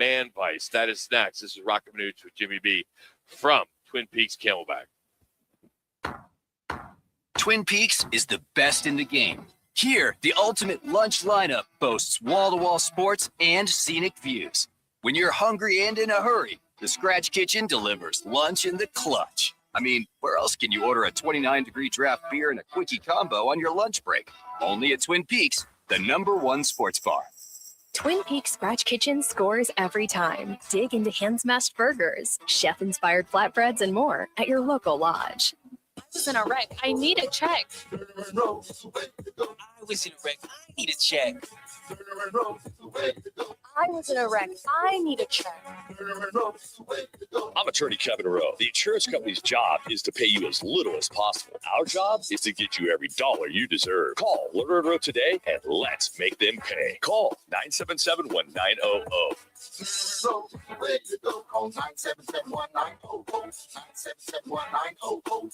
Man Vice. That is next. This is Roc and Manuch with Jimmy B from Twin Peaks Camelback. Twin Peaks is the best in the game. Here, the ultimate lunch lineup boasts wall-to-wall sports and scenic views. When you're hungry and in a hurry, the Scratch Kitchen delivers lunch in the clutch. I mean, where else can you order a 29-degree draft beer and a quickie combo on your lunch break? Only at Twin Peaks, the #1 sports bar. Twin Peaks Scratch Kitchen scores every time. Dig into hand-smashed burgers, chef-inspired flatbreads, and more at your local lodge. I was in a wreck. I need a check. I was in a wreck. I need a check. I was in a wreck. I need a check. I'm attorney Kevin Rowe. The insurance company's job is to pay you as little as possible. Our job is to get you every dollar you deserve. Call Rowe today and let's make them pay. Call 977-1900. Call 977-1900.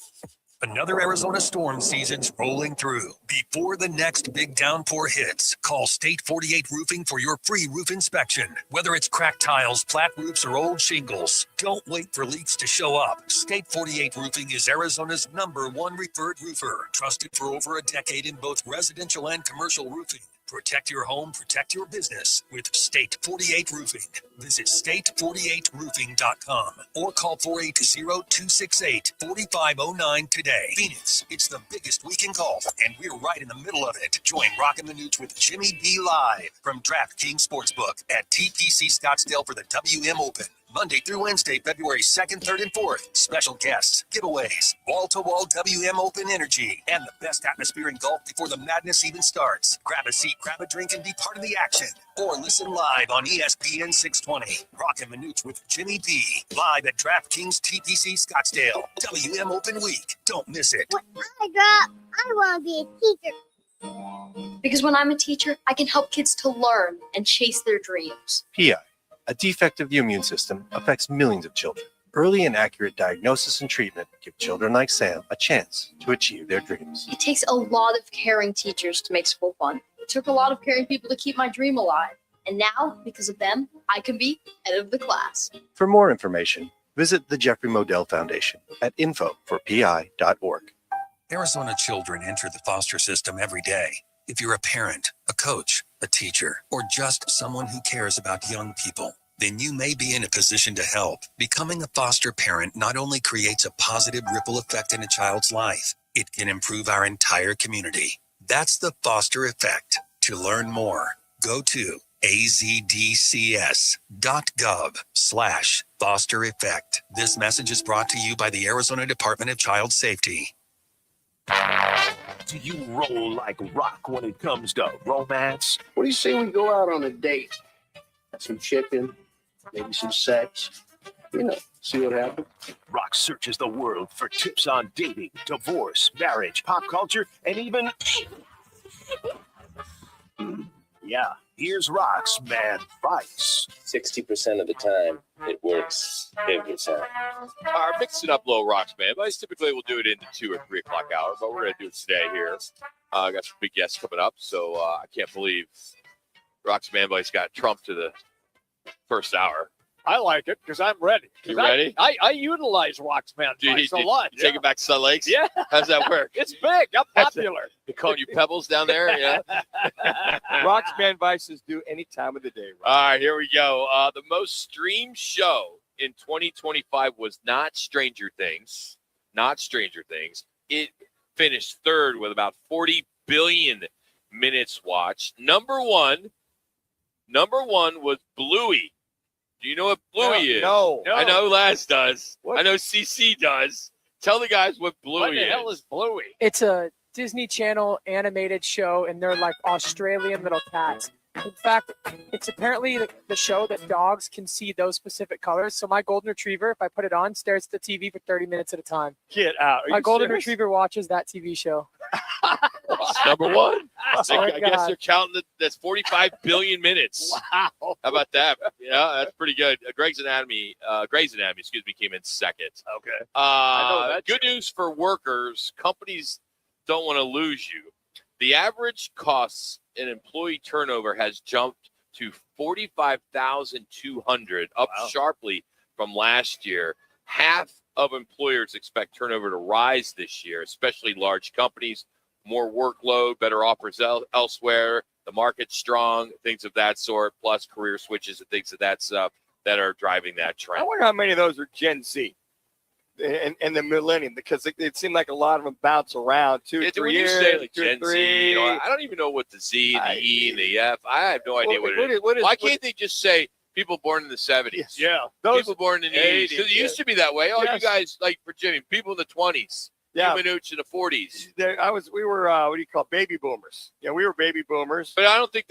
Another Arizona storm season's rolling through. Before the next big downpour hits, call State 48 Roofing for your free roof inspection. Whether it's cracked tiles, flat roofs, or old shingles, don't wait for leaks to show up. State 48 Roofing is Arizona's #1 referred roofer, trusted for over a decade in both residential and commercial roofing. Protect your home, protect your business with State 48 Roofing. Visit state48roofing.com or call 480-268-4509 today. Phoenix, it's the biggest week in golf, and we're right in the middle of it. Join Roc and Manuch with Jimmy B live from DraftKings Sportsbook at TPC Scottsdale for the WM Open. Monday through Wednesday, February 2nd, 3rd, and 4th. Special guests, giveaways, wall-to-wall WM Open energy, and the best atmosphere in golf before the madness even starts. Grab a seat, grab a drink, and be part of the action. Or listen live on ESPN 620. Roc and Manuch with Jimmy B. Live at DraftKings TPC Scottsdale. WM Open Week. Don't miss it. When I grow up, I want to be a teacher. Because when I'm a teacher, I can help kids to learn and chase their dreams. PI, a defect of the immune system, affects millions of children. Early and accurate diagnosis and treatment give children like Sam a chance to achieve their dreams. It takes a lot of caring teachers to make school fun. It took a lot of caring people to keep my dream alive. And now, because of them, I can be head of the class. For more information, visit the Jeffrey Modell Foundation at info4pi.org. Arizona children enter the foster system every day. If you're a parent, a coach, a teacher, or just someone who cares about young people, then you may be in a position to help. Becoming a foster parent not only creates a positive ripple effect in a child's life, it can improve our entire community. That's the foster effect. To learn more, go to azdcs.gov/foster effect. This message is brought to you by the Arizona Department of Child Safety. Do you roll like rock when it comes to romance? What do you say we go out on a date? Some chicken, maybe some sex. See what happens. Rock searches the world for tips on dating, divorce, marriage, pop culture, and even... Yeah, here's Roc's Man Vice. 60% of the time, it works every time. All right, mix it up, low Roc's Man Vice. Typically, we'll do it in the 2 or 3 o'clock hour, but we're going to do it today here. I got some big guests coming up, so I can't believe Roc's Man Vice got Trump to the first hour. I like it because I'm ready. You ready? I utilize Roc's Man Vice a lot. Take it back to Sun Lakes? Yeah. How's that work? It's big. I'm popular. They calling you Pebbles down there? Yeah. Roc's Man Vices do any time of the day. All right, here we go. The most streamed show in 2025 was not Stranger Things. Not Stranger Things. It finished third with about 40 billion minutes watched. Number one was Bluey. Do you know what Bluey is? No. I know Laz does. What? I know CC does. Tell the guys what Bluey is. What the hell is Bluey? It's a Disney Channel animated show, and they're like Australian little cats. In fact, it's apparently the show that dogs can see those specific colors. So my golden retriever, if I put it on, stares at the TV for 30 minutes at a time. Get out. My golden retriever watches that TV show. That's number one. Oh, I guess they're counting that's 45 billion minutes. Wow. How about that? Yeah, that's pretty good. Grey's Anatomy, came in second. Okay. Good news for workers. Companies don't want to lose you. The average costs in employee turnover has jumped to 45,200, up sharply from last year. Half of employers expect turnover to rise this year, especially large companies. More workload, better offers elsewhere. The market's strong, things of that sort, plus career switches and things of that stuff that are driving that I trend. wonder how many of those are Gen Z and the millennium, because it seemed like a lot of them bounce around 2 3 When years. you say like 2 Gen 3, Z, I don't even know what the Z and the E and the F. I have no idea what it is. Why can't they just say people born in the 70s? Yeah, People born in the 80s. Because it used to be that way. Oh, you guys, like for Jimmy, people in the 20s. Yeah. Manuch in the 40s. We were, what do you call, baby boomers. Yeah, we were baby boomers. But I don't think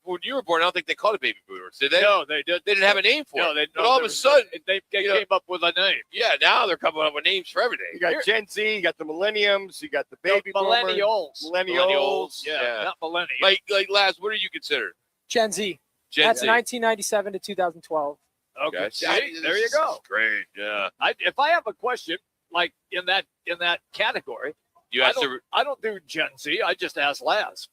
when you were born, I don't think they called it baby boomers, did they? No, they did. They didn't have a name for it. But all of a sudden, they came up with a name. Yeah, now they're coming up with names for everything. You got Gen Z, you got the millenniums, you got the baby millennials. boomers. Millennials. Yeah, not millennials. Like Laz, what do you consider? Gen Z. Gen That's Z. 1997 to 2012. Okay. See, there you go. Great. Yeah. If I have a question, like in that category, I don't do Gen Z. I just ask Laz.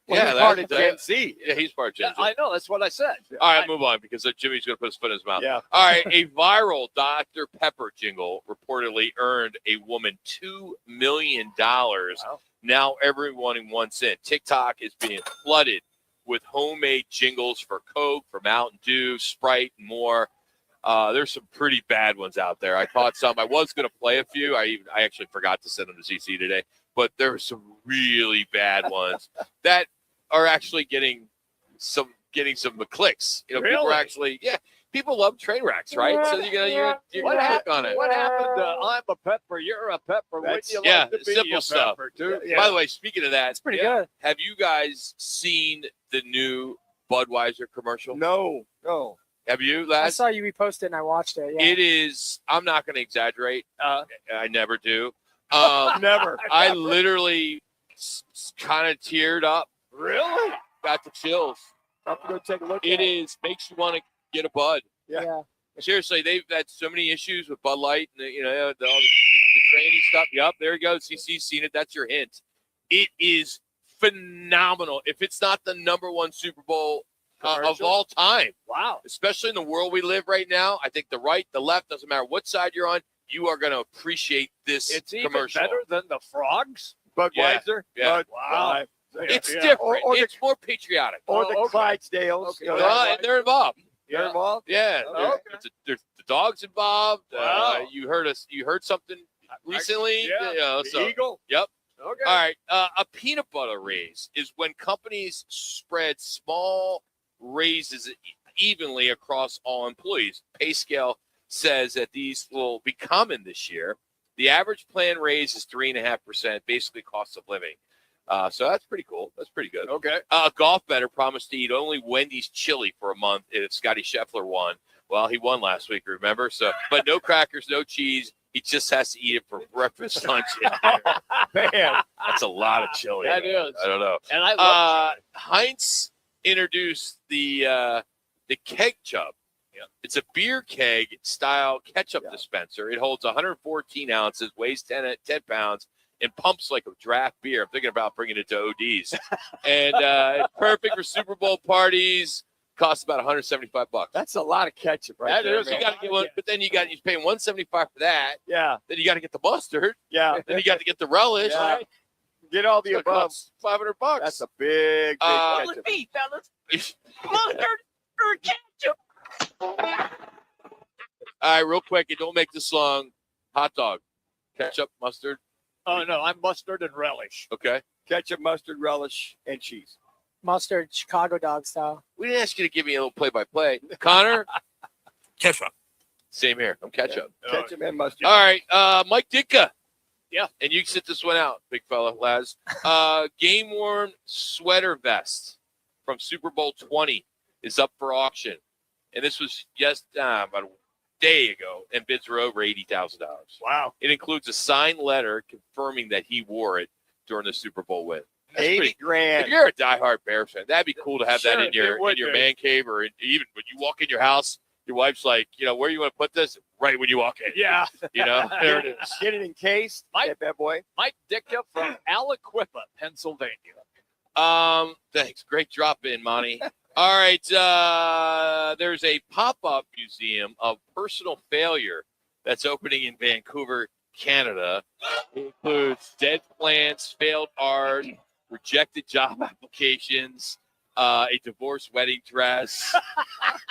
Yeah, he's part of Gen Z. Yeah, he's part of Gen Z. I know. That's what I said. All right, move on because Jimmy's going to put his foot in his mouth. Yeah. All right, a viral Dr. Pepper jingle reportedly earned a woman $2 million. Wow. Now everyone wants in. TikTok is being flooded with homemade jingles for Coke, for Mountain Dew, Sprite, and more. There's some pretty bad ones out there. I caught some. I was going to play a few. I actually forgot to send them to CC today. But there were some really bad ones that are actually getting some clicks. Really? People are actually, people love train wrecks, right? So you're going to click on it. What happened to I'm a pepper, you're a pepper, wouldn't you like to be simple a stuff. pepper, too? Yeah. By the way, speaking of that, It's pretty good. have you guys seen the new Budweiser commercial? No. Have you, I Laz? saw you repost it and I watched it. Yeah. It is, I'm not going to exaggerate. I never do. Never. I literally kind of teared up. Really? Got the chills. I'll have to go take a look. It is, makes you want to get a Bud. Yeah. Seriously, they've had so many issues with Bud Light and all the training stuff. Yep, there you go. CC's seen it. That's your hint. It is phenomenal. If it's not the number one Super Bowl of all time. Wow. Especially in the world we live right now. I think the right, the left, doesn't matter what side you're on, you are going to appreciate this It's commercial. even better than the frogs. Budweiser. Yeah. Wow. It's different. It's more patriotic. Or the Clydesdales. Okay. And they're involved. They're involved? Yeah. Okay. There's the dog's involved. Wow. You heard something recently. The eagle. Yep. Okay. All right. A peanut butter raise is when companies spread small raises evenly across all employees. Pay scale says that these will be common this year. The average plan raise is 3.5%, basically cost of living. So that's pretty cool. That's pretty good. Okay. A golf bettor promised to eat only Wendy's chili for a month if Scotty Scheffler won. Well, he won last week, remember? So, but no crackers, no cheese. He just has to eat it for breakfast, lunch, and dinner. Man, that's a lot of chili. That is. I don't know. And I love Heinz introduced the keg chub. Yeah. It's a beer keg style ketchup dispenser. It holds 114 ounces, weighs 10 pounds, and pumps like a draft beer. I'm thinking about bringing it to OD's. And it's perfect for Super Bowl parties. Costs about $175. that's a lot of ketchup right there. You got to get one, but then you're paying $175 for that. Yeah. Then you got to get the mustard. Yeah. Then you got to get the relish. Yeah. Right? Get all the It's above. gonna cost $500. That's a big ketchup. me, fellas. Mustard or ketchup. All right, real quick, and don't make this long. Hot dog, ketchup, mustard. Oh, no, I'm mustard and relish. Okay. Ketchup, mustard, relish, and cheese. Mustard, Chicago dog style. We didn't ask you to give me a little play-by-play. Connor? Ketchup. Same here. I'm ketchup. Ketchup and mustard. All right, Mike Ditka. Yeah. And you can sit this one out, big fella, Laz. Game-worn sweater vest from Super Bowl 20 is up for auction. And this was just about a day ago, and bids were over $80,000. Wow. It includes a signed letter confirming that he wore it during the Super Bowl win. That's $80 pretty- grand. If you're a diehard Bears fan, that'd be cool to have that Sure, in your it would be. man cave, or even when you walk in your house, your wife's like, where you want to put this? Right when you walk in. Yeah. There it is. Get it encased. Mike- That bad boy. Mike Ditka from Aliquippa, Pennsylvania. Thanks. Great drop in, Monty. All right. There's a pop-up museum of personal failure that's opening in Vancouver, Canada. It includes dead plants, failed art, rejected job applications, a divorce wedding dress.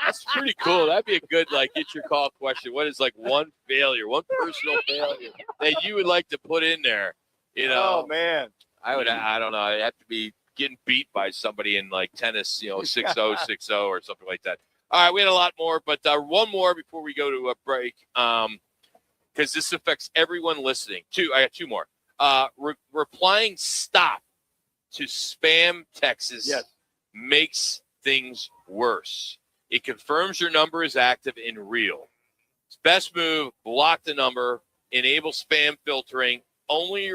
That's pretty cool. That'd be a good, get your call question. What is one failure, one personal failure that you would like to put in there? Oh, man. I don't know. I'd have to be getting beat by somebody in tennis, 6-0, 6-0 or something like that. All right, we had a lot more, but one more before we go to a break, because this affects everyone listening. I got two more. Replying stop to spam texts makes things worse. It confirms your number is active and real. Best move, block the number, enable spam filtering. Only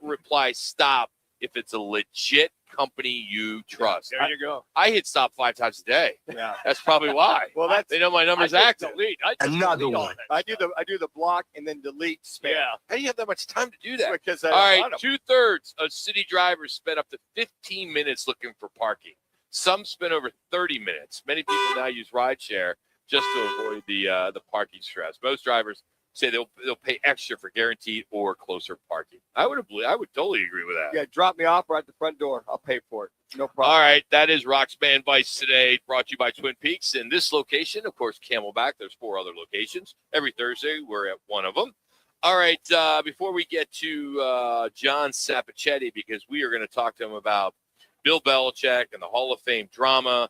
reply stop if it's a legit company you trust. There you go. I hit stop 5 times a day. Yeah. That's probably why. Well, they know my number's active. Delete. Another one. I do the block and then delete spam. Yeah. How do you have that much time to do that? Because all right, 2/3 of city drivers spend up to 15 minutes looking for parking. Some spend over 30 minutes. Many people now use rideshare just to avoid the parking stress. Most drivers say they'll pay extra for guaranteed or closer parking. I would totally agree with that. Yeah, drop me off right at the front door. I'll pay for it. No problem. All right, that is Roc's Man Vice today, brought to you by Twin Peaks. In this location, of course, Camelback. There's 4 other locations. Every Thursday, we're at one of them. All right, before we get to John Sappochetti, because we are going to talk to him about Bill Belichick and the Hall of Fame drama.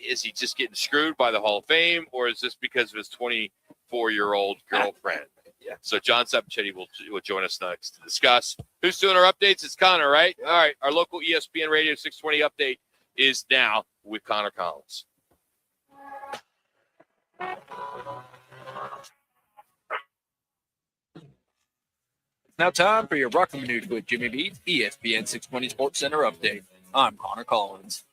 Is he just getting screwed by the Hall of Fame, or is this because of his 24-year-old girlfriend? Yeah. So John Sappochetti will join us next to discuss. Who's doing our updates? It's Connor, right? All right. Our local ESPN Radio 620 update is now with Connor Collins. Now time for your Roc and Manuch with Jimmy B, ESPN 620 Sports Center update. I'm Connor Collins.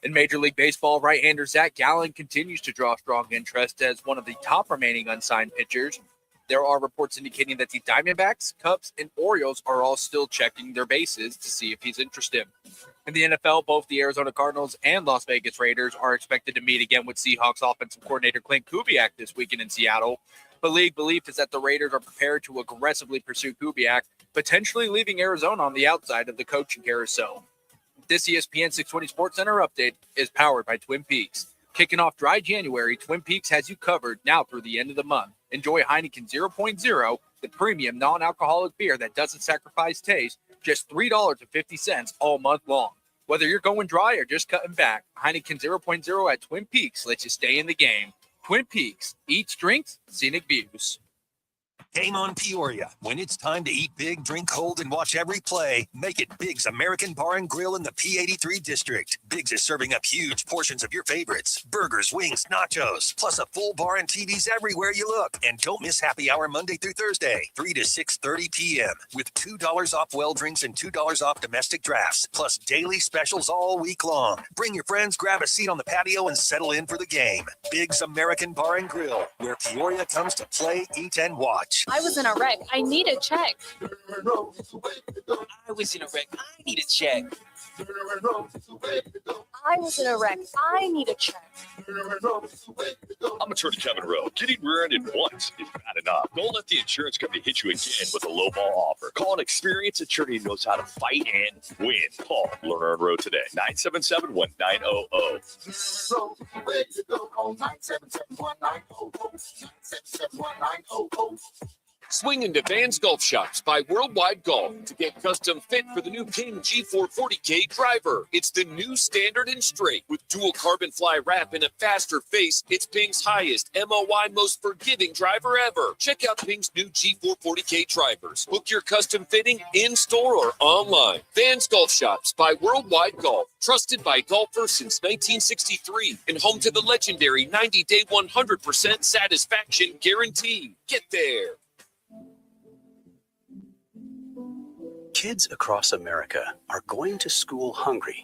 In Major League Baseball, right-hander Zach Gallen continues to draw strong interest as one of the top remaining unsigned pitchers. There are reports indicating that the Diamondbacks, Cubs, and Orioles are all still checking their bases to see if he's interested. In the NFL, both the Arizona Cardinals and Las Vegas Raiders are expected to meet again with Seahawks offensive coordinator Clint Kubiak this weekend in Seattle. But league belief is that the Raiders are prepared to aggressively pursue Kubiak, potentially leaving Arizona on the outside of the coaching carousel. This ESPN 620 Sports Center update is powered by Twin Peaks. Kicking off dry January, Twin Peaks has you covered now through the end of the month. Enjoy Heineken 0.0, the premium non-alcoholic beer that doesn't sacrifice taste, just $3.50 all month long. Whether you're going dry or just cutting back, Heineken 0.0 at Twin Peaks lets you stay in the game. Twin Peaks, eats, drinks, scenic views. Game on Peoria. When it's time to eat big, drink cold, and watch every play, make it Big's American Bar and Grill in the P83 district. Big's is serving up huge portions of your favorites. Burgers, wings, nachos, plus a full bar and TVs everywhere you look. And don't miss happy hour Monday through Thursday, 3 to 6:30 p.m. with $2 off well drinks and $2 off domestic drafts, plus daily specials all week long. Bring your friends, grab a seat on the patio, and settle in for the game. Big's American Bar and Grill, where Peoria comes to play, eat, and watch. I was in a wreck. I need a check. I was in a wreck. I need a check. I was in a wreck. I need a check. I'm attorney Kevin Rowe. Getting rear-ended once is bad enough. Don't let the insurance company hit you again with a lowball offer. Call an experienced attorney who knows how to fight and win. Call Lerner Rowe today. 977-1900. Swing into Van's Golf Shops by Worldwide Golf to get custom fit for the new Ping G440K driver. It's the new standard and straight with dual carbon fly wrap and a faster face. It's Ping's highest MOI most forgiving driver ever. Check out Ping's new G440K drivers. Book your custom fitting in-store or online. Van's Golf Shops by Worldwide Golf. Trusted by golfers since 1963 and home to the legendary 90-day 100% satisfaction guarantee. Get there. Kids across America are going to school hungry.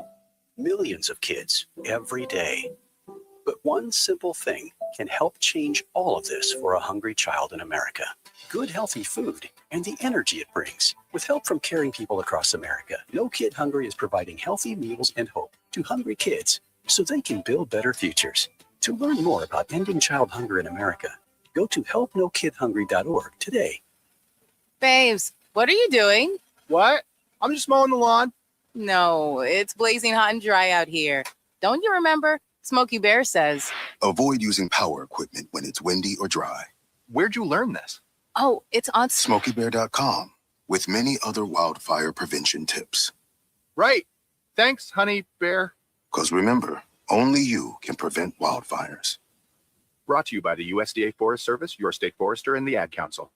Millions of kids every day. But one simple thing can help change all of this for a hungry child in America. Good, healthy food and the energy it brings. With help from caring people across America, No Kid Hungry is providing healthy meals and hope to hungry kids so they can build better futures. To learn more about ending child hunger in America, go to helpnokidhungry.org today. Babes, what are you doing? What? I'm just mowing the lawn. No, it's blazing hot and dry out here. Don't you remember? Smokey Bear says. Avoid using power equipment when it's windy or dry. Where'd you learn this? Oh, it's on SmokeyBear.com with many other wildfire prevention tips. Right. Thanks, honey bear. Because remember, only you can prevent wildfires. Brought to you by the USDA Forest Service, your state forester, and the Ad Council.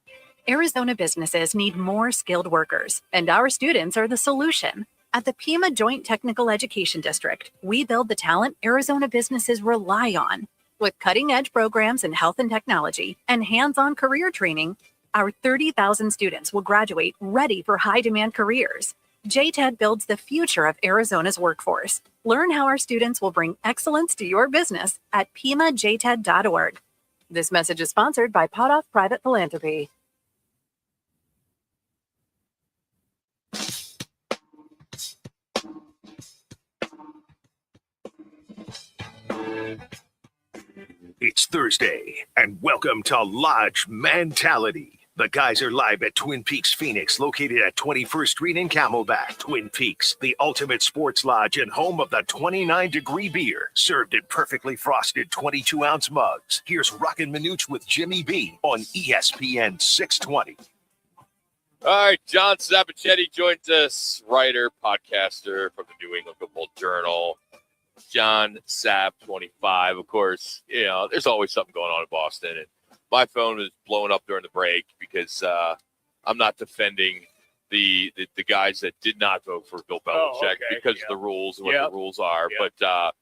Arizona businesses need more skilled workers, and our students are the solution. At the Pima Joint Technical Education District, we build the talent Arizona businesses rely on. With cutting-edge programs in health and technology and hands-on career training, our 30,000 students will graduate ready for high-demand careers. JTED builds the future of Arizona's workforce. Learn how our students will bring excellence to your business at PimaJTED.org. This message is sponsored by Potoff Private Philanthropy. It's Thursday, and welcome to Lodge Mentality. The guys are live at Twin Peaks Phoenix, located at 21st Street in Camelback. Twin Peaks, the ultimate sports lodge and home of the 29-degree beer, served in perfectly frosted 22-ounce mugs. Here's Roc and Manuch with Jimmy B on ESPN 620. All right, John Sappochetti joins us, writer, podcaster from the New England Football Journal. John Sap 25. Of course, you know, there's always something going on in Boston. And my phone was blowing up during the break because I'm not defending the guys that did not vote for Bill Belichick because of the rules and what the rules are. But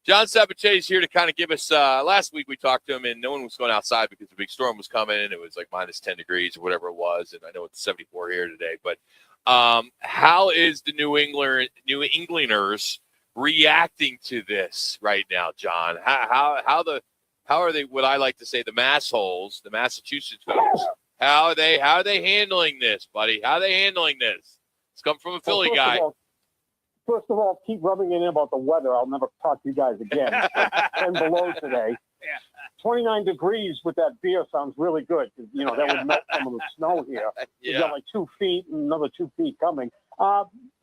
John Sappochetti is here to kind of give us last week we talked to him and no one was going outside because the big storm was coming and it was like minus 10 degrees or whatever it was. And I know it's 74 here today. But how is the New Englanders reacting to this right now, John? How are they, what I like to say, the massholes, the Massachusetts voters, how are they handling this, buddy? How are they handling this? It's come from a Philly guy. First of all, keep rubbing it in about the weather. I'll never talk to you guys again. 10 below today. 29 degrees with that beer sounds really good. You know, that would melt some of the snow here. You got like 2 feet and another 2 feet coming.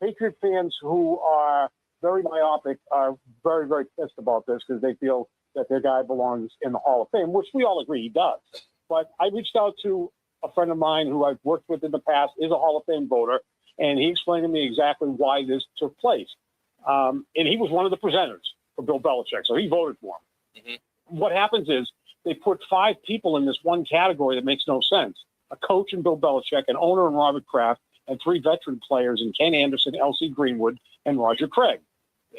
Patriot fans who are very myopic are very, very pissed about this because they feel that their guy belongs in the Hall of Fame, which we all agree he does. But I reached out to a friend of mine who I've worked with in the past, is a Hall of Fame voter, and he explained to me exactly why this took place. And he was one of the presenters for Bill Belichick, so he voted for him. Mm-hmm. What happens is they put 5 people in this one category that makes no sense. A coach in Bill Belichick, an owner in Robert Kraft, and 3 veteran players in Ken Anderson, L.C. Greenwood, and Roger Craig.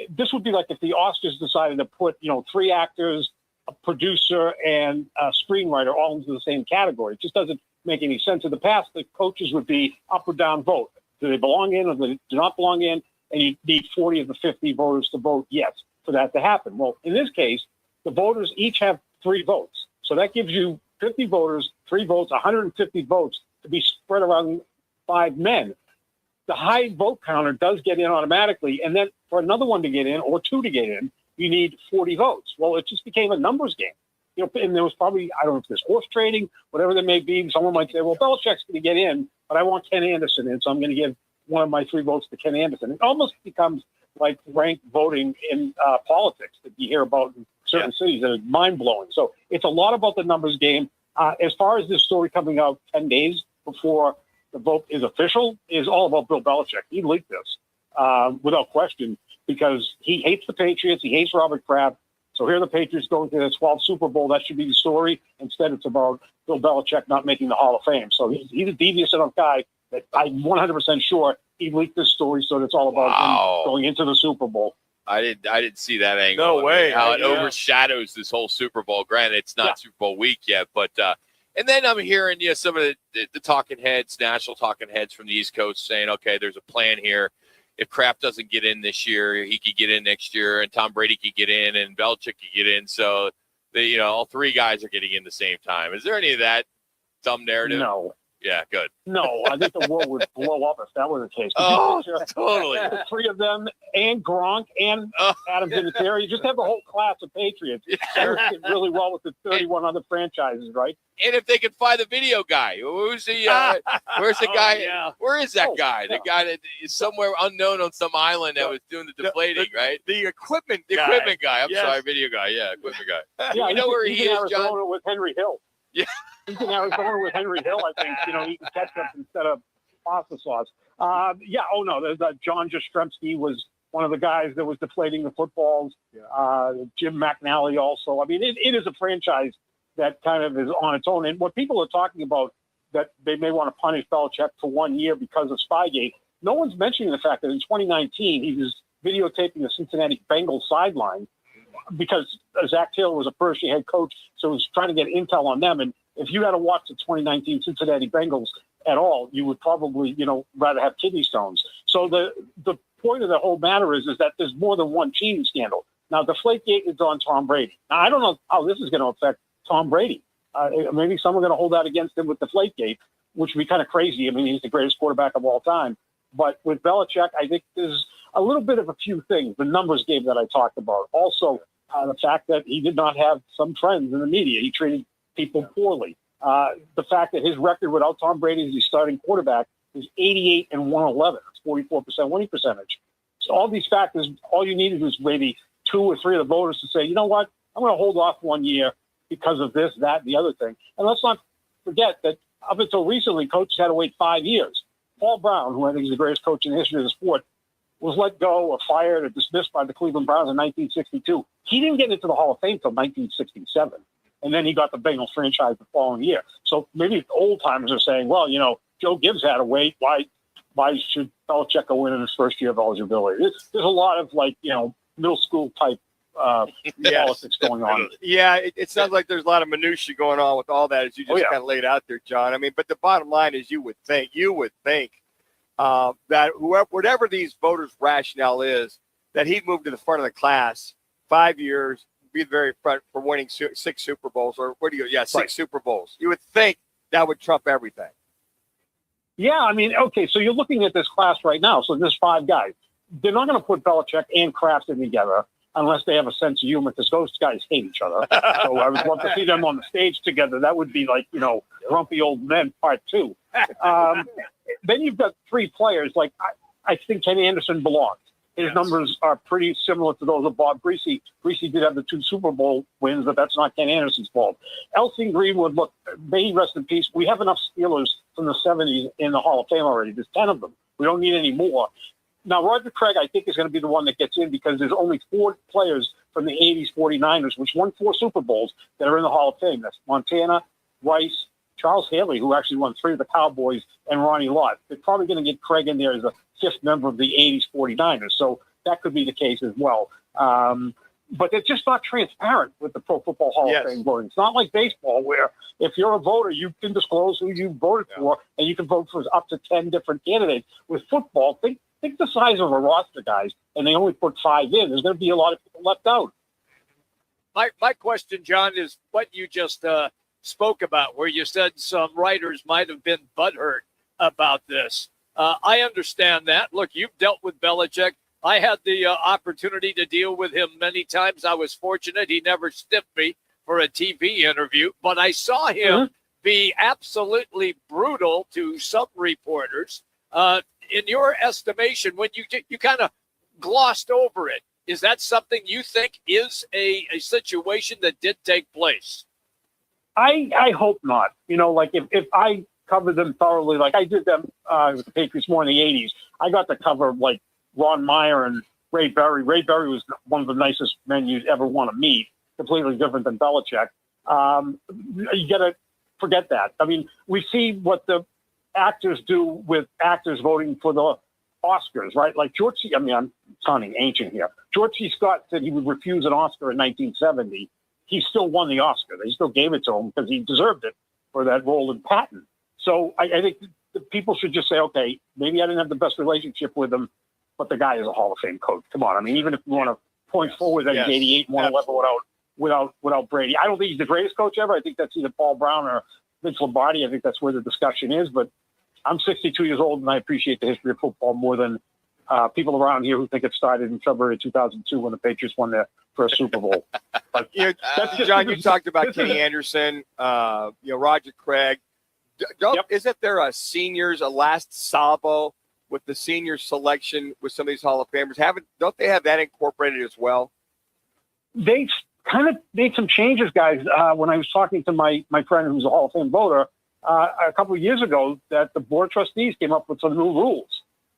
This would be like if the Oscars decided to put, 3 actors, a producer, and a screenwriter all into the same category. It just doesn't make any sense. In the past, the coaches would be up or down vote. Do they belong in or do they do not belong in? And you need 40 of the 50 voters to vote yes for that to happen. Well, in this case, the voters each have 3 votes. So that gives you 50 voters, 3 votes, 150 votes to be spread around 5 men. The high vote counter does get in automatically. And then for another one to get in or 2 to get in, you need 40 votes. Well, it just became a numbers game. And there was probably, I don't know if there's horse trading, whatever there may be. Someone might say, well, Belichick's going to get in, but I want Ken Anderson in, so I'm going to give one of my 3 votes to Ken Anderson. It almost becomes like ranked voting in politics that you hear about in certain cities that is mind-blowing. So it's a lot about the numbers game. As far as this story coming out 10 days before the vote is official, is all about Bill Belichick. He leaked this without question because he hates the Patriots. He hates Robert Kraft. So here are the Patriots going to the 12th Super Bowl. That should be the story. Instead, it's about Bill Belichick not making the Hall of Fame. So he's a devious enough guy that I'm 100% sure he leaked this story. So it's all about him going into the Super Bowl. I didn't see that angle. No way. How it overshadows this whole Super Bowl. Granted, it's not Super Bowl week yet, but and then I'm hearing some of the talking heads, national talking heads from the East Coast saying, okay, there's a plan here. If Kraft doesn't get in this year, he could get in next year, and Tom Brady could get in, and Belichick could get in. So, all 3 guys are getting in the same time. Is there any of that dumb narrative? No. Yeah, good. No, I think the world would blow up if that was the case. Could you Oh, picture totally. The three of them and Gronk and Adam Vinatieri. You just have the whole class of Patriots. That would fit really well with the 31 other franchises, right? And if they could find the video guy, who's the? Where's the guy? yeah. Where is that guy? The guy that is somewhere unknown on some island that was doing the deflating, right? The equipment The guy. equipment guy. I'm Yes. sorry, video guy. Yeah, equipment guy. Do Yeah, we know where he's he in is, John? Arizona with Henry Hill. Yeah. He's in Arizona with Henry Hill. I think he can catch up instead of pasta sauce. John Jastrzemski was one of the guys that was deflating the footballs. Jim McNally also. I mean, it is a franchise that kind of is on its own. And what people are talking about that they may want to punish Belichick for 1 year because of Spygate. No one's mentioning the fact that in 2019 he was videotaping the Cincinnati Bengals sideline because Zach Taylor was a first-year head coach, so he was trying to get intel on them. And if you had to watch the 2019 Cincinnati Bengals at all, you would probably, rather have kidney stones. So the point of the whole matter is that there's more than one cheating scandal. Now, Deflategate is on Tom Brady. Now, I don't know how this is going to affect Tom Brady. Maybe some are going to hold that against him with Deflategate, which would be kind of crazy. I mean, he's the greatest quarterback of all time. But with Belichick, I think there's a little bit of a few things. The numbers game that I talked about. Also, the fact that he did not have some friends in the media. He treated people poorly. The fact that his record without Tom Brady as his starting quarterback is 88 and 111. It's 44% winning percentage. So all these factors, all you needed was maybe 2 or 3 of the voters to say, you know what, I'm going to hold off 1 year because of this, that, and the other thing. And let's not forget that up until recently, coaches had to wait 5 years. Paul Brown, who I think is the greatest coach in the history of the sport, was let go or fired or dismissed by the Cleveland Browns in 1962. He didn't get into the Hall of Fame until 1967. And then he got the Bengals franchise the following year. So maybe old timers are saying, well, Joe Gibbs had to wait. Why should Belichick go in his first year of eligibility? There's a lot of middle school type politics going on. Yeah, it sounds like there's a lot of minutia going on with all that, as you just kind of laid out there, John. I mean, but the bottom line is you would think that whatever these voters' rationale is, that he'd move to the front of the class 5 years, be the very front for winning 6 Super Bowls, or six Super Bowls. You would think that would trump everything. Yeah, I mean, okay, so you're looking at this class right now. So there's 5 guys. They're not going to put Belichick and Kraft in together unless they have a sense of humor, because those guys hate each other. So I would love to see them on the stage together. That would be like, Grumpy Old Men Part 2. Then you've got 3 players. Like, I think Kenny Anderson belongs. His numbers are pretty similar to those of Bob Greasy. Greasy did have the 2 Super Bowl wins, but that's not Ken Anderson's fault. Elsie Greenwood, look, may he rest in peace. We have enough Steelers from the 70s in the Hall of Fame already. There's 10 of them. We don't need any more. Now, Roger Craig, I think, is going to be the one that gets in because there's only 4 players from the 80s 49ers, which won 4 Super Bowls, that are in the Hall of Fame. That's Montana, Rice, Charles Haley, who actually won 3 of the Cowboys, and Ronnie Lott. They're probably going to get Craig in there as a 5th member of the 80s 49ers. So that could be the case as well. But they're just not transparent with the Pro Football Hall of Fame voting. It's not like baseball where if you're a voter, you can disclose who you voted for, and you can vote for up to 10 different candidates. With football, think the size of a roster, guys, and they only put 5 in. There's going to be a lot of people left out. My question, John, is what you just spoke about, where you said some writers might have been butthurt about this. I understand that. Look, you've dealt with Belichick. I had the opportunity to deal with him many times. I was fortunate. He never stiffed me for a TV interview, but I saw him be absolutely brutal to some reporters. In your estimation, when you kind of glossed over it, is that something you think is a situation that did take place? I hope not. Like if I covered them thoroughly, like I did them with the Patriots more in the 80s, I got to cover like Ron Meyer and Ray Berry. Ray Berry was one of the nicest men you'd ever want to meet, completely different than Belichick. You got to forget that. I mean, we see what the actors do with actors voting for the Oscars, right? Like George C. I mean, I'm sounding ancient here. George C. Scott said he would refuse an Oscar in 1970. He still won the Oscar. They still gave it to him because he deserved it for that role in Patton. So I think the people should just say, okay, maybe I didn't have the best relationship with him, but the guy is a Hall of Fame coach. Come on. I mean, even if you want to point forward that he's 88 and 111 without Brady, I don't think he's the greatest coach ever. I think that's either Paul Brown or Vince Lombardi. I think that's where the discussion is. But I'm 62 years old, and I appreciate the history of football more than people around here who think it started in February 2002 when the Patriots won their first Super Bowl. But, that's just, John, you talked about Kenny Anderson, Roger Craig. Isn't there a seniors, a last salvo with the senior selection with some of these Hall of Famers? Don't they have that incorporated as well? They kind of made some changes, guys. When I was talking to my friend who's a Hall of Fame voter a couple of years ago, that the board of trustees came up with some new rules.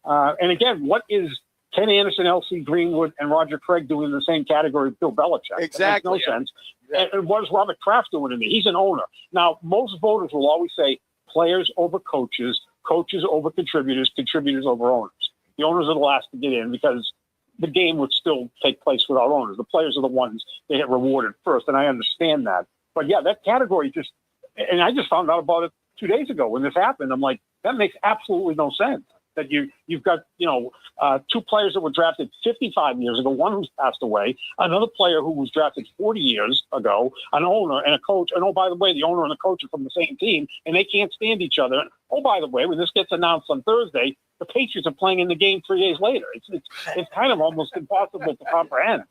And again, what is Ken Anderson, L.C. Greenwood, and Roger Craig doing in the same category with Bill Belichick? Exactly. That makes no sense. And what is Robert Kraft doing in there? He's an owner. Now, most voters will always say players over coaches, coaches over contributors, contributors over owners. The owners are the last to get in because the game would still take place without owners. The players are the ones that get rewarded first, and I understand that. But, yeah, that category just – and I just found out about it 2 days ago when this happened. I'm like, that makes absolutely no sense. That you've got, two players that were drafted 55 years ago, one who's passed away, another player who was drafted 40 years ago, an owner and a coach. And, oh, by the way, the owner and the coach are from the same team, and they can't stand each other. And, oh, by the way, when this gets announced on Thursday, the Patriots are playing in the game 3 days later. It's kind of almost impossible to comprehend.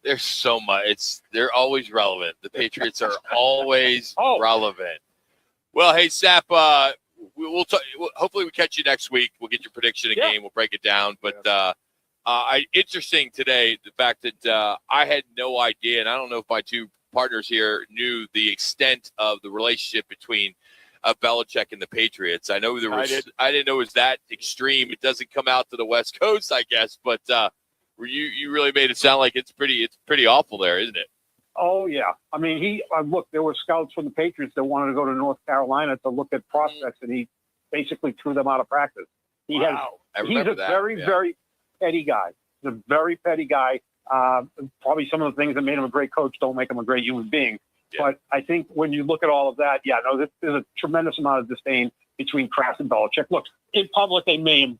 There's so much. They're always relevant. The Patriots are always relevant. Well, hey, Sap, we'll hopefully we catch you next week. We'll get your prediction again. We'll break it down. But interesting today, the fact that I had no idea, and I don't know if my two partners here knew the extent of the relationship between Belichick and the Patriots. I know I didn't know it was that extreme. It doesn't come out to the West Coast, I guess, but you really made it sound like it's pretty awful there, isn't it? Oh, yeah. I mean, look, there were scouts from the Patriots that wanted to go to North Carolina to look at prospects, and he basically threw them out of practice. He's a very petty guy. He's a very petty guy. Probably some of the things that made him a great coach don't make him a great human being. Yeah. But I think when you look at all of that, there's a tremendous amount of disdain between Kraft and Belichick. Look, in public, they may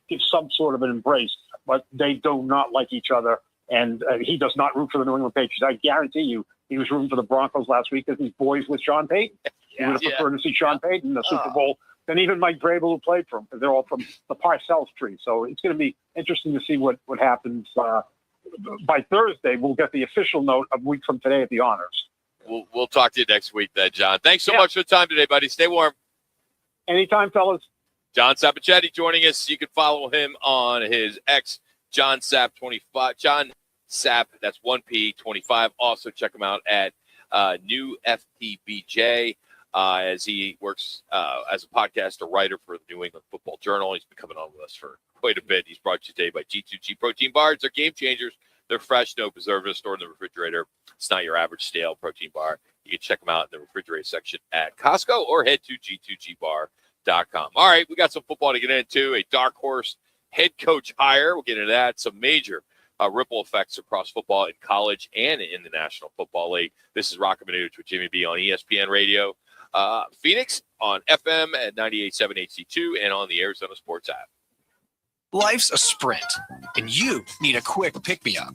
give some sort of an embrace, but they do not like each other. And he does not root for the New England Patriots. I guarantee you he was rooting for the Broncos last week because he's boys with Sean Payton. He would have preferred to see Sean Payton in the Super Bowl than even Mike Vrabel, who played for him, because they're all from the Parcells tree. So it's going to be interesting to see what happens. By Thursday, we'll get the official note a week from today at the honors. We'll talk to you next week then, John. Thanks so much for the time today, buddy. Stay warm. Anytime, fellas. John Sappochetti joining us. You can follow him on his X, John Sapp 25. John Sapp, that's 1P25. Also check him out at New FPBJ as he works as a podcaster, writer for the New England Football Journal. He's been coming on with us for quite a bit. He's brought to you today by G2G Protein Bars. They're game changers. They're fresh, no preservatives, stored in the refrigerator. It's not your average stale protein bar. You can check them out in the refrigerator section at Costco or head to G2GBar.com. All right, we got some football to get into. A dark horse head coach hire. We'll get into that. Some major ripple effects across football in college and in the National Football League. This is Roc and Manuch with Jimmy B on ESPN Radio. Phoenix on FM at 98.7 HD2 and on the Arizona Sports app. Life's a sprint, and you need a quick pick-me-up.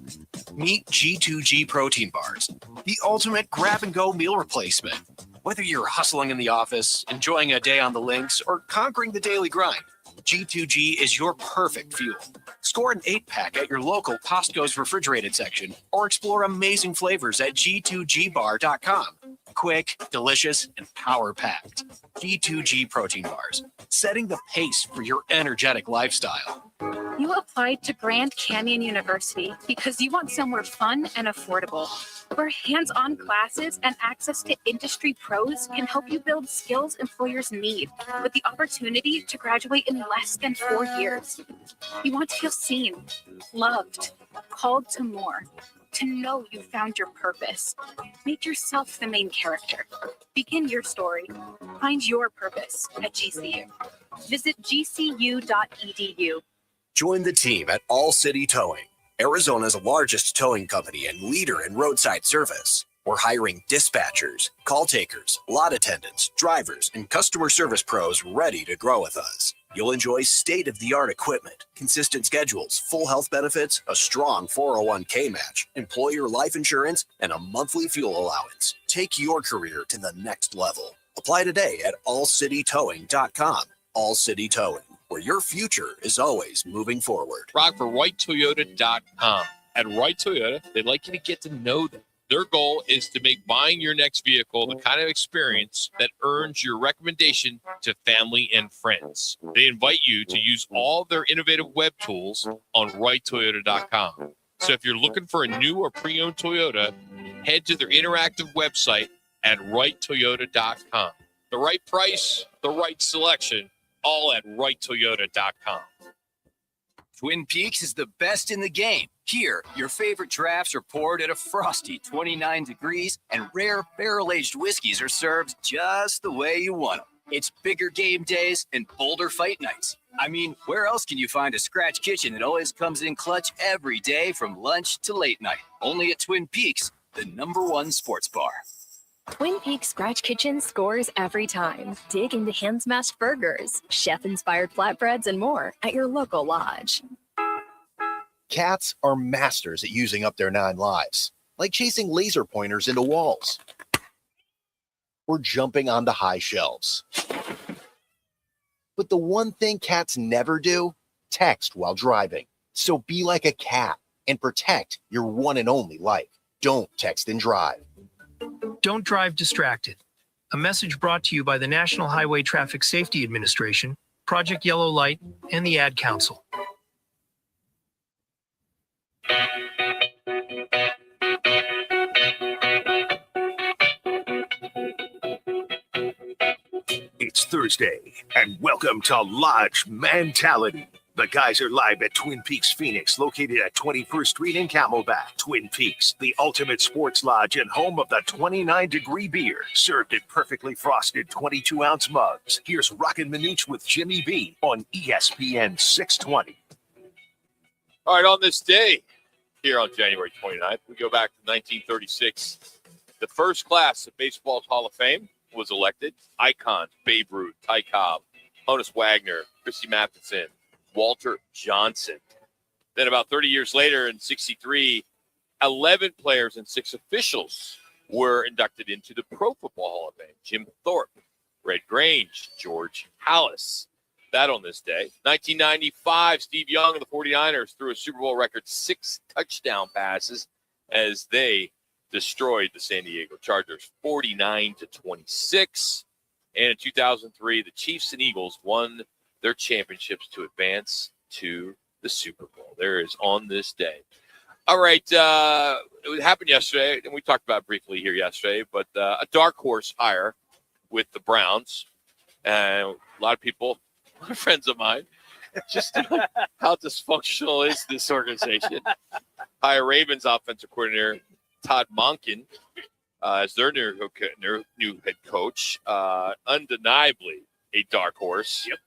Meet G2G Protein Bars, the ultimate grab-and-go meal replacement. Whether you're hustling in the office, enjoying a day on the links, or conquering the daily grind, G2G is your perfect fuel. Score an 8-pack at your local Costco's refrigerated section or explore amazing flavors at G2GBar.com. Quick, delicious, and power-packed. G2G Protein Bars, setting the pace for your energetic lifestyle. You applied to Grand Canyon University because you want somewhere fun and affordable, where hands-on classes and access to industry pros can help you build skills employers need, with the opportunity to graduate in less than 4 years. You want to feel seen, loved, called to more, to know you found your purpose. Make yourself the main character. Begin your story. Find your purpose at GCU. Visit gcu.edu. Join the team at All City Towing, Arizona's largest towing company and leader in roadside service. We're hiring dispatchers, call takers, lot attendants, drivers, and customer service pros ready to grow with us. You'll enjoy state-of-the-art equipment, consistent schedules, full health benefits, a strong 401k match, employer life insurance, and a monthly fuel allowance. Take your career to the next level. Apply today at allcitytowing.com. All City Towing, where your future is always moving forward. Rock for RightToyota.com. At Right Toyota, they'd like you to get to know them. Their goal is to make buying your next vehicle the kind of experience that earns your recommendation to family and friends. They invite you to use all their innovative web tools on RightToyota.com. So if you're looking for a new or pre-owned Toyota, head to their interactive website at RightToyota.com. The right price, the right selection, all at RightToyota.com. Twin Peaks is the best in the game. Here, your favorite drafts are poured at a frosty 29 degrees, and rare barrel-aged whiskeys are served just the way you want them. It's bigger game days and bolder fight nights. I mean, where else can you find a scratch kitchen that always comes in clutch every day from lunch to late night? Only at Twin Peaks, the #1 sports bar. Twin Peaks Scratch Kitchen scores every time. Dig into hand-smashed burgers, chef-inspired flatbreads, and more at your local lodge. Cats are masters at using up their 9 lives, like chasing laser pointers into walls or jumping onto high shelves. But the one thing cats never do, text while driving. So be like a cat and protect your one and only life. Don't text and drive. Don't drive distracted. A message brought to you by the National Highway Traffic Safety Administration, Project Yellow Light, and the Ad Council. It's Thursday, and welcome to Lodge Mentality. The guys are live at Twin Peaks Phoenix, located at 21st Street in Camelback. Twin Peaks, the ultimate sports lodge and home of the 29-degree beer, served in perfectly frosted 22-ounce mugs. Here's Roc and Manuch with Jimmy B on ESPN 620. All right, on this day, here on January 29th, we go back to 1936. The first class of baseball's Hall of Fame was elected. Icons, Babe Ruth, Ty Cobb, Honus Wagner, Christy Matheson, Walter Johnson. Then about 30 years later in 63, 11 players and 6 officials were inducted into the Pro Football Hall of Fame. Jim Thorpe, Red Grange, George Halas. That on this day. 1995, Steve Young of the 49ers threw a Super Bowl record 6 touchdown passes as they destroyed the San Diego Chargers 49-26. And in 2003, the Chiefs and Eagles won their championships to advance to the Super Bowl. There is on this day. All right. It happened yesterday, and we talked about it briefly here yesterday, but a dark horse hire with the Browns. And a lot of people, friends of mine, just how dysfunctional is this organization? Hire Ravens offensive coordinator Todd Monken as their new head coach. Undeniably a dark horse. Yep.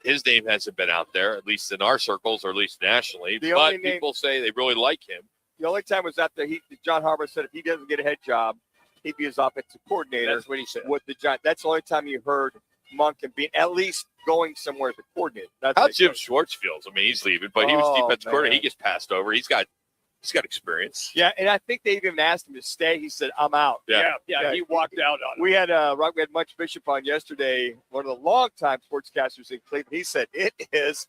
His name hasn't been out there, at least in our circles, or at least nationally. But people say they really like him. The only time was out there. John Harbaugh said if he doesn't get a head job, he'd be his offensive coordinator. That's what he said. With the Giants. That's the only time you heard Monken being at least going somewhere as a coordinator. That's how Jim Schwartz feels. I mean, he's leaving, but he was defensive coordinator. He gets passed over. He's got experience. Yeah, and I think they even asked him to stay. He said, "I'm out." Yeah. He walked out on it. We had Much Bishop on yesterday, one of the longtime sportscasters in Cleveland. He said it is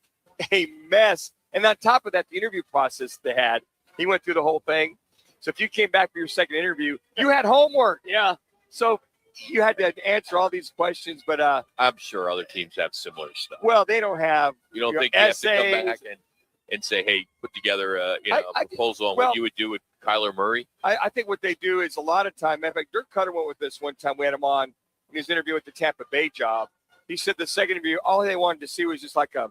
a mess. And on top of that, the interview process they had, he went through the whole thing. So if you came back for your second interview, you had homework. Yeah. So you had to answer all these questions, but I'm sure other teams have similar stuff. Well, they don't have. You don't think you have to come back and say, hey, put together a proposal on what you would do with Kyler Murray? I think what they do is a lot of time. In fact, Dirk Cutter went with this one time. We had him on in his interview with the Tampa Bay job. He said the second interview, all they wanted to see was just like a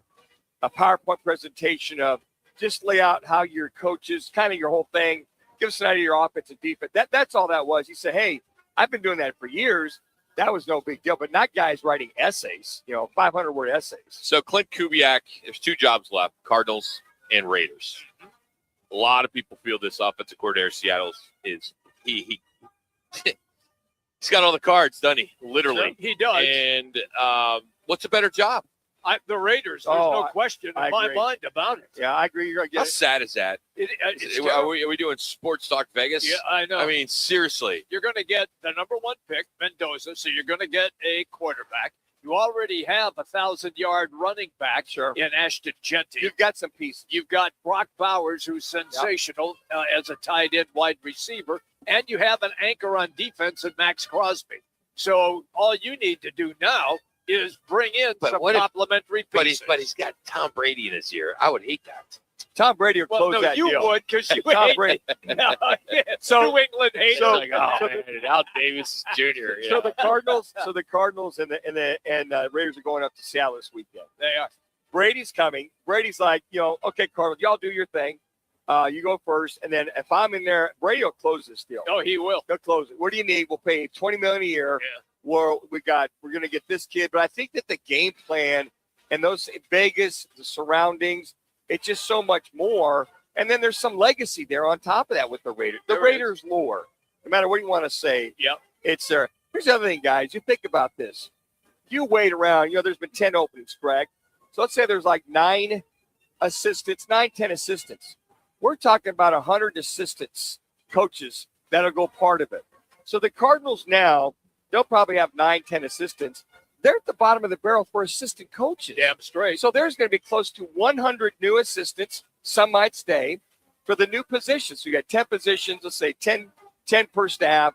PowerPoint presentation of just lay out how your coaches, kind of your whole thing, give us an idea of your offense and defense. That's all that was. He said, hey, I've been doing that for years. That was no big deal, but not guys writing essays, 500-word essays. So Clint Kubiak, there's 2 jobs left, Cardinals and Raiders. A lot of people feel this offensive coordinator Seattle is he's got all the cards, doesn't he? Literally. Sure, he does. And what's a better job? The Raiders. There's no question in my mind about it. Yeah, I agree. You're going to get How sad is that? Are we doing Sports Talk Vegas? Yeah, I know. I mean, seriously. You're going to get the number 1 pick, Mendoza, so you're going to get a quarterback. You already have a 1,000-yard running back in Ashton Genty. You've got some pieces. You've got Brock Bowers, who's sensational as a tight end wide receiver, and you have an anchor on defense in Max Crosby. So all you need to do now is bring in some complementary pieces. But he's got Tom Brady in his ear. I would hate that. Tom Brady would close that deal. You would, because you Tom hate Brady. So New England hates like, oh man, Al Davis Jr. So the Cardinals and the Raiders are going up to Seattle this weekend. They are. Brady's coming. Brady's like, okay, Cardinals, y'all do your thing. You go first, and then if I'm in there, Brady will close this deal. Oh, he will. He'll close it. What do you need? We'll pay $20 million a year. Yeah. We're going to get this kid, but I think that the game plan and those Vegas, the surroundings, it's just so much more. And then there's some legacy there on top of that with the Raiders. The Raiders lore, no matter what you want to say. Yep. It's there. Here's the other thing, guys. You think about this. You wait around. There's been 10 openings, Greg. So let's say there's like 10 assistants. We're talking about 100 assistants, coaches that'll go part of it. So the Cardinals now, they'll probably have 9-10 assistants. They're at the bottom of the barrel for assistant coaches. Damn straight. So there's going to be close to 100 new assistants. Some might stay for the new positions. So you got 10 positions, let's say 10 per staff.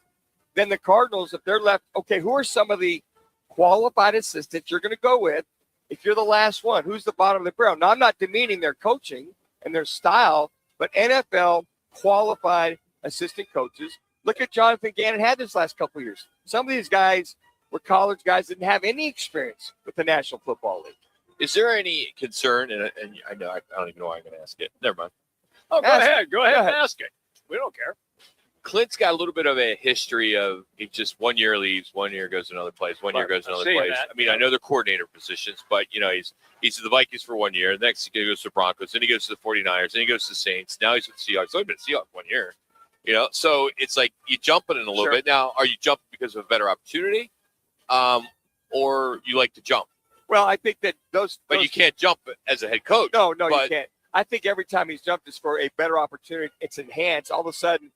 Then the Cardinals, if they're left, okay, who are some of the qualified assistants you're going to go with if you're the last one? Who's the bottom of the barrel? Now, I'm not demeaning their coaching and their style, but NFL qualified assistant coaches. Look at Jonathan Gannon had this last couple of years. Some of these guys were college guys that didn't have any experience with the National Football League. Is there any concern? And I know I don't even know why I'm going to ask it. Never mind. Oh, go ahead and ask it. We don't care. Clint's got a little bit of a history of he just 1 year leaves, 1 year goes to another place, 1 year goes to another place. I mean, I know they're coordinator positions, but he's to the Vikings for 1 year. Next he goes to the Broncos, then he goes to the 49ers, then he goes to the Saints. Now he's with the Seahawks. So he's been at Seahawks 1 year. So it's like you jumping in a little bit. Now, are you jumping because of a better opportunity, or you like to jump? Well, I think that those you can't jump as a head coach. No, you can't. I think every time he's jumped is for a better opportunity. It's enhanced. All of a sudden,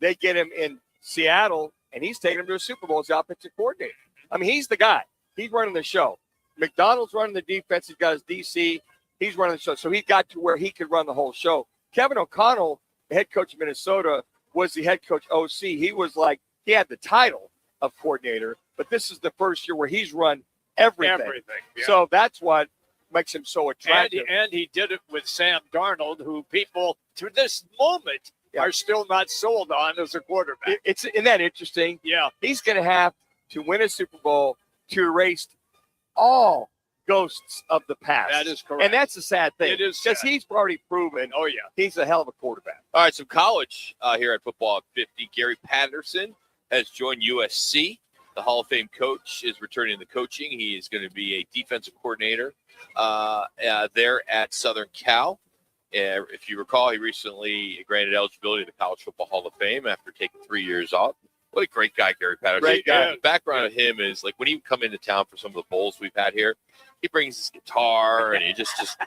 they get him in Seattle, and he's taking him to a Super Bowl as the offensive coordinator. I mean, he's the guy. He's running the show. McDonald's running the defense. He's got his DC. He's running the show. So he got to where he could run the whole show. Kevin O'Connell, the head coach of Minnesota, was the head coach OC. He was like, he had the title of coordinator, but this is the first year where he's run everything. Yeah. So that's what makes him so attractive. And he did it with Sam Darnold, who people to this moment are still not sold on as a quarterback. Isn't that interesting? Yeah. He's going to have to win a Super Bowl to erase all ghosts of the past. That is correct. And that's a sad thing. It is because he's already proven he's a hell of a quarterback. All right, some college here at Football at 50. Gary Patterson has joined USC. The Hall of Fame coach is returning to coaching. He is going to be a defensive coordinator there at Southern Cal. If you recall, he recently granted eligibility to the College Football Hall of Fame after taking 3 years off. What a great guy, Gary Patterson. Great guy. The background of him is like when he would come into town for some of the bowls we've had here, he brings his guitar and he just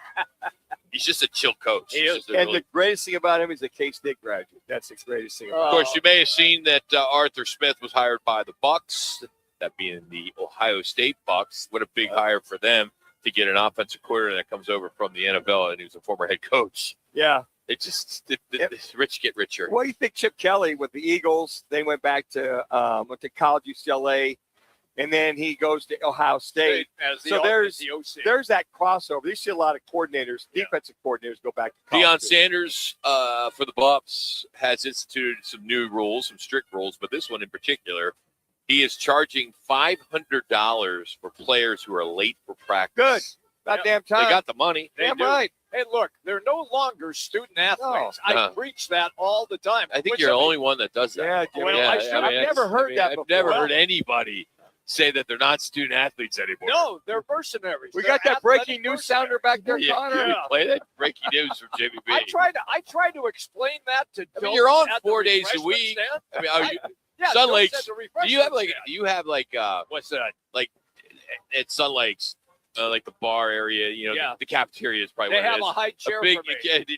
he's just a chill coach. The greatest thing about him is a K-State graduate. That's the greatest thing about him. Of course, you may have seen that Arthur Smith was hired by the Bucks, that being the Ohio State Bucks. What a big hire for them to get an offensive coordinator that comes over from the NFL, and he was a former head coach. Yeah. The rich get richer. What do you think Chip Kelly with the Eagles? They went back to went to college, UCLA, and then he goes to Ohio State. There's that crossover. You see a lot of coordinators, defensive coordinators go back to college. Deion Sanders for the Buffs has instituted some new rules, some strict rules, but this one in particular, he is charging $500 for players who are late for practice. Good. Damn time. They got the money. Damn right. Hey, look, they're no longer student athletes. I preach that all the time. I think you're the only one that does that. Yeah, Well, I've never heard that before. I've never heard anybody say that they're not student athletes anymore. No, they're mercenaries. We got that breaking news sounder back there, Yeah, Connor. can we play that breaking news from Jimmy B? I try to explain that to. I mean, you're on 4 days a week. I mean, are you? Sun Lakes. Do you have like what's that? Like at Sun Lakes, like the bar area. You know, Yeah. the cafeteria is probably They what have it is. a high chair big, for me.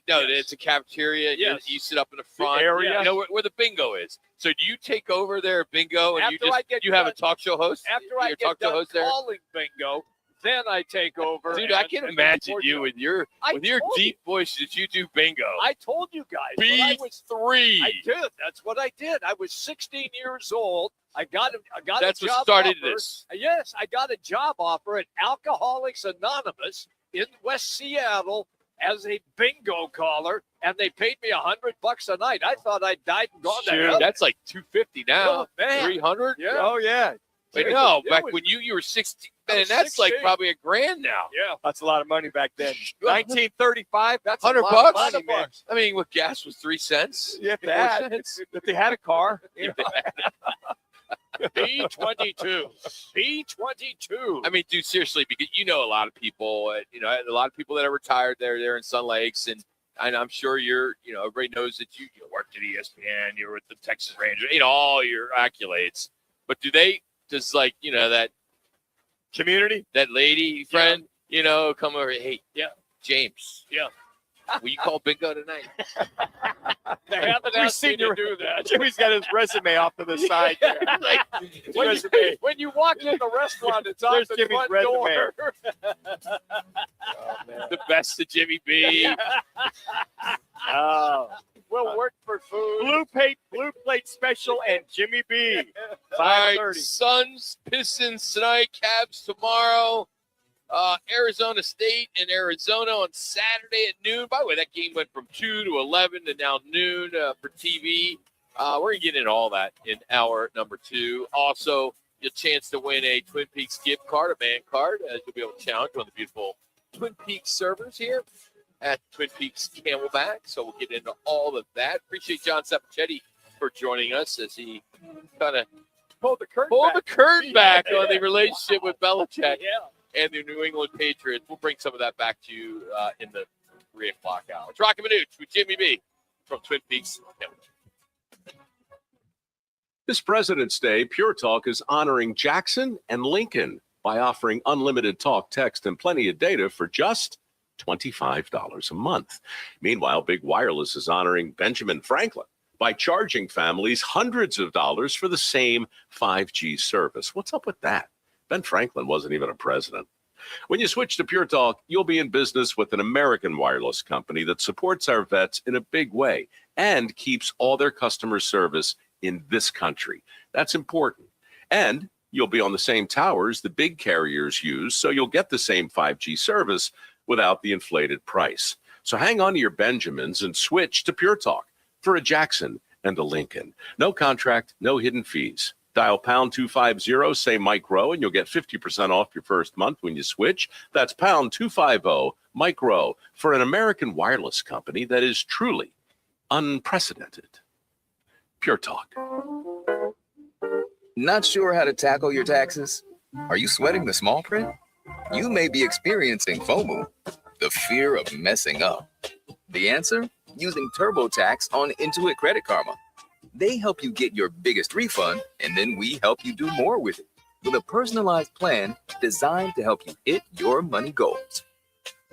No, Yes. it's a cafeteria. Yes. You sit up in the front area? You know where the bingo is. So do you take over there at bingo and After I get you have a done- talk show host? After You're I a get talk show done host there? calling bingo, then I take over. Dude, I can't imagine you with your deep voice that you do bingo. I told you guys. when I was B3. I did. That's what I did. I was 16 years old. I got That's a what job started offer. this. Yes, I got a job offer at Alcoholics Anonymous in West Seattle as a bingo caller, and they paid me $100 a night. I thought I died and gone to Shoot, hell. that's like $250 now. Oh, man. 300. Yeah. Oh, yeah. Wait, no, It back was- when you were 16, I man, was that's like 16. probably $1,000 now. Yeah. That's a lot of money back then. 1935. That's a $100 lot of bucks. money, man. I mean, what gas was 3 cents? If 4 that, cents? if they had a car, you know. B22. B22. I mean, dude, seriously, because you know a lot of people, a lot of people that are retired there in Sun Lakes, and I'm sure everybody knows that you worked at ESPN, you were with the Texas Rangers, all your accolades. But does that community, that lady friend, come over, hey, yeah, James, yeah, will you call bingo tonight? They haven't asked me to do that. Jimmy's got his resume off to the side. There. When you walk in the restaurant, it's There's off the Jimmy's front resume. door. The best of Jimmy B. Oh. We'll work for food. Blue plate special and Jimmy B. All right, 5:30. Suns, Pistons tonight, Cavs tomorrow. Arizona State and Arizona on Saturday at noon. By the way, that game went from 2 to 11 to now noon for TV. We're going to get into all that in hour number 2. Also, your chance to win a Twin Peaks gift card, a man card, as you'll be able to challenge one of the beautiful Twin Peaks servers here at Twin Peaks Camelback. So we'll get into all of that. Appreciate John Sappochetti for joining us as he kind of pulled the curtain back on the relationship with Belichick. Yeah. And the New England Patriots. We'll bring some of that back to you in the 3 o'clock hour. It's Roc and Manuch with Jimmy B from Twin Peaks. This President's Day, Pure Talk is honoring Jackson and Lincoln by offering unlimited talk, text, and plenty of data for just $25 a month. Meanwhile, Big Wireless is honoring Benjamin Franklin by charging families hundreds of dollars for the same 5G service. What's up with that? Ben Franklin wasn't even a president. When you switch to Pure Talk, you'll be in business with an American wireless company that supports our vets in a big way and keeps all their customer service in this country. That's important. And you'll be on the same towers the big carriers use, so you'll get the same 5G service without the inflated price. So hang on to your Benjamins and switch to Pure Talk for a Jackson and a Lincoln. No contract, no hidden fees. Dial pound 250, say Mike Rowe, and you'll get 50% off your first month when you switch. That's pound 250, Mike Rowe, for an American wireless company that is truly unprecedented. Pure Talk. Not sure how to tackle your taxes? Are you sweating the small print? You may be experiencing FOMO, the fear of messing up. The answer? Using TurboTax on Intuit Credit Karma. They help you get your biggest refund, and then we help you do more with it with a personalized plan designed to help you hit your money goals.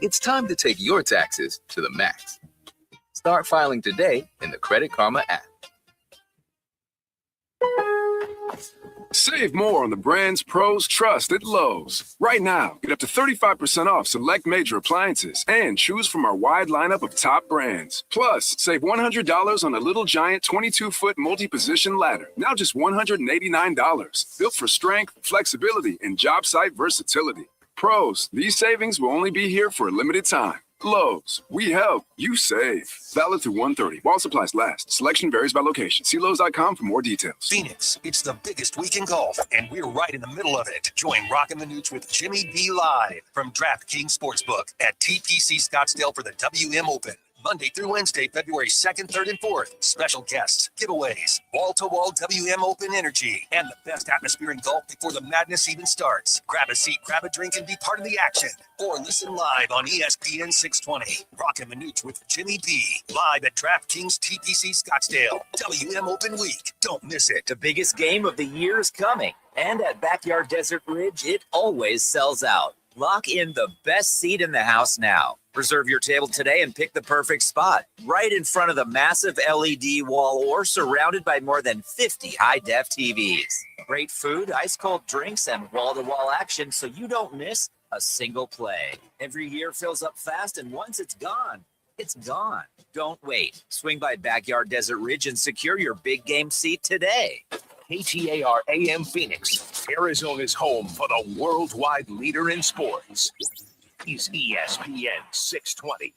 It's time to take your taxes to the max. Start filing today in the Credit Karma app. Save more on the brands pros trust at Lowe's. Right now, get up to 35% off select major appliances and choose from our wide lineup of top brands. Plus, save $100 on a Little Giant 22-foot multi-position ladder, now just $189. Built for strength, flexibility, and job site versatility. Pros, these savings will only be here for a limited time. Lowe's, we help, you save. Valid through 1/30 while supplies last. Selection varies by location. See Lowe's.com for more details. Phoenix, it's the biggest week in golf, and we're right in the middle of it. Join Roc and Manuch with Jimmy B live from DraftKings Sportsbook at TPC Scottsdale for the WM Open. Monday through Wednesday, February 2nd, 3rd, and 4th. Special guests, giveaways, wall-to-wall WM Open energy, and the best atmosphere in golf before the madness even starts. Grab a seat, grab a drink, and be part of the action. Or listen live on ESPN 620. Roc and Manuch with Jimmy B. Live at DraftKings TPC Scottsdale. WM Open Week. Don't miss it. The biggest game of the year is coming. And at Backyard Desert Ridge, it always sells out. Lock in the best seat in the house now. Reserve your table today and pick the perfect spot. Right in front of the massive LED wall or surrounded by more than 50 high-def TVs. Great food, ice-cold drinks, and wall-to-wall action so you don't miss a single play. Every year fills up fast, and once it's gone, it's gone. Don't wait. Swing by Backyard Desert Ridge and secure your big game seat today. KTAR AM Phoenix, Arizona's home for the worldwide leader in sports. He's ESPN 620.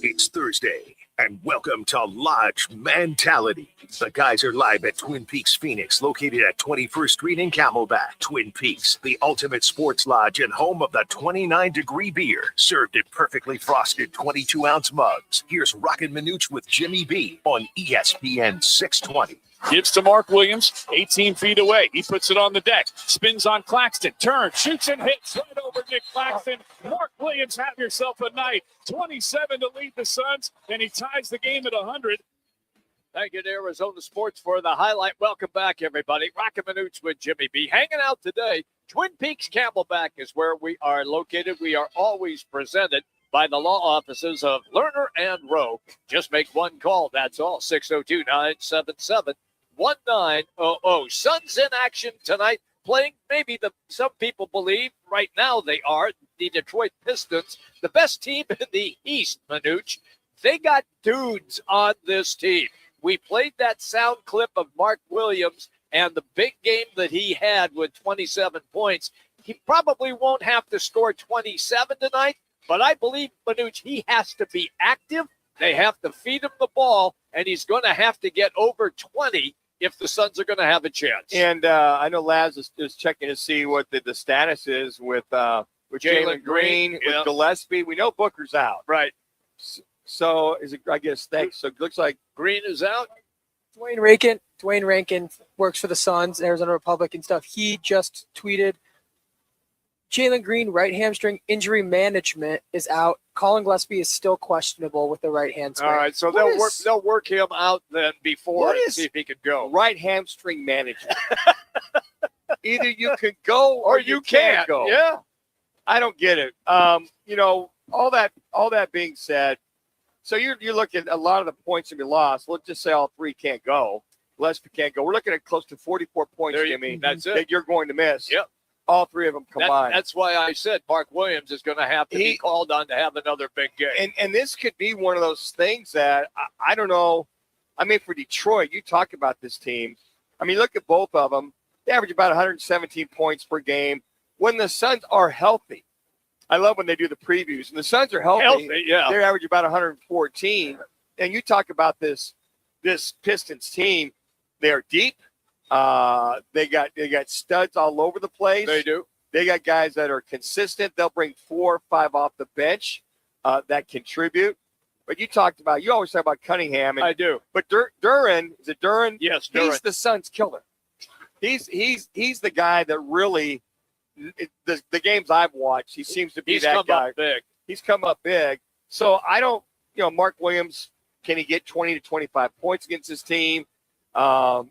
It's Thursday, and welcome to Lodge Mentality. The guys are live at Twin Peaks Phoenix, located at 21st Street in Camelback. Twin Peaks, the ultimate sports lodge and home of the 29-degree beer, served in perfectly frosted 22-ounce mugs. Here's Roc and Manuch with Jimmy B on ESPN 620. Gives to Mark Williams, 18 feet away. He puts it on the deck, spins on Claxton, turns, shoots and hits right over Nick Claxton. Mark Williams, have yourself a night. 27 to lead the Suns, and he ties the game at 100. Thank you to Arizona Sports for the highlight. Welcome back, everybody. Roc and Manuch with Jimmy B. Hanging out today. Twin Peaks Camelback is where we are located. We are always presented by the law offices of Lerner and Rowe. Just make one call. That's all. 602-977-1900. Suns in action tonight, playing maybe some people believe right now they are the Detroit Pistons, the best team in the East, Manuch. They got dudes on this team. We played that sound clip of Mark Williams and the big game that he had with 27 points. He probably won't have to score 27 tonight, but I believe, Manuch, he has to be active. They have to feed him the ball, and he's going to have to get over 20 if the Suns are going to have a chance. And I know Laz is checking to see what the status is with Jalen Green, with Gillespie. We know Booker's out. Right. So is it, I guess, thanks. So it looks like Green is out. Dwayne Rankin works for the Suns, Arizona Republic and stuff. He just tweeted, Jalen Green, right hamstring injury management is out. Colin Gillespie is still questionable with the right hand sprain. All right, so they'll work him out then before and see if he can go. Right hamstring management. Either you can go or you can't go. Yeah. I don't get it. All that being said, so you look at a lot of the points that we lost. Let's just say all three can't go. Gillespie can't go. We're looking at close to 44 points, Jimmy. That's it. That you're going to miss. Yep. All three of them combined. That's why I said Mark Williams is going to have to be called on to have another big game. And this could be one of those things that I don't know. I mean, for Detroit, you talk about this team. I mean, look at both of them. They average about 117 points per game. When the Suns are healthy, I love when they do the previews. And the Suns are healthy. Yeah. They average about 114. And you talk about this Pistons team. They are deep. They got studs all over the place. They do. They got guys that are consistent. They'll bring 4 or 5 off the bench that contribute. But you always talk about Cunningham. And, I do. But Duran, is it Duran? Yes, Duran. He's the Suns' killer. He's the guy that really, the games I've watched, he seems to be that guy. Up big. He's come up big. So I don't, Mark Williams, can he get 20 to 25 points against his team?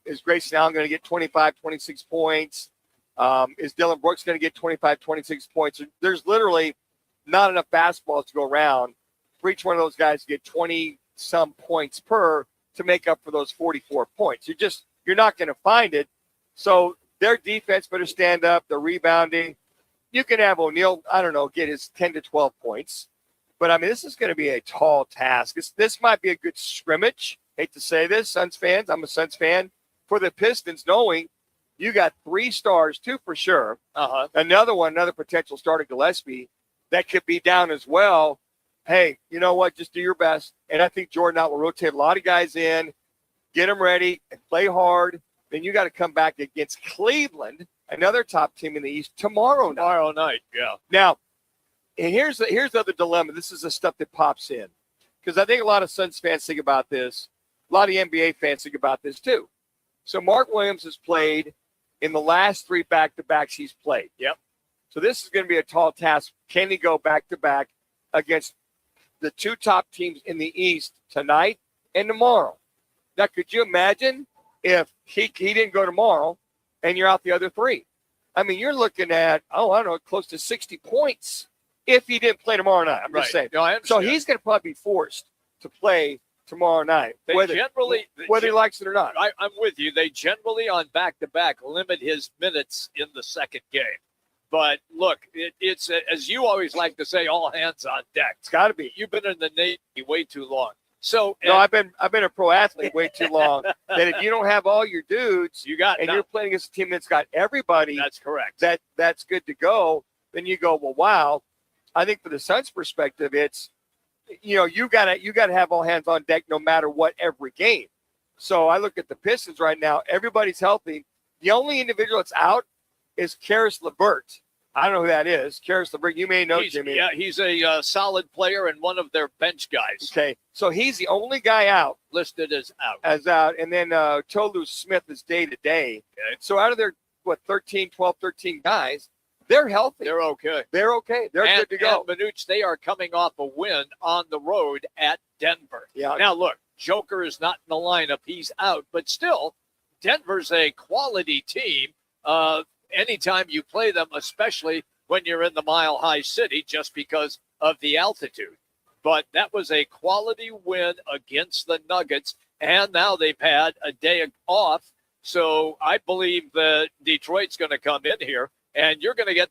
Is Grayson Allen going to get 25, 26 points? Is Dylan Brooks going to get 25, 26 points? There's literally not enough basketballs to go around for each one of those guys to get 20-some points per to make up for those 44 points. You're not going to find it. So their defense better stand up. They're rebounding. You can have O'Neal, get his 10 to 12 points. But, I mean, this is going to be a tall task. This might be a good scrimmage. Hate to say this, Suns fans. I'm a Suns fan. For the Pistons, knowing you got 3 stars, 2 for sure. Another potential starter, Gillespie, that could be down as well. Hey, you know what? Just do your best. And I think Jordan Out will rotate a lot of guys in, get them ready, and play hard. Then you got to come back against Cleveland, another top team in the East, tomorrow night. Tomorrow night, yeah. Now, and here's the other dilemma. This is the stuff that pops in. Because I think a lot of Suns fans think about this. A lot of NBA fans think about this too. So Mark Williams has played in the last 3 back-to-backs he's played. Yep. So this is going to be a tall task. Can he go back-to-back against the 2 top teams in the East tonight and tomorrow? Now, could you imagine if he didn't go tomorrow and you're out the other 3? I mean, you're looking at, I don't know, close to 60 points if he didn't play tomorrow night. I'm just saying. No, I so understand. he's going to probably be forced to play tomorrow night, whether he likes it or not. I'm with you. They generally on back-to-back limit his minutes in the second game. But look, it's as you always like to say, all hands on deck. It's got to be. You've been in the Navy way too long. So no, I've been a pro athlete way too long. That if you don't have all your dudes, you're playing against a team that's got everybody. That's correct. That's good to go. Then you go, well, wow. I think for the Suns' perspective, it's you gotta have all hands on deck no matter what every game. So I look at the Pistons right now. Everybody's healthy. The only individual that's out is Karis LeVert. I don't know who that is. Karis LeVert, you may know, Jimmy. Yeah, he's a solid player and one of their bench guys. Okay, so he's the only guy out. Listed as out. And then Tolu Smith is day-to-day. Okay. So out of their, 13 guys, they're healthy. They're okay. They're good to go. And Manuch, they are coming off a win on the road at Denver. Yeah. Now, look, Joker is not in the lineup. He's out. But still, Denver's a quality team. Anytime you play them, especially when you're in the Mile High City, just because of the altitude. But that was a quality win against the Nuggets, and now they've had a day off. So I believe that Detroit's going to come in here, and you're going to get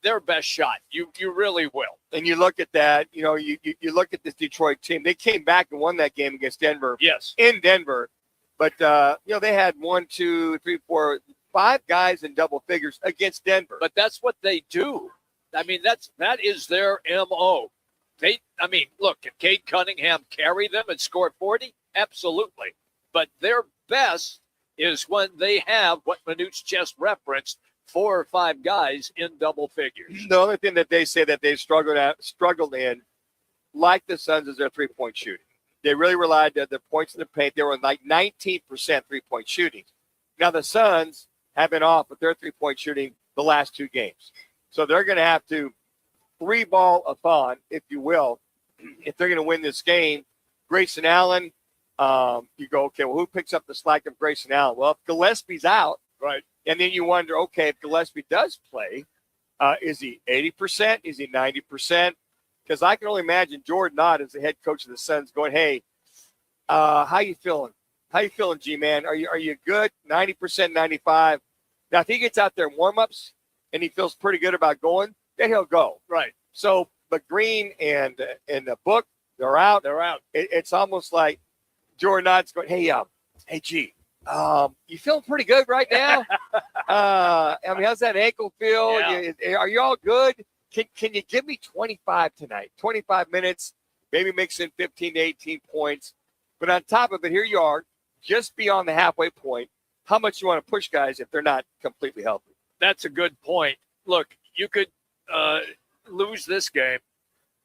their best shot. You really will. And you look at that, you look at this Detroit team. They came back and won that game against Denver. Yes. In Denver. But, they had 5 guys in double figures against Denver. But that's what they do. I mean, that is their MO. Look, can Cade Cunningham carry them and score 40? Absolutely. But their best is when they have what Manuch just referenced, 4 or 5 guys in double figures. The only thing that they say that they've struggled in, like the Suns, is their three-point shooting. They really relied on their points in the paint. They were like 19% three-point shooting. Now the Suns have been off with their three-point shooting the last 2 games. So they're going to have to three-ball-a-thon, if you will, if they're going to win this game. Grayson Allen, you go, okay, well, who picks up the slack of Grayson Allen? Well, if Gillespie's out, right, and then you wonder, okay, if Gillespie does play, is he 80%? Is he 90%? Because I can only imagine Jordan Knott as the head coach of the Suns going, hey, how you feeling? How you feeling, G-Man? Are you good? 90%, 95. Now, if he gets out there in warm-ups and he feels pretty good about going, then he'll go. Right. So, but Green and the Book, they're out. They're out. It's almost like Jordan Knott's going, hey, G, you feeling pretty good right now? How's that ankle feel? Yeah. Are you all good? Can you give me 25 tonight? 25 minutes, maybe mix in 15 to 18 points. But on top of it, here you are, just beyond the halfway point. How much you want to push guys if they're not completely healthy? That's a good point. Look, you could lose this game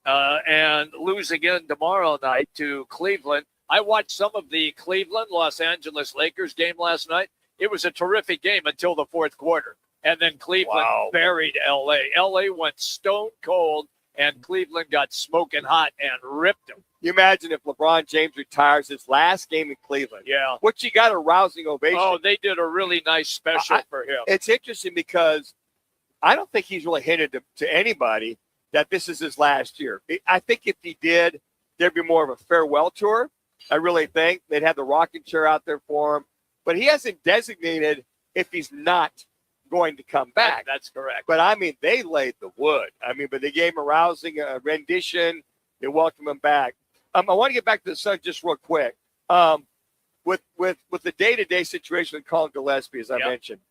and lose again tomorrow night to Cleveland. I watched some of the Cleveland-Los Angeles Lakers game last night. It was a terrific game until the fourth quarter. And then Cleveland buried L.A. L.A. went stone cold, and Cleveland got smoking hot and ripped them. You imagine if LeBron James retires his last game in Cleveland. Yeah. What you got a rousing ovation. Oh, they did a really nice special for him. It's interesting because I don't think he's really hinted to anybody that this is his last year. I think if he did, there'd be more of a farewell tour. I really think they'd have the rocking chair out there for him. But he hasn't designated if he's not going to come back. That's correct. But, they laid the wood. But they gave him a rousing rendition. They welcomed him back. I want to get back to the Suns just real quick. With the day-to-day situation with Colin Gillespie, as I mentioned,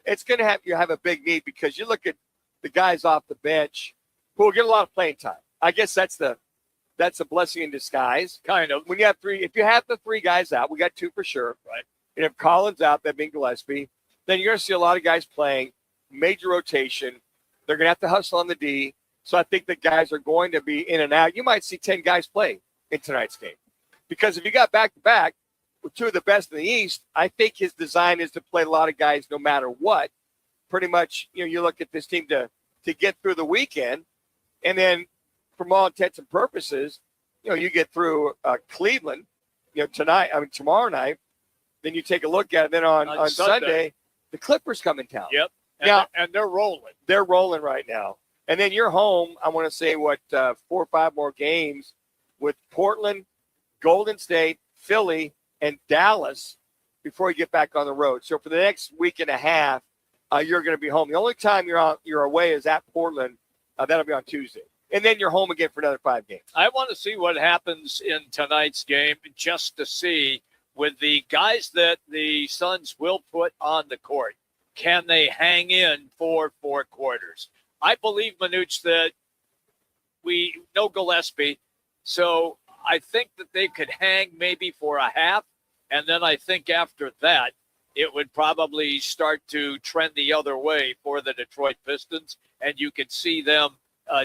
it's going to have a big need because you look at the guys off the bench who will get a lot of playing time. I guess that's a blessing in disguise. Kind of. When you have 3, if you have the 3 guys out, we got 2 for sure. Right. And if Colin's out, that being Gillespie, then you're going to see a lot of guys playing major rotation. They're going to have to hustle on the D. So I think the guys are going to be in and out. You might see 10 guys play in tonight's game. Because if you got back-to-back with 2 of the best in the East, I think his design is to play a lot of guys no matter what. Pretty much, you look at this team to get through the weekend. And then, from all intents and purposes, you get through Cleveland. tomorrow night, then you take a look at it. Then on Sunday, the Clippers come in town. Yep. And they're rolling. They're rolling right now. And then you're home, I want to say, 4 or 5 more games with Portland, Golden State, Philly, and Dallas before you get back on the road. So for the next week and a half, you're going to be home. The only time you're away is at Portland. That'll be on Tuesday. And then you're home again for another 5 games. I want to see what happens in tonight's game just to see with the guys that the Suns will put on the court. Can they hang in for 4 quarters? I believe, Manuch, that we know Gillespie, so I think that they could hang maybe for a half, and then I think after that it would probably start to trend the other way for the Detroit Pistons, and you could see them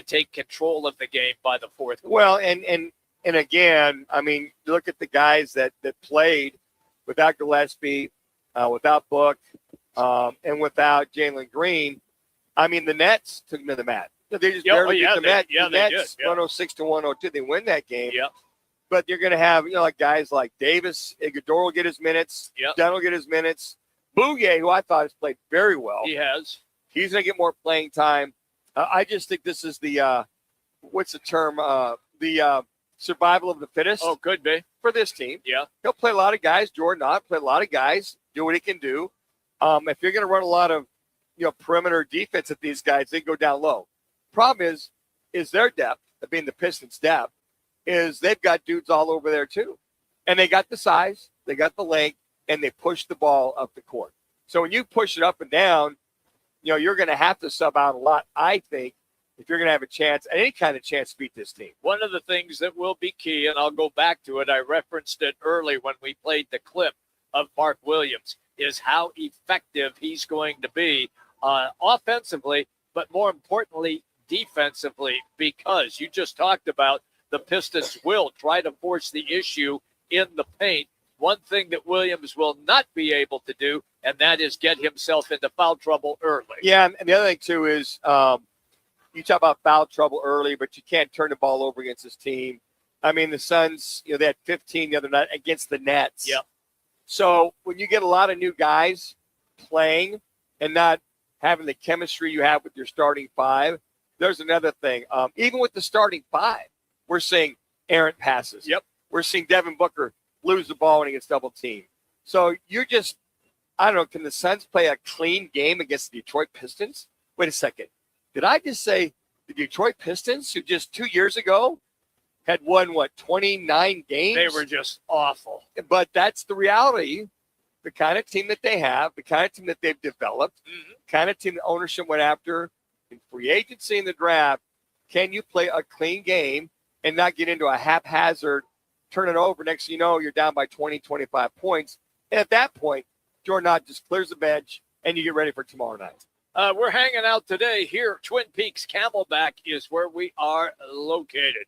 take control of the game by the 4th quarter. Well, and again, I mean, look at the guys that played without Gillespie, without Book, and without Jalen Green. I mean, the Nets took them to the mat. They just barely beat the Nets. Yeah, the Nets, 106 to 102. They win that game. Yeah. But you're going to have, like guys like Davis, Iguodala will get his minutes. Yep. Dunn will get his minutes. Bouye, who I thought has played very well. He has. He's going to get more playing time. I just think this is the, what's the term? The survival of the fittest. Oh, could be. For this team. Yeah. He'll play a lot of guys. Jordan Ott play a lot of guys. Do what he can do. If you're going to run a lot of, perimeter defense at these guys, they go down low. Problem is their depth, being the Pistons' depth, is they've got dudes all over there too. And they got the size, they got the length, and they push the ball up the court. So when you push it up and down, you're going to have to sub out a lot, I think, if you're going to have a chance, any kind of chance to beat this team. One of the things that will be key, and I'll go back to it, I referenced it early when we played the clip of Mark Williams, is how effective he's going to be offensively, but more importantly, defensively, because you just talked about the Pistons will try to force the issue in the paint. One thing that Williams will not be able to do, and that is get himself into foul trouble early. Yeah, and the other thing, too, is you talk about foul trouble early, but you can't turn the ball over against this team. I mean, the Suns, they had 15 the other night against the Nets. Yep. So when you get a lot of new guys playing and not having the chemistry you have with your starting 5, there's another thing. Even with the starting 5, we're seeing errant passes. Yep. We're seeing Devin Booker lose the ball when he gets double teamed. So you're just, I don't know, can the Suns play a clean game against the Detroit Pistons? Wait a second. Did I just say the Detroit Pistons, who just 2 years ago had won, 29 games? They were just awful. But that's the reality. The kind of team that they have, the kind of team that they've developed, kind of team the ownership went after in free agency in the draft. Can you play a clean game and not get into a haphazard, turn it over? Next thing you know, you're down by 20, 25 points. And at that point, Jordan Ott just clears the bench and you get ready for tomorrow night. We're hanging out today here. Twin Peaks Camelback is where we are located.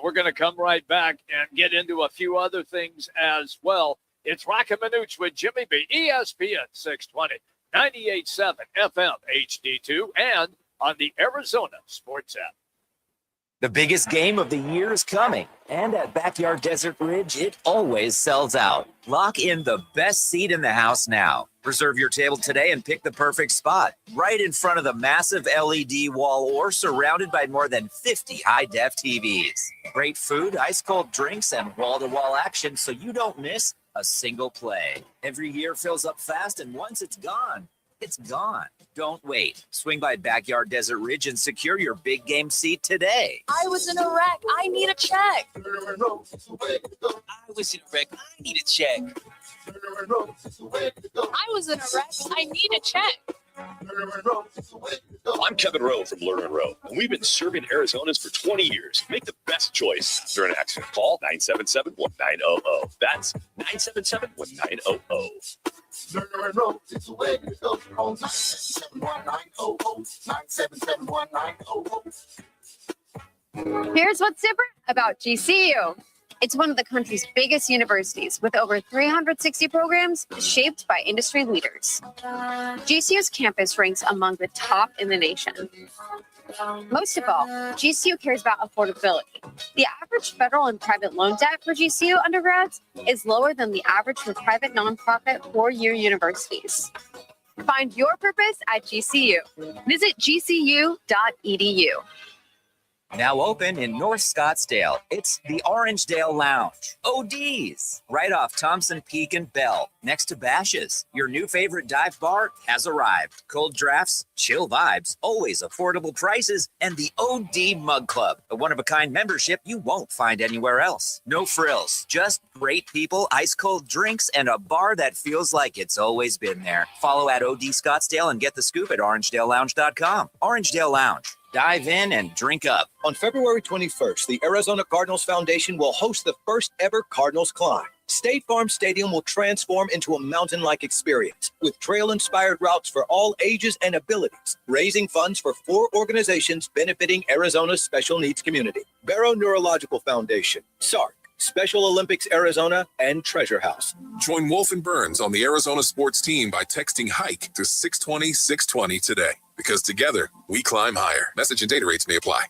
We're going to come right back and get into a few other things as well. It's Roc and Manuch with Jimmy B, ESPN 620, 98.7 FM HD2, and on the Arizona Sports app. The biggest game of the year is coming, and at Backyard Desert Ridge, it always sells out. Lock in the best seat in the house now. Reserve your table today and pick the perfect spot, right in front of the massive LED wall or surrounded by more than 50 high-def TVs. Great food, ice-cold drinks, and wall-to-wall action so you don't miss a single play. Every year fills up fast, and once it's gone, it's gone. Don't wait. Swing by Backyard Desert Ridge and secure your big game seat today. I was in a wreck. I need a check. I was in a wreck. I need a check. I was in a wreck. I need a check. I'm Kevin Rowe from Lerner & Rowe, and we've been serving Arizonans for 20 years. Make the best choice during an accident. Call 977-1900. That's 977-1900. Lerner & Rowe, it's a way to go. Call 977-1900. Here's what's super about GCU. It's one of the country's biggest universities with over 360 programs shaped by industry leaders. GCU's campus ranks among the top in the nation. Most of all, GCU cares about affordability. The average federal and private loan debt for GCU undergrads is lower than the average for private nonprofit four-year universities. Find your purpose at GCU. Visit gcu.edu. Now open in North Scottsdale. It's the Orangedale Lounge. ODs, right off Thompson Peak and Bell, next to Bash's. Your new favorite dive bar has arrived. Cold drafts, chill vibes, always affordable prices, and the OD Mug Club, a one-of-a-kind membership you won't find anywhere else. No frills, just great people, ice-cold drinks, and a bar that feels like it's always been there. Follow at OD Scottsdale and get the scoop at orangedalelounge.com. Orangedale Lounge. Dive in and drink up. On February 21st, the Arizona Cardinals Foundation will host the first ever Cardinals Climb. State Farm Stadium will transform into a mountain-like experience with trail-inspired routes for all ages and abilities, raising funds for 4 organizations benefiting Arizona's special needs community. Barrow Neurological Foundation, SARC, Special Olympics Arizona, and Treasure House. Join Wolf and Burns on the Arizona sports team by texting HIKE to 620-620 today. Because together, we climb higher. Message and data rates may apply.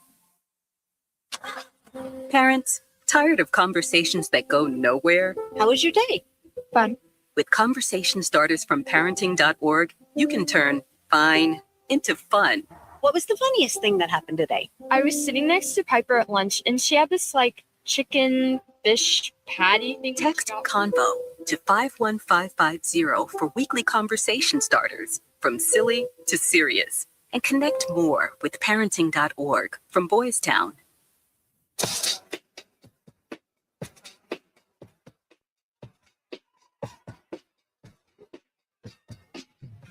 Parents, tired of conversations that go nowhere? How was your day? Fun. With conversation starters from parenting.org, you can turn fine into fun. What was the funniest thing that happened today? I was sitting next to Piper at lunch, and she had this, chicken fish patty thing. Text Convo to 51550 for weekly conversation starters. From silly to serious. And connect more with parenting.org from Boys Town.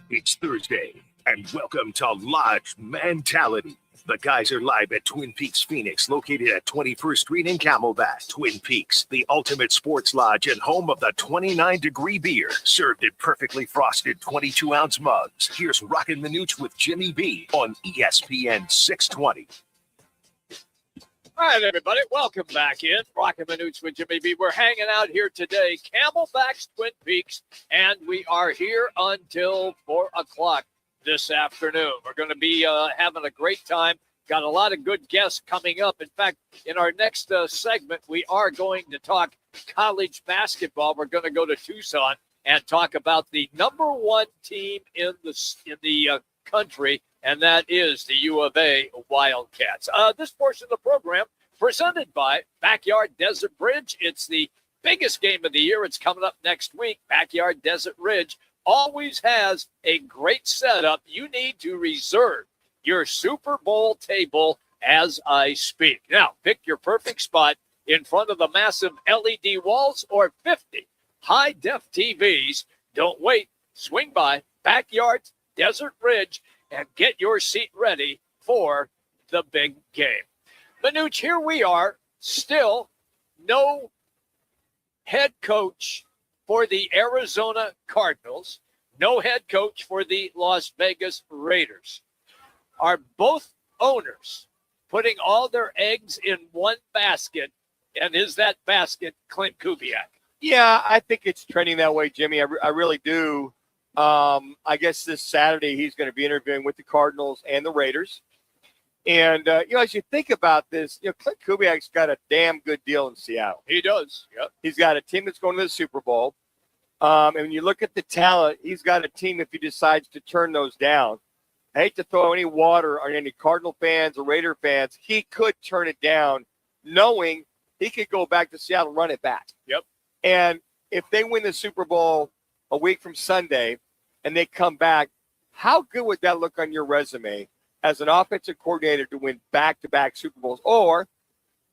It's Thursday, and welcome to Lodge Mentality. The guys are live at Twin Peaks Phoenix, located at 21st Street in Camelback. Twin Peaks, the ultimate sports lodge and home of the 29-degree beer, served in perfectly frosted 22-ounce mugs. Here's Roc and Manuch with Jimmy B on ESPN 620. All right, everybody, welcome back in. Roc and Manuch with Jimmy B. We're hanging out here today, Camelback's Twin Peaks, and we are here until 4 o'clock. This afternoon. We're going to be having a great time. Got a lot of good guests coming up. In fact, in our next segment, we are going to talk college basketball. We're going to go to Tucson and talk about the number 1 team in the country, and that is the U of A Wildcats. This portion of the program presented by Backyard Desert Ridge. It's the biggest game of the year. It's coming up next week. Backyard Desert Ridge always has a great setup. You need to reserve your Super Bowl table as I speak. Now, pick your perfect spot in front of the massive LED walls or 50 high-def TVs. Don't wait. Swing by Backyard Desert Ridge and get your seat ready for the big game. Manuch, here we are, still no head coach for the Arizona Cardinals, no head coach for the Las Vegas Raiders. Are both owners putting all their eggs in one basket, and is that basket Clint Kubiak? Yeah, I think it's trending that way, Jimmy. I really do. I guess this Saturday he's going to be interviewing with the Cardinals and the Raiders. And, as you think about this, Clint Kubiak's got a damn good deal in Seattle. He does. Yep. He's got a team that's going to the Super Bowl. And when you look at the talent, he's got a team if he decides to turn those down. I hate to throw any water on any Cardinal fans or Raider fans. He could turn it down knowing he could go back to Seattle and run it back. Yep. And if they win the Super Bowl a week from Sunday and they come back, how good would that look on your resume as an offensive coordinator to win back-to-back Super Bowls? Or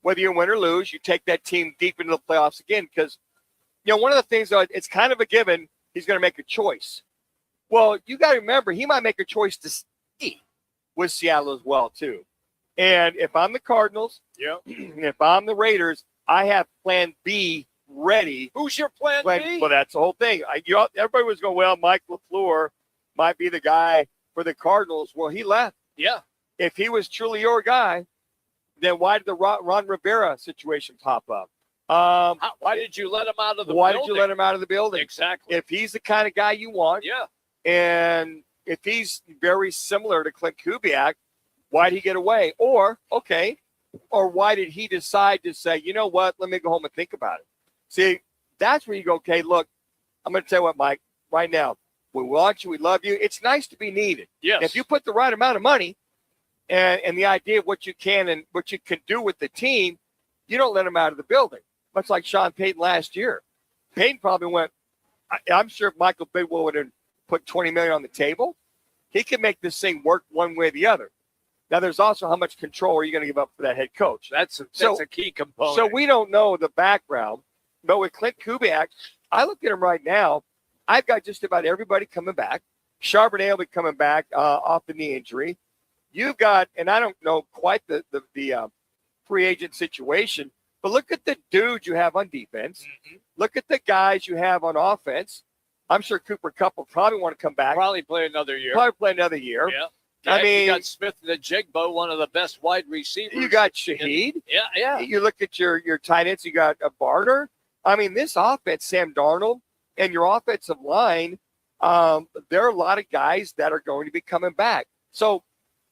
whether you win or lose, you take that team deep into the playoffs again because, one of the things, it's kind of a given he's going to make a choice. Well, you got to remember, he might make a choice to stay with Seattle as well, too. And if I'm the Cardinals, and if I'm the Raiders, I have plan B ready. Who's your plan B? Well, that's the whole thing. Everybody was going, well, Mike LaFleur might be the guy for the Cardinals. Well, he left. Yeah. If he was truly your guy, then why did the Ron Rivera situation pop up? Why did you let him out of the building? Why did you let him out of the building? Exactly. If he's the kind of guy you want, yeah, and if he's very similar to Clint Kubiak, Why did he get away? Or why did he decide to say, you know what, let me go home and think about it? See, that's where you go, okay, look, I'm going to tell you what, Mike, right now, we want you, we love you. It's nice to be needed. Yes. If you put the right amount of money and the idea of what you can and what you can do with the team, you don't let them out of the building. Much like Sean Payton last year. Payton probably went, I'm sure if Michael Bidwell would have put $20 million on the table, he can make this thing work one way or the other. Now, there's also how much control are you going to give up for that head coach? That's a key component. So we don't know the background. But with Clint Kubiak, I look at him right now. I've got just about everybody coming back. Charbonnet will be coming back off the knee injury. You've got, and I don't know quite the free agent situation, but look at the dudes you have on defense. Mm-hmm. Look at the guys you have on offense. I'm sure Cooper Kupp will probably want to come back. Probably play another year. Yeah. I mean, you got Smith and the Jigbo, one of the best wide receivers. You got Shaheed. Yeah. You look at your tight ends. You got a Barter. I mean, this offense, Sam Darnold, and your offensive line, there are a lot of guys that are going to be coming back. So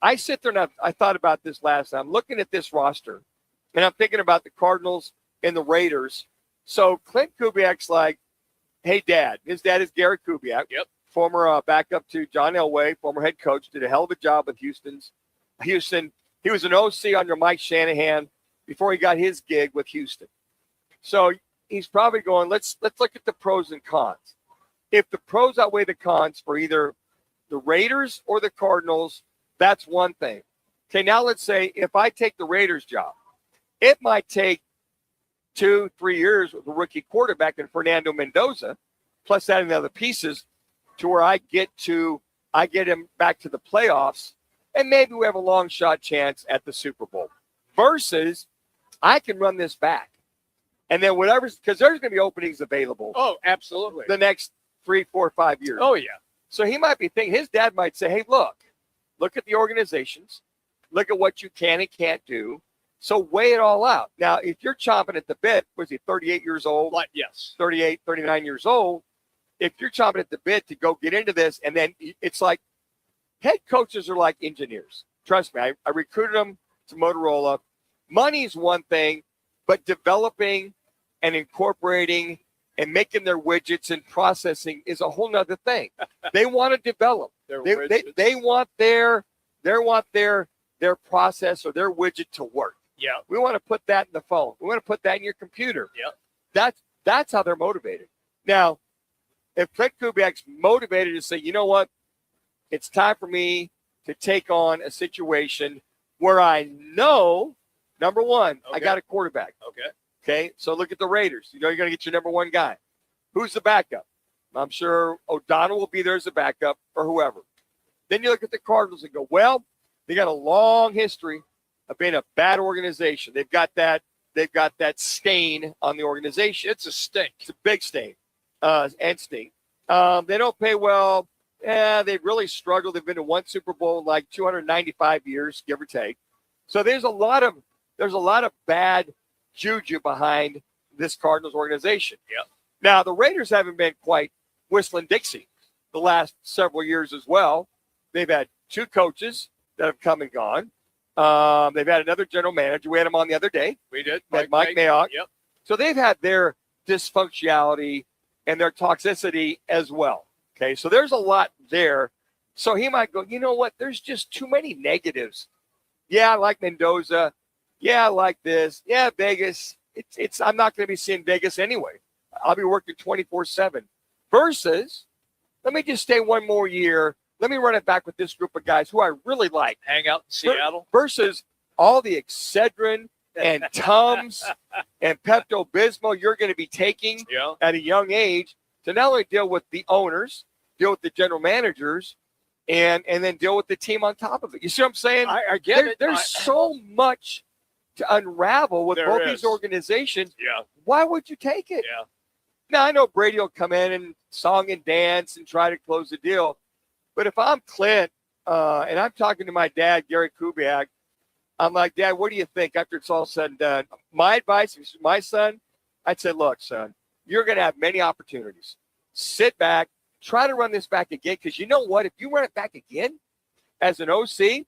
I sit there and I thought about this last time. I'm looking at this roster, and I'm thinking about the Cardinals and the Raiders. So Clint Kubiak's like, hey, Dad. His dad is Gary Kubiak. Yep. Former backup to John Elway, former head coach, did a hell of a job with Houston. He was an OC under Mike Shanahan before he got his gig with Houston. So he's probably going, let's look at the pros and cons. If the pros outweigh the cons for either the Raiders or the Cardinals, that's one thing. Okay, now let's say if I take the Raiders job, it might take 2-3 years with a rookie quarterback and Fernando Mendoza, plus adding the other pieces, to where I get him back to the playoffs, and maybe we have a long shot chance at the Super Bowl. Versus, I can run this back, and then because there's going to be openings available. Oh, absolutely. The next 3, 4, 5 years. Oh, yeah. So he might be thinking, his dad might say, hey, look at the organizations, look at what you can and can't do. So weigh it all out. Now, if you're chomping at the bit, was he 38 years old? Yes. 38, 39 years old. If you're chomping at the bit to go get into this, and then it's like head coaches are like engineers. Trust me, I recruited them to Motorola. Money's one thing, but developing and incorporating and making their widgets and processing is a whole nother thing. They want to develop. They want their process or their widget to work. Yeah. We want to put that in the phone. We want to put that in your computer. Yeah. That's how they're motivated. Now, if Clint Kubiak's motivated to say, you know what, it's time for me to take on a situation where I know, number one, I got a quarterback. Okay, so look at the Raiders. You know you're going to get your number one guy. Who's the backup? I'm sure O'Donnell will be there as a backup or whoever. Then you look at the Cardinals and go, well, they got a long history of being a bad organization. They've got that stain on the organization. It's a stink. It's a big stain. And stink. They don't pay well. They've really struggled. They've been to one Super Bowl in like 295 years, give or take. So there's a lot of bad juju behind this Cardinals organization. Yeah. Now the Raiders haven't been quite whistling Dixie the last several years as well. They've had 2 coaches that have come and gone. They've had another general manager. We had him on the other day. We did. Mike Mayock. Yep. So they've had their dysfunctionality and their toxicity as well. Okay, so there's a lot there. So he might go, you know what? There's just too many negatives. Yeah, I like Mendoza. Yeah, I like this. Yeah, Vegas. It's. I'm not going to be seeing Vegas anyway. I'll be working 24/7. Versus, let me just stay one more year. Let me run it back with this group of guys who I really like. Hang out in Seattle. Versus all the Excedrin and Tums and Pepto-Bismol you're going to be taking at a young age to not only deal with the owners, deal with the general managers, and then deal with the team on top of it. You see what I'm saying? I get it. There's so much to unravel with both these organizations. Yeah. Why would you take it? Yeah. Now, I know Brady will come in and song and dance and try to close the deal. But if I'm Clint and I'm talking to my dad, Gary Kubiak, I'm like, Dad, what do you think after it's all said and done? My advice, if it's my son, I'd say, look, son, you're going to have many opportunities. Sit back, try to run this back again, because you know what? If you run it back again as an OC,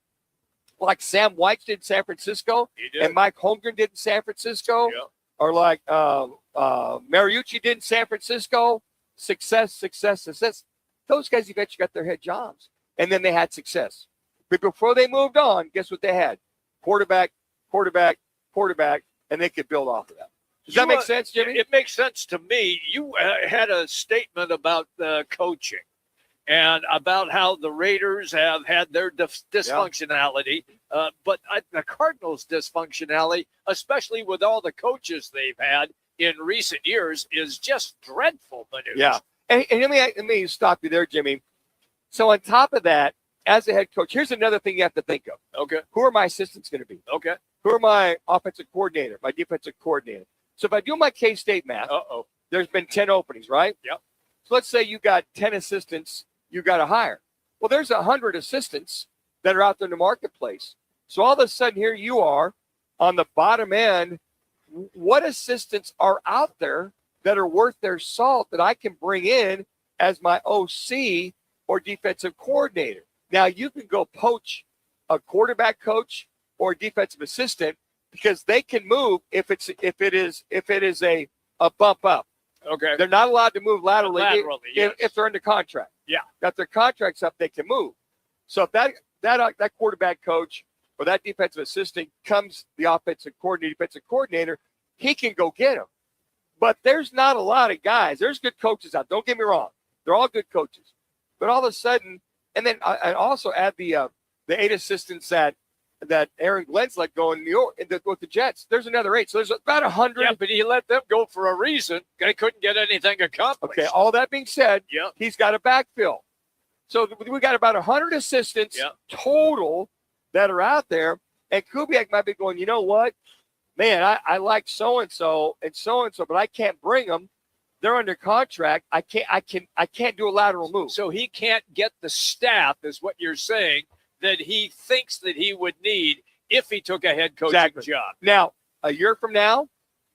like Sam White did in San Francisco, and Mike Holmgren did in San Francisco, or like Mariucci did in San Francisco. Success. Those guys eventually got their head jobs, and then they had success. But before they moved on, guess what they had? Quarterback, and they could build off of that. Does that make sense, Jimmy? It makes sense to me. You had a statement about coaching and about how the Raiders have had their dysfunctionality, but the Cardinals' dysfunctionality, especially with all the coaches they've had in recent years, is just dreadful, Manuch. Yeah. And let me stop you there, Jimmy. So on top of that, as a head coach, here's another thing you have to think of. Okay. Who are my assistants going to be? Okay. Who are my offensive coordinator, my defensive coordinator? So if I do my K-State math, there's been 10 openings, right? Yep. So let's say you got 10 assistants you got to hire. Well, there's 100 assistants that are out there in the marketplace. So all of a sudden here you are on the bottom end. What assistants are out there that are worth their salt that I can bring in as my OC or defensive coordinator? Now you can go poach a quarterback coach or a defensive assistant because they can move if it is a bump up. Okay. They're not allowed to move laterally yes. if they're under contract. Yeah. If their contract's up, they can move. So if that quarterback coach or that defensive assistant comes the offensive coordinator, defensive coordinator, he can go get them. But there's not a lot of guys. There's good coaches out. Don't get me wrong. They're all good coaches. But all of a sudden, and then I also add the 8 assistants that Aaron Glenn's let go in New York with the Jets. There's another 8. So there's about 100. Yeah, but he let them go for a reason. They couldn't get anything accomplished. Okay, all that being said, he's got a backfill. So we got about 100 assistants total that are out there. And Kubiak might be going, you know what? Man, I like so-and-so and so-and-so, but I can't bring them. They're under contract. I can't do a lateral move. So he can't get the staff, is what you're saying, that he thinks that he would need if he took a head coaching job. Now, a year from now,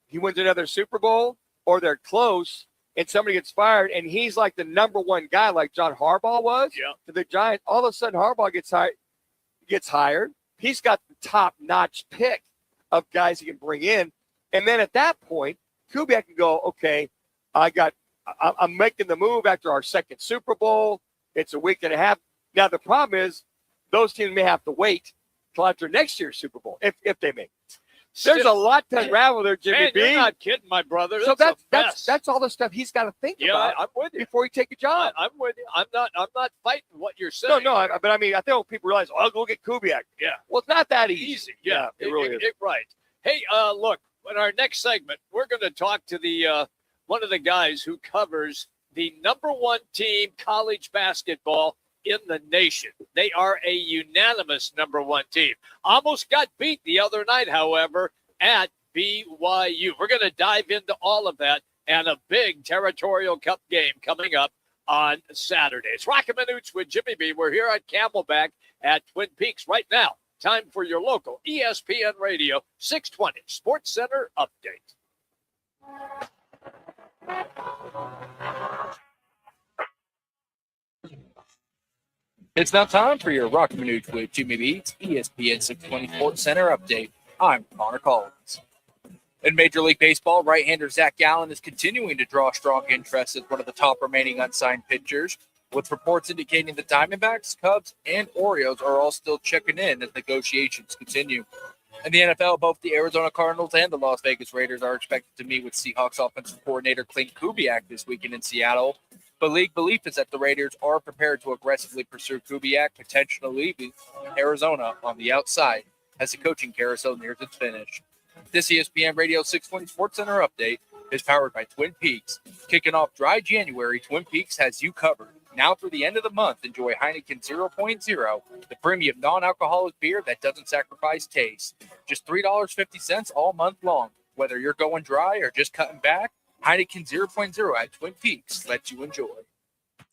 he wins another Super Bowl or they're close and somebody gets fired and he's like the number one guy like John Harbaugh was to the Giants. All of a sudden, Harbaugh gets hired. He's got the top-notch pick of guys he can bring in. And then at that point, Kubiak can go, okay, I'm making the move after our second Super Bowl. It's a week and a half. Now, the problem is those teams may have to wait till after next year's Super Bowl if they make it. There's a lot to unravel there, Jimmy B. You're not kidding, my brother. So that's all the stuff he's got to think about. I'm with you. Before he take a job. I'm with you. I'm not fighting what you're saying. No, but I mean, I think people realize, I'll go get Kubiak. Yeah. Well, it's not that easy. Yeah, it really is. Right. Hey, look, in our next segment, we're going to talk to the one of the guys who covers the number 1 team college basketball in the nation. They are a unanimous number 1 team. Almost got beat the other night, however, at BYU. We're going to dive into all of that and a big Territorial Cup game coming up on Saturday. It's Roc and Manuch with Jimmy B. We're here at Camelback at Twin Peaks right now. Time for your local ESPN Radio 620 Sports Center update. It's now time for your Roc and Manuch with Jimmy B's ESPN 620 Sports Center update. I'm Connor Collins. In Major League Baseball, right-hander Zach Gallen is continuing to draw strong interest as one of the top remaining unsigned pitchers, with reports indicating the Diamondbacks, Cubs, and Orioles are all still checking in as negotiations continue. In the NFL, both the Arizona Cardinals and the Las Vegas Raiders are expected to meet with Seahawks offensive coordinator Clint Kubiak this weekend in Seattle. But league belief is that the Raiders are prepared to aggressively pursue Kubiak, potentially leaving Arizona on the outside as the coaching carousel nears its finish. This ESPN Radio 620 Sports Center update is powered by Twin Peaks. Kicking off dry January, Twin Peaks has you covered. Now through the end of the month, enjoy Heineken 0.0, the premium non-alcoholic beer that doesn't sacrifice taste. Just $3.50 all month long. Whether you're going dry or just cutting back, Heineken 0.0 at Twin Peaks lets you enjoy.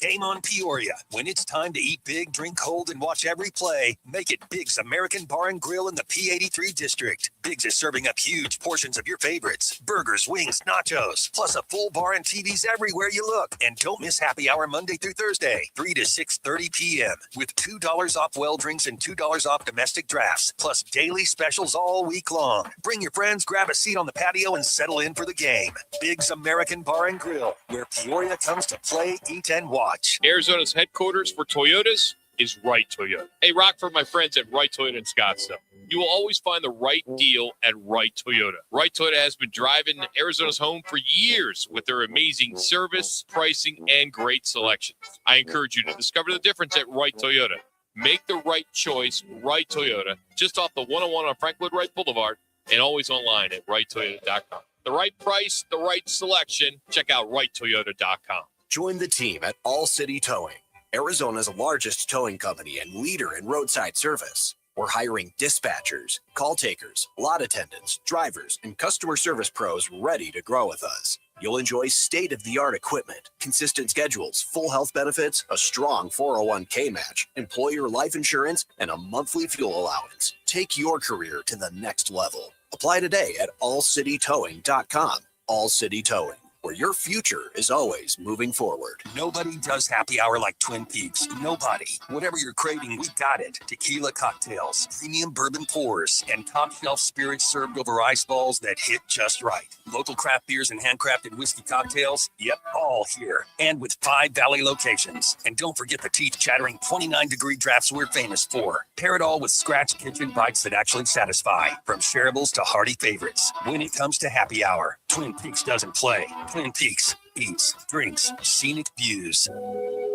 Game on Peoria. When it's time to eat big, drink cold, and watch every play, make it Big's American Bar and Grill in the P83 district. Big's is serving up huge portions of your favorites. Burgers, wings, nachos, plus a full bar and TVs everywhere you look. And don't miss happy hour Monday through Thursday, 3 to 6:30 p.m. with $2 off well drinks and $2 off domestic drafts, plus daily specials all week long. Bring your friends, grab a seat on the patio, and settle in for the game. Big's American Bar and Grill, where Peoria comes to play, eat, and watch. Arizona's headquarters for Toyotas is Wright Toyota. Hey, Rock, for my friends at Wright Toyota in Scottsdale. You will always find the right deal at Wright Toyota. Wright Toyota has been driving Arizona's home for years with their amazing service, pricing, and great selections. I encourage you to discover the difference at Wright Toyota. Make the right choice, Wright Toyota, just off the 101 on Frank Lloyd Wright Boulevard, and always online at WrightToyota.com. The right price, the right selection. Check out WrightToyota.com. Join the team at All City Towing, Arizona's largest towing company and leader in roadside service. We're hiring dispatchers, call takers, lot attendants, drivers, and customer service pros ready to grow with us. You'll enjoy state-of-the-art equipment, consistent schedules, full health benefits, a strong 401k match, employer life insurance, and a monthly fuel allowance. Take your career to the next level. Apply today at allcitytowing.com. All City Towing, where your future is always moving forward. Nobody does happy hour like Twin Peaks. Nobody. Whatever you're craving, we got it. Tequila cocktails, premium bourbon pours, and top shelf spirits served over ice balls that hit just right. Local craft beers and handcrafted whiskey cocktails, yep, all here. And with 5 Valley locations. And don't forget the teeth-chattering 29-degree drafts we're famous for. Pair it all with scratch kitchen bites that actually satisfy. From shareables to hearty favorites. When it comes to happy hour, Twin Peaks doesn't play. Twin Peaks eats, drinks, scenic views.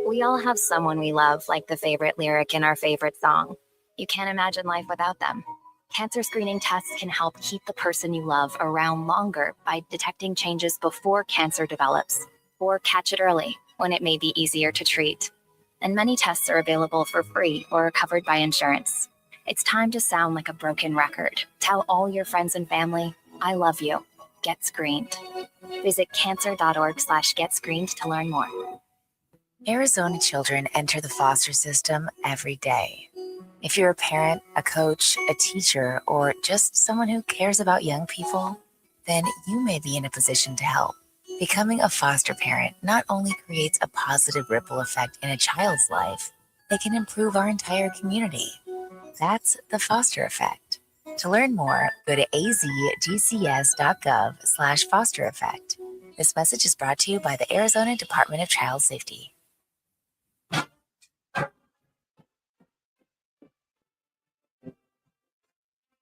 We all have someone we love, like the favorite lyric in our favorite song. You can't imagine life without them. Cancer screening tests can help keep the person you love around longer by detecting changes before cancer develops, or catch it early when it may be easier to treat. And many tests are available for free or are covered by insurance. It's time to sound like a broken record. Tell all your friends and family, I love you. Get screened. Visit cancer.org/getscreened to learn more. Arizona children enter the foster system every day. If you're a parent, a coach, a teacher, or just someone who cares about young people, then you may be in a position to help. Becoming a foster parent not only creates a positive ripple effect in a child's life, it can improve our entire community. That's the foster effect. To learn more, go to azgcs.gov/foster effect. This message is brought to you by the Arizona Department of Child Safety.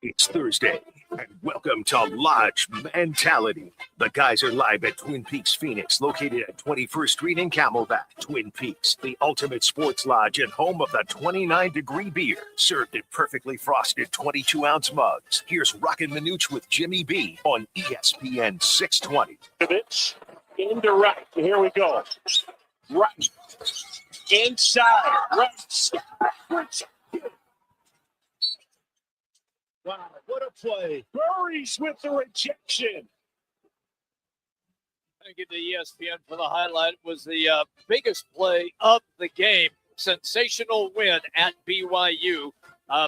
It's Thursday, and welcome to Lodge Mentality. The guys are live at Twin Peaks, Phoenix, located at 21st Street in Camelback. Twin Peaks, the ultimate sports lodge and home of the 29-degree beer, served in perfectly frosted 22-ounce mugs. Here's Roc and Manuch with Jimmy B on ESPN 620. Pitch into right. Here we go. Right. Inside. Right. Wow, what a play. Burries with the rejection. Thank you to ESPN for the highlight. It was the biggest play of the game. Sensational win at BYU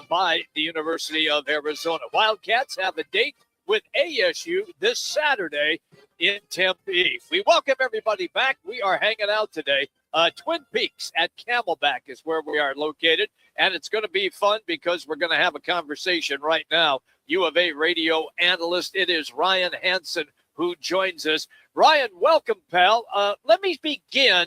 by the University of Arizona. Wildcats have a date with ASU this Saturday in Tempe. We welcome everybody back. We are hanging out today. Twin Peaks at Camelback is where we are located, and it's going to be fun because we're going to have a conversation right now. U of A radio analyst, it is Ryan Hansen who joins us. Ryan, welcome, pal. Let me begin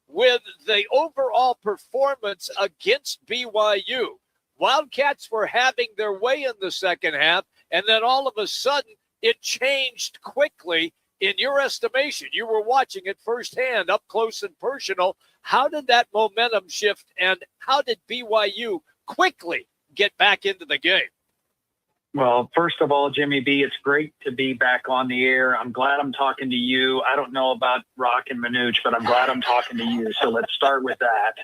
with the overall performance against BYU. Wildcats were having their way in the second half, and then all of a sudden it changed quickly. In your estimation, you were watching it firsthand, up close and personal. How did that momentum shift, and how did BYU quickly get back into the game? Well, first of all, Jimmy B, it's great to be back on the air. I'm glad I'm talking to you. I don't know about Roc and Manuch, but I'm glad I'm talking to you. So let's start with that.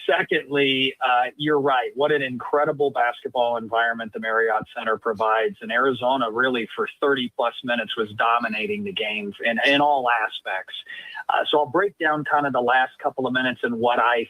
Secondly, you're right. What an incredible basketball environment the Marriott Center provides. And Arizona really for 30-plus minutes was dominating the game in all aspects. So I'll break down kind of the last couple of minutes and what I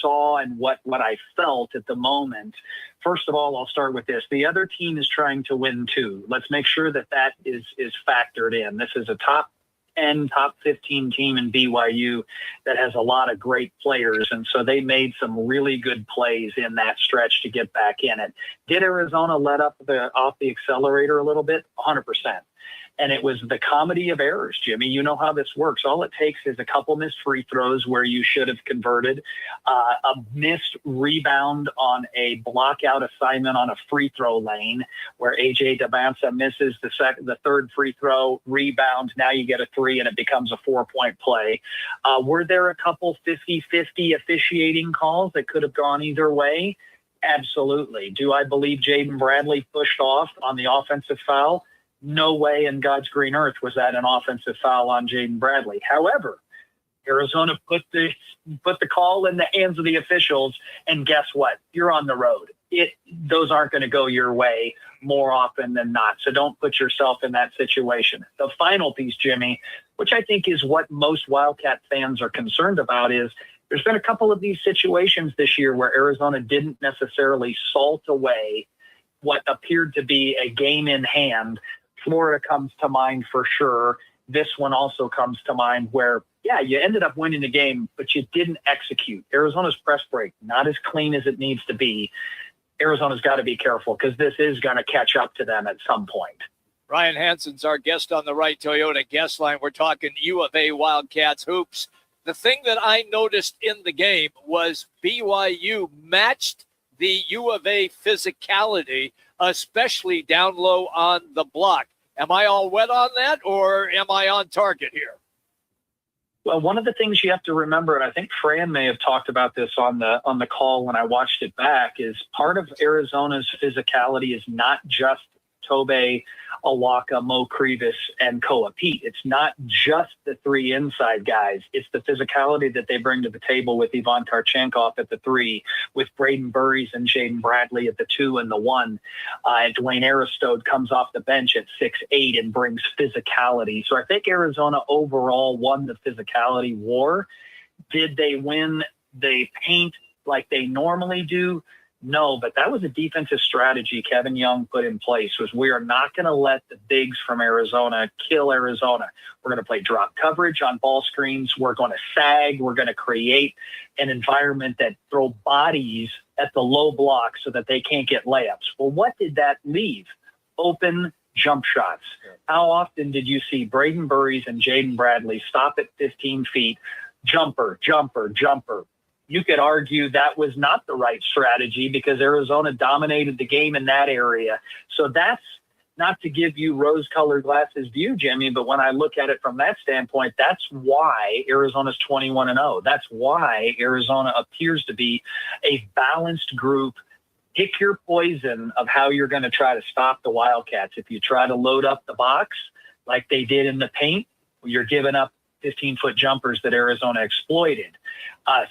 saw and what I felt at the moment. First of all, I'll start with this. The other team is trying to win too. Let's make sure that is factored in. This is a top 10, top 15 team in BYU that has a lot of great players. And so they made some really good plays in that stretch to get back in it. Did Arizona let off the accelerator a little bit? 100%. And it was the comedy of errors, Jimmy. You know how this works. All it takes is a couple missed free throws where you should have converted, a missed rebound on a blockout assignment on a free throw lane where A.J. Dabansa misses the third free throw, rebound. Now you get a three and it becomes a 4-point play. Were there a couple 50-50 officiating calls that could have gone either way? Absolutely. Do I believe Jaden Bradley pushed off on the offensive foul? No way in God's green earth was that an offensive foul on Jaden Bradley. However, Arizona put the call in the hands of the officials, and guess what? You're on the road. Those aren't going to go your way more often than not. So don't put yourself in that situation. The final piece, Jimmy, which I think is what most Wildcat fans are concerned about, is there's been a couple of these situations this year where Arizona didn't necessarily salt away what appeared to be a game in hand. Florida comes to mind for sure. This one also comes to mind where, yeah, you ended up winning the game, but you didn't execute. Arizona's press break, not as clean as it needs to be. Arizona's got to be careful because this is going to catch up to them at some point. Ryan Hansen's our guest on the Right Toyota guest line. We're talking U of A Wildcats hoops. The thing that I noticed in the game was BYU matched the U of A physicality, especially down low on the block. Am I all wet on that, or am I on target here? Well, one of the things you have to remember, and I think Fran may have talked about this on the call when I watched it back, is part of Arizona's physicality is not just Tobe, Awaka, Mo Krivas, and Koa Pete. It's not just the three inside guys. It's the physicality that they bring to the table with Ivan Tarchenkov at the 3, with Braden Burries and Jaden Bradley at the 2 and the 1. And Dwayne Aristode comes off the bench at 6'8" and brings physicality. So I think Arizona overall won the physicality war. Did they win the paint like they normally do? No, but that was a defensive strategy Kevin Young put in place, was we are not going to let the bigs from Arizona kill Arizona. We're going to play drop coverage on ball screens. We're going to sag. We're going to create an environment that throw bodies at the low block so that they can't get layups. Well, what did that leave? Open jump shots. How often did you see Braden Burries and Jaden Bradley stop at 15 feet, jumper, jumper, jumper? You could argue that was not the right strategy because Arizona dominated the game in that area. So that's not to give you rose-colored glasses view, Jimmy, but when I look at it from that standpoint, that's why Arizona's 21-0. That's why Arizona appears to be a balanced group. Pick your poison of how you're going to try to stop the Wildcats. If you try to load up the box like they did in the paint, you're giving up 15-foot jumpers that Arizona exploited.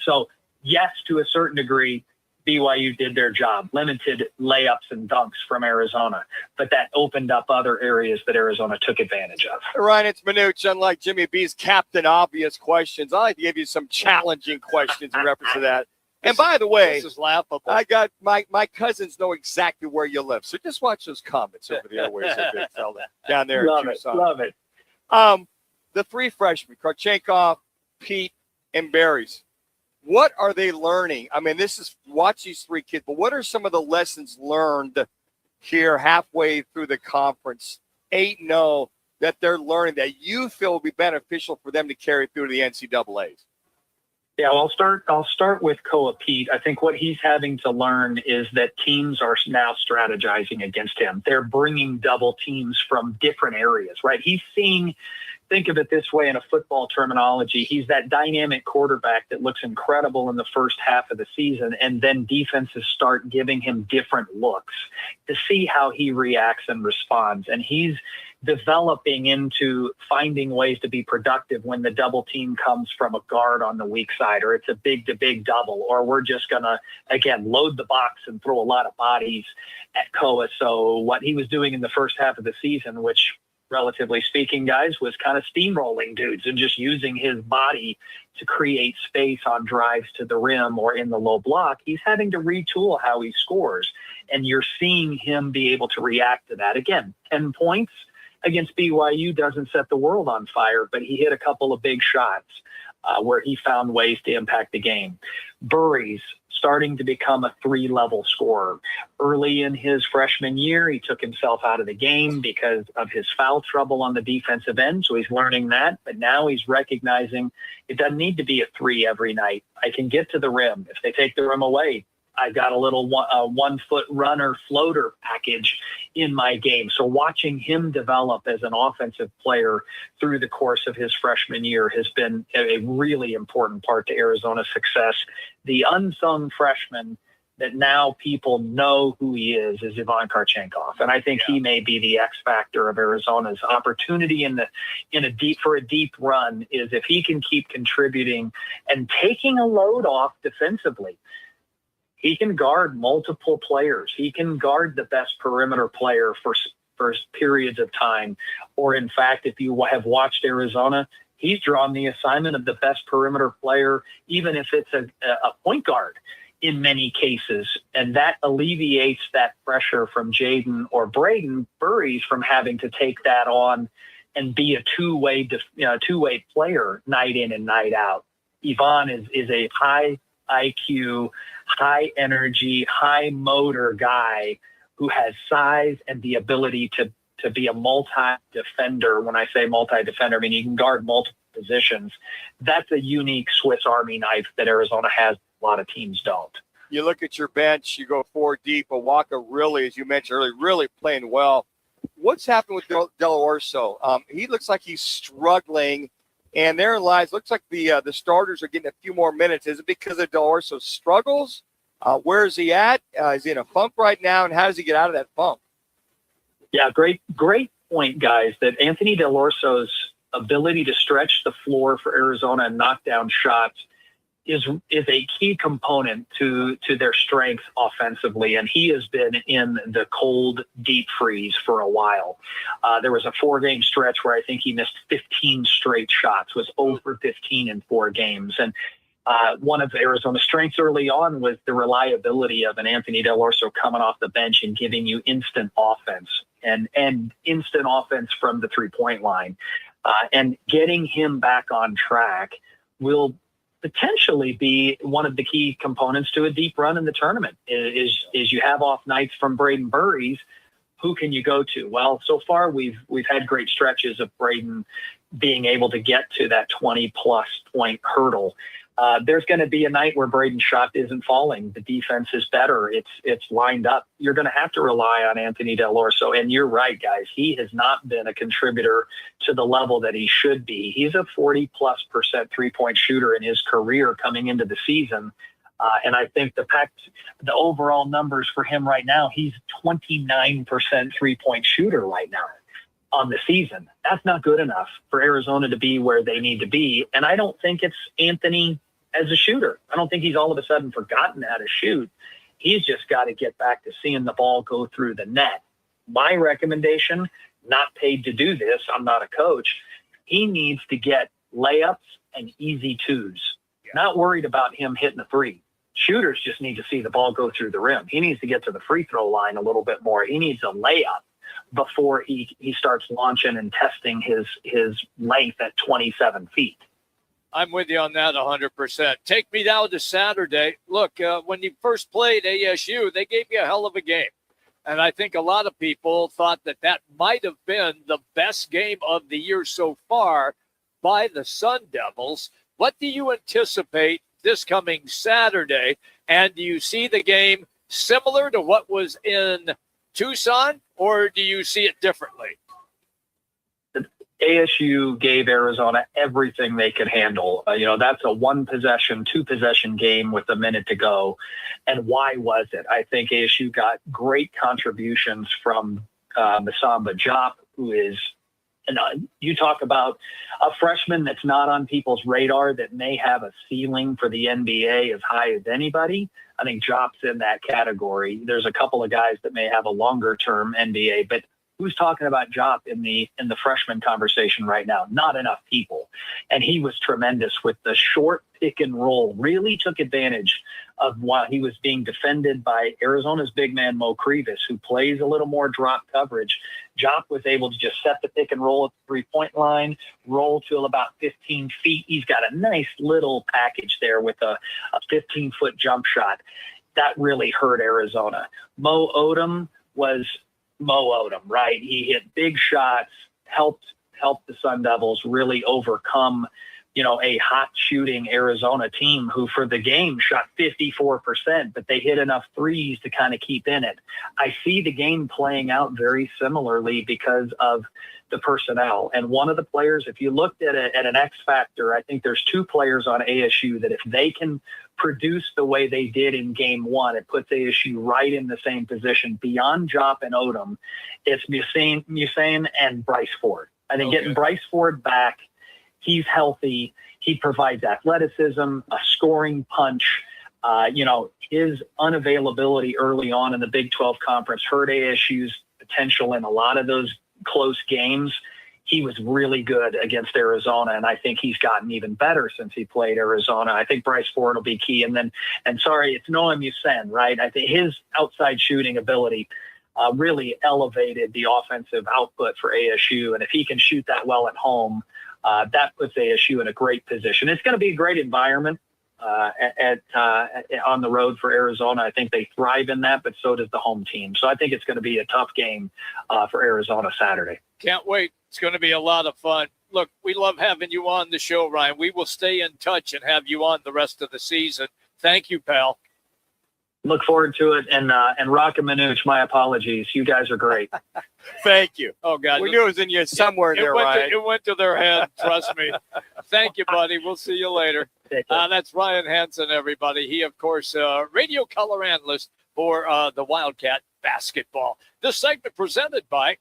So yes, to a certain degree, BYU did their job, limited layups and dunks from Arizona, but that opened up other areas that Arizona took advantage of. Ryan, it's Manuch. Unlike Jimmy B's Captain Obvious questions, I like to give you some challenging questions in reference to that. And by the way, this is laughable. I got my cousins know exactly where you live, so just watch those comments over the airways, big fella, down there. Love in it, Tucson. love it. The 3 freshmen, Tarchenkov, Pete, and Barries. What are they learning? I mean, watch these 3 kids, but what are some of the lessons learned here halfway through the conference, 8-0, that they're learning that you feel will be beneficial for them to carry through to the NCAAs? Yeah, well, I'll start with Koa Pete. I think what he's having to learn is that teams are now strategizing against him. They're bringing double teams from different areas, right? He's seeing, think of it this way in a football terminology, he's that dynamic quarterback that looks incredible in the first half of the season, and then defenses start giving him different looks to see how he reacts and responds. And he's developing into finding ways to be productive when the double team comes from a guard on the weak side, or it's a big double, or we're just going to, again, load the box and throw a lot of bodies at Koa. So what he was doing in the first half of the season, which relatively speaking, guys, was kind of steamrolling dudes and just using his body to create space on drives to the rim or in the low block, he's having to retool how he scores. And you're seeing him be able to react to that. Again, 10 points against BYU doesn't set the world on fire, but he hit a couple of big shots where he found ways to impact the game. Burry's starting to become a 3-level scorer. Early in his freshman year, he took himself out of the game because of his foul trouble on the defensive end, so he's learning that. But now he's recognizing it doesn't need to be a 3 every night. I can get to the rim. If they take the rim away, I got a little 1-foot runner floater package in my game. So watching him develop as an offensive player through the course of his freshman year has been a really important part to Arizona's success. The unsung freshman that now people know who he is Ivan Karchenkov. And I think he may be the X factor of Arizona's opportunity for a deep run is if he can keep contributing and taking a load off defensively. He can guard multiple players. He can guard the best perimeter player for periods of time. Or, in fact, if you have watched Arizona, he's drawn the assignment of the best perimeter player, even if it's a point guard in many cases. And that alleviates that pressure from Jaden or Braden Burries from having to take that on and be a two-way player night in and night out. Ivan is a high IQ, high energy, high motor guy who has size and the ability to be a multi-defender. When I say multi-defender, I mean he can guard multiple positions. That's a unique Swiss Army knife that Arizona has. A lot of teams don't. You look at your bench, you go 4 deep. Awaka really, as you mentioned earlier, really playing well. What's happened with Del Orso? He looks like he's struggling. And therein lies, looks like the starters are getting a few more minutes. Is it because of Del Orso's struggles? Where is he at? Is he in a funk right now? And how does he get out of that funk? Yeah, great point, guys, that Anthony Del Orso's ability to stretch the floor for Arizona and knock down shots is a key component to their strength offensively. And he has been in the cold deep freeze for a while. There was a 4-game stretch where I think he missed 15 straight shots, was over 15 in 4 games. And one of Arizona's strengths early on was the reliability of an Anthony Del Orso coming off the bench and giving you instant offense and instant offense from the 3-point line. And getting him back on track will potentially be one of the key components to a deep run in the tournament is you have off nights from Braden Burries. Who can you go to? Well, so far we've had great stretches of Braden being able to get to that 20-plus point hurdle. There's going to be a night where Braden's shot isn't falling. The defense is better. It's lined up. You're going to have to rely on Anthony Del Orso. And you're right, guys. He has not been a contributor to the level that he should be. He's a 40+% 3-point shooter in his career coming into the season. And I think the overall numbers for him right now, he's 29% 3-point shooter right now on the season. That's not good enough for Arizona to be where they need to be. And I don't think it's Anthony as a shooter. I don't think he's all of a sudden forgotten how to shoot. He's just got to get back to seeing the ball go through the net. My recommendation, not paid to do this, I'm not a coach, he needs to get layups and easy 2s. Not worried about him hitting a 3. Shooters just need to see the ball go through the rim. He needs to get to the free throw line a little bit more. He needs a layup before he starts launching and testing his length at 27 feet. I'm with you on that 100%. Take me now to Saturday. Look, when you first played ASU, they gave you a hell of a game. And I think a lot of people thought that might have been the best game of the year so far by the Sun Devils. What do you anticipate this coming Saturday? And do you see the game similar to what was in Tucson, or do you see it differently? ASU gave Arizona everything they could handle. That's a 1-possession, 2-possession game with a minute to go. And why was it? I think ASU got great contributions from Masamba Diop, who is, you talk about a freshman that's not on people's radar that may have a ceiling for the NBA as high as anybody. I think Jop's in that category. There's a couple of guys that may have a longer term NBA, but who's talking about Jop in the freshman conversation right now? Not enough people. And he was tremendous with the short pick and roll, really took advantage of while he was being defended by Arizona's big man, Mo Crevis, who plays a little more drop coverage. Jop was able to just set the pick and roll at the 3-point line, roll to about 15 feet. He's got a nice little package there with a 15-foot jump shot. That really hurt Arizona. Mo Odom was Mo Odom, right? He hit big shots, helped the Sun Devils really overcome, a hot shooting Arizona team who for the game shot 54%, but they hit enough threes to kind of keep in it. I see the game playing out very similarly because of the personnel. And one of the players, if you looked at an X factor, I think there's 2 players on ASU that if they can produce the way they did in game 1, it puts ASU right in the same position. Beyond Jop and Odom, it's Musain and Bryce Ford. I think getting Bryce Ford back, he's healthy. He provides athleticism, a scoring punch. His unavailability early on in the Big 12 conference hurt ASU's potential in a lot of those close games. He was really good against Arizona, and I think he's gotten even better since he played Arizona. I think Bryce Ford will be key. It's Noah Musain, right? I think his outside shooting ability really elevated the offensive output for ASU, and if he can shoot that well at home, that puts ASU in a great position. It's going to be a great environment on the road for Arizona. I think they thrive in that, but so does the home team. So I think it's going to be a tough game for Arizona Saturday. Can't wait. It's going to be a lot of fun. Look, we love having you on the show, Ryan. We will stay in touch and have you on the rest of the season. Thank you, pal. Look forward to it. And Roc and Manuch, my apologies. You guys are great. Thank you. Oh, God. We knew it was in you somewhere there, Ryan. It went to their head. Trust me. Thank you, buddy. We'll see you later. That's Ryan Hansen, everybody. He, of course, radio color analyst for the Wildcat basketball. This segment presented by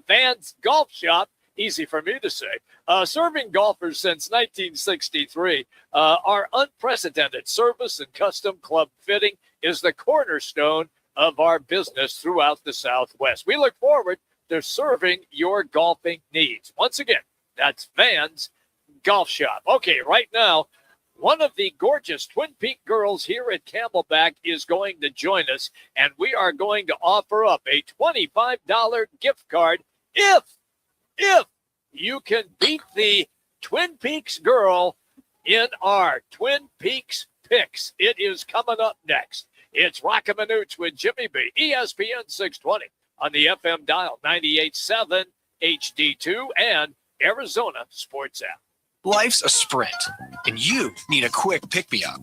Van's Golf Shop. Easy for me to say. Serving golfers since 1963. Our unprecedented service and custom club fitting is the cornerstone of our business throughout the Southwest. We look forward to serving your golfing needs. Once again, that's Van's Golf Shop. Okay, right now, one of the gorgeous Twin Peak girls here at Camelback is going to join us, and we are going to offer up a $25 gift card if you can beat the Twin Peaks girl in our Twin Peaks picks. It is coming up next. It's Roc and Manuch with Jimmy B, ESPN 620 on the FM dial 98.7 HD2 and Arizona Sports app. Life's a sprint, and you need a quick pick-me-up.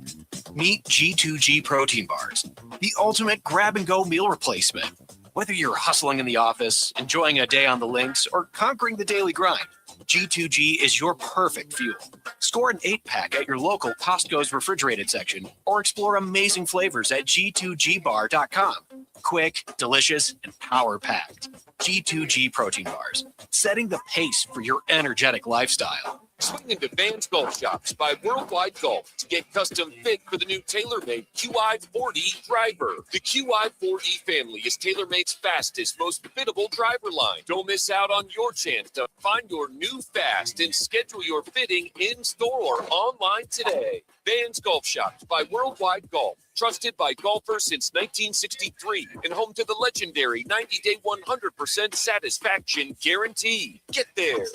Meet G2G protein bars, the ultimate grab-and-go meal replacement. Whether you're hustling in the office, enjoying a day on the links, or conquering the daily grind, G2G is your perfect fuel. Score an 8-pack at your local Costco's refrigerated section, or explore amazing flavors at G2GBar.com. Quick, delicious, and power-packed. G2G protein bars, setting the pace for your energetic lifestyle. Swing into Van's Golf Shops by Worldwide Golf to get custom fit for the new TaylorMade QI40 driver. The QI40 family is TaylorMade's fastest, most fittable driver line. Don't miss out on your chance to find your new fast and schedule your fitting in-store or online today. Van's Golf Shops by Worldwide Golf. Trusted by golfers since 1963 and home to the legendary 90-day 100% satisfaction guarantee. Get there.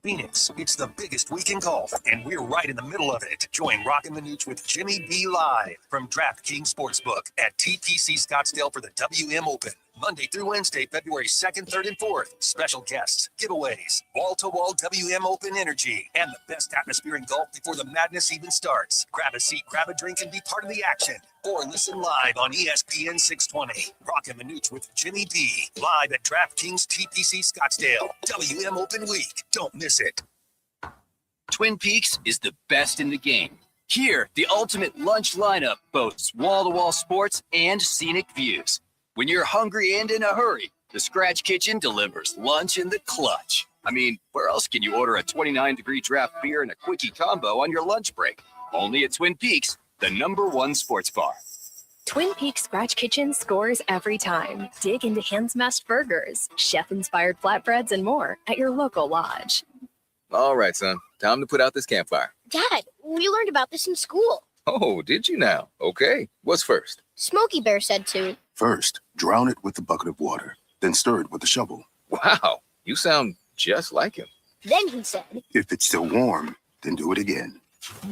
Phoenix, it's the biggest week in golf, and we're right in the middle of it. Join Roc and Manuch with Jimmy B live from DraftKings Sportsbook at TPC Scottsdale for the WM Open. Monday through Wednesday, February 2nd, 3rd, and 4th. Special guests, giveaways, wall-to-wall WM Open energy, and the best atmosphere in golf before the madness even starts. Grab a seat, grab a drink, and be part of the action. Or listen live on ESPN 620. Roc and Manuch with Jimmy B. Live at DraftKings TPC Scottsdale. WM Open Week. Don't miss it. Twin Peaks is the best in the game. Here, the ultimate lunch lineup boasts wall-to-wall sports and scenic views. When you're hungry and in a hurry, the Scratch Kitchen delivers lunch in the clutch. I mean, where else can you order a 29-degree draft beer and a quickie combo on your lunch break? Only at Twin Peaks, the #1 sports bar. Twin Peaks Scratch Kitchen scores every time. Dig into hand-smashed burgers, chef-inspired flatbreads, and more at your local lodge. All right, son. Time to put out this campfire. Dad, we learned about this in school. Oh, did you now? Okay. What's first? Smokey Bear said to. First, drown it with a bucket of water, then stir it with a shovel. Wow. You sound just like him. Then he said. If it's still warm, then do it again.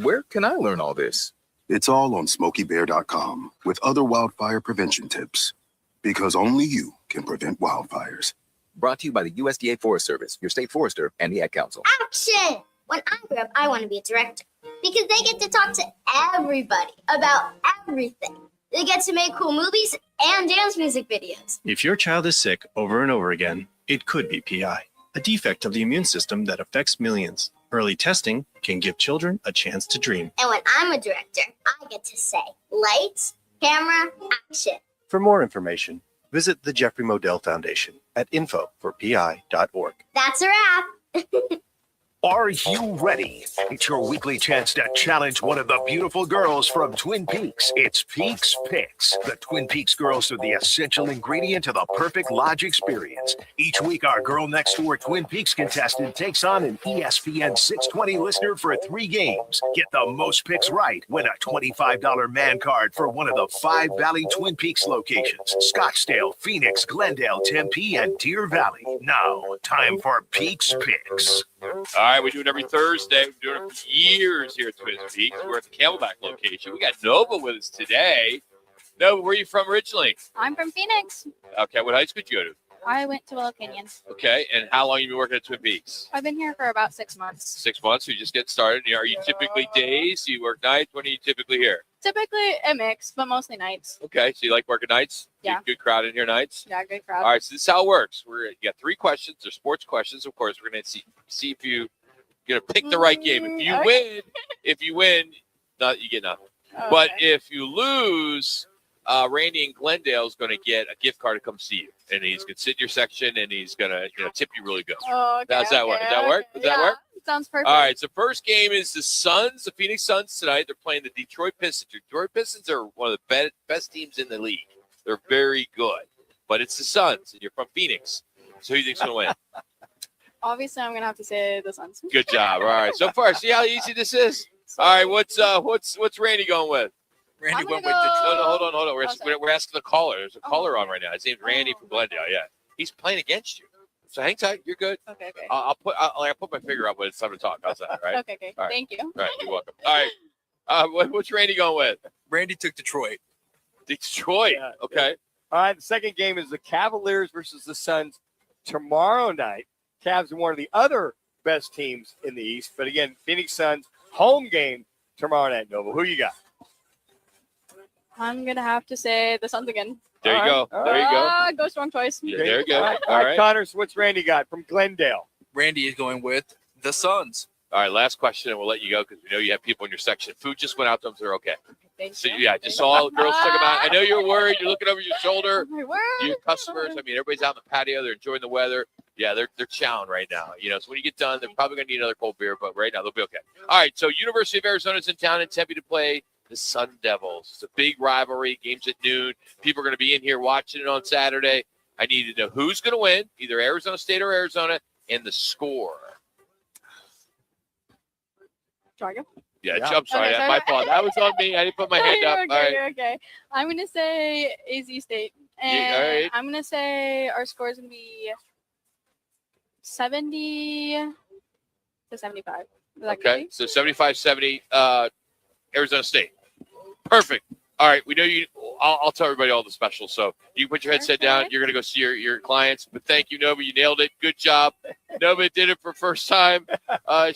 Where can I learn all this? It's all on SmokeyBear.com with other wildfire prevention tips. Because only you can prevent wildfires. Brought to you by the USDA Forest Service, your state forester, and the Ad Council. Action! When I grow up, I want to be a director. Because they get to talk to everybody about everything. They get to make cool movies and dance music videos. If your child is sick over and over again, it could be PI, a defect of the immune system that affects millions. Early testing can give children a chance to dream. And when I'm a director, I get to say, lights, camera, action. For more information, visit the Jeffrey Modell Foundation at info4pi.org. That's a wrap. Are you ready? It's your weekly chance to challenge one of the beautiful girls from Twin Peaks. It's Peaks Picks. The Twin Peaks girls are the essential ingredient to the perfect lodge experience. Each week, our girl next door Twin Peaks contestant takes on an ESPN 620 listener for 3 games. Get the most picks right. Win a $25 man card for one of the 5 Valley Twin Peaks locations: Scottsdale, Phoenix, Glendale, Tempe, and Deer Valley. Now, time for Peaks Picks. All right, we do it every Thursday. We've been doing it for years here at Twin Peaks. We're at the Camelback location. We got Nova with us today. Nova, where are you from originally? I'm from Phoenix. Okay, what high school did you go to? I went to Willow Canyon. Okay, and how long have you been working at Twin Peaks? I've been here for about 6 months. 6 months, so you just get started. Are you typically days? Do you work nights? When are you typically here? Typically a mix, but mostly nights. Okay, so you like working nights? Yeah. Good crowd in here nights? Yeah, good crowd. All right, so this is how it works. You got 3 questions. They're sports questions, of course. We're going to see if you're going to pick the right game. If you win, you get nothing. Oh, but if you lose, Randy in Glendale is going to get a gift card to come see you, and he's going to sit in your section, and he's going to tip you really good. Oh, okay, How's that work? Does that work? Does that work? Sounds perfect. All right, so first game is the Suns, the Phoenix Suns tonight. They're playing the Detroit Pistons. Detroit Pistons are one of the best teams in the league. They're very good, but it's the Suns, and you're from Phoenix. So who do you think's going to win? Obviously, I'm going to have to say the Suns. Good job. All right, so far, see how easy this is? All right, what's Randy going with? Randy went with Hold on. We're asking the caller. There's a caller on right now. His name's Randy from Glendale. Yeah, he's playing against you. So hang tight. You're good. Okay. I'll put my finger up when it's time to talk. How's that? All right. Okay. All right. Thank you. All right. You're welcome. All right. What's Randy going with? Randy took Detroit. Detroit. Yeah. Okay. All right, the second game is the Cavaliers versus the Suns tomorrow night. Cavs are one of the other best teams in the East. But again, Phoenix Suns home game tomorrow night, Nova. Who you got? I'm going to have to say the Suns again. There you go. There you go. Go Storm twice. Yeah, there you go. All right, Connor, so what's Randy got from Glendale? Randy is going with the Suns. All right, last question, and we'll let you go because we know you have people in your section. Food just went out to them, so they're okay. So, yeah, just all the girls check them out. I know you're worried. You're looking over your shoulder. Your customers, I mean, everybody's out in the patio. They're enjoying the weather. Yeah, they're chowing right now. So when you get done, they're probably going to need another cold beer, but right now they'll be okay. All right, so University of Arizona's in town in Tempe to play the Sun Devils. It's a big rivalry. Game's at noon. People are going to be in here watching it on Saturday. I need to know who's going to win, either Arizona State or Arizona, and the score. Yeah, I'm sorry. Okay, My fault. That was on me. I didn't put my hand up. Okay, All right. okay. I'm going to say AZ State. And all right. I'm going to say our score is going to be 70 to 75. Is that Okay, so 75-70, Arizona State. Perfect. All right, we know you. I'll tell everybody all the specials. So you put your headset down. You're going to go see your clients. But thank you, Nova. You nailed it. Good job. Nova did it for first time.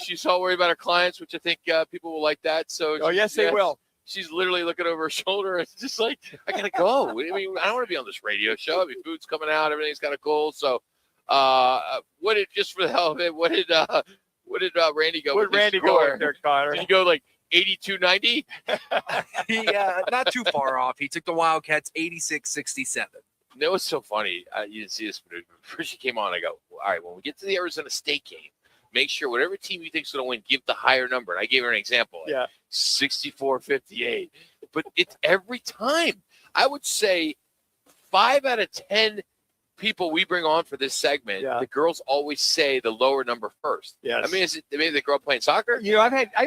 She's all worried about her clients, which I think people will like that. So yes, they will. She's literally looking over her shoulder. It's just like, I got to go. I mean, I don't want to be on this radio show. I mean, food's coming out. Everything's kind of cool. So just for the hell of it, what did Randy go with? What did Randy go with there, Connor? Did he go like 82-90? He not too far off. He took the Wildcats 86-67. That was so funny. You didn't see this, but before she came on, I go, all right, when we get to the Arizona State game, make sure whatever team you think is going to win, give the higher number. And I gave her an example. Yeah. 64-58. But it's every time. I would say 5 out of 10 people we bring on for this segment, the girls always say the lower number first. Yes. I mean, is it maybe the girl playing soccer? You know, I've had guys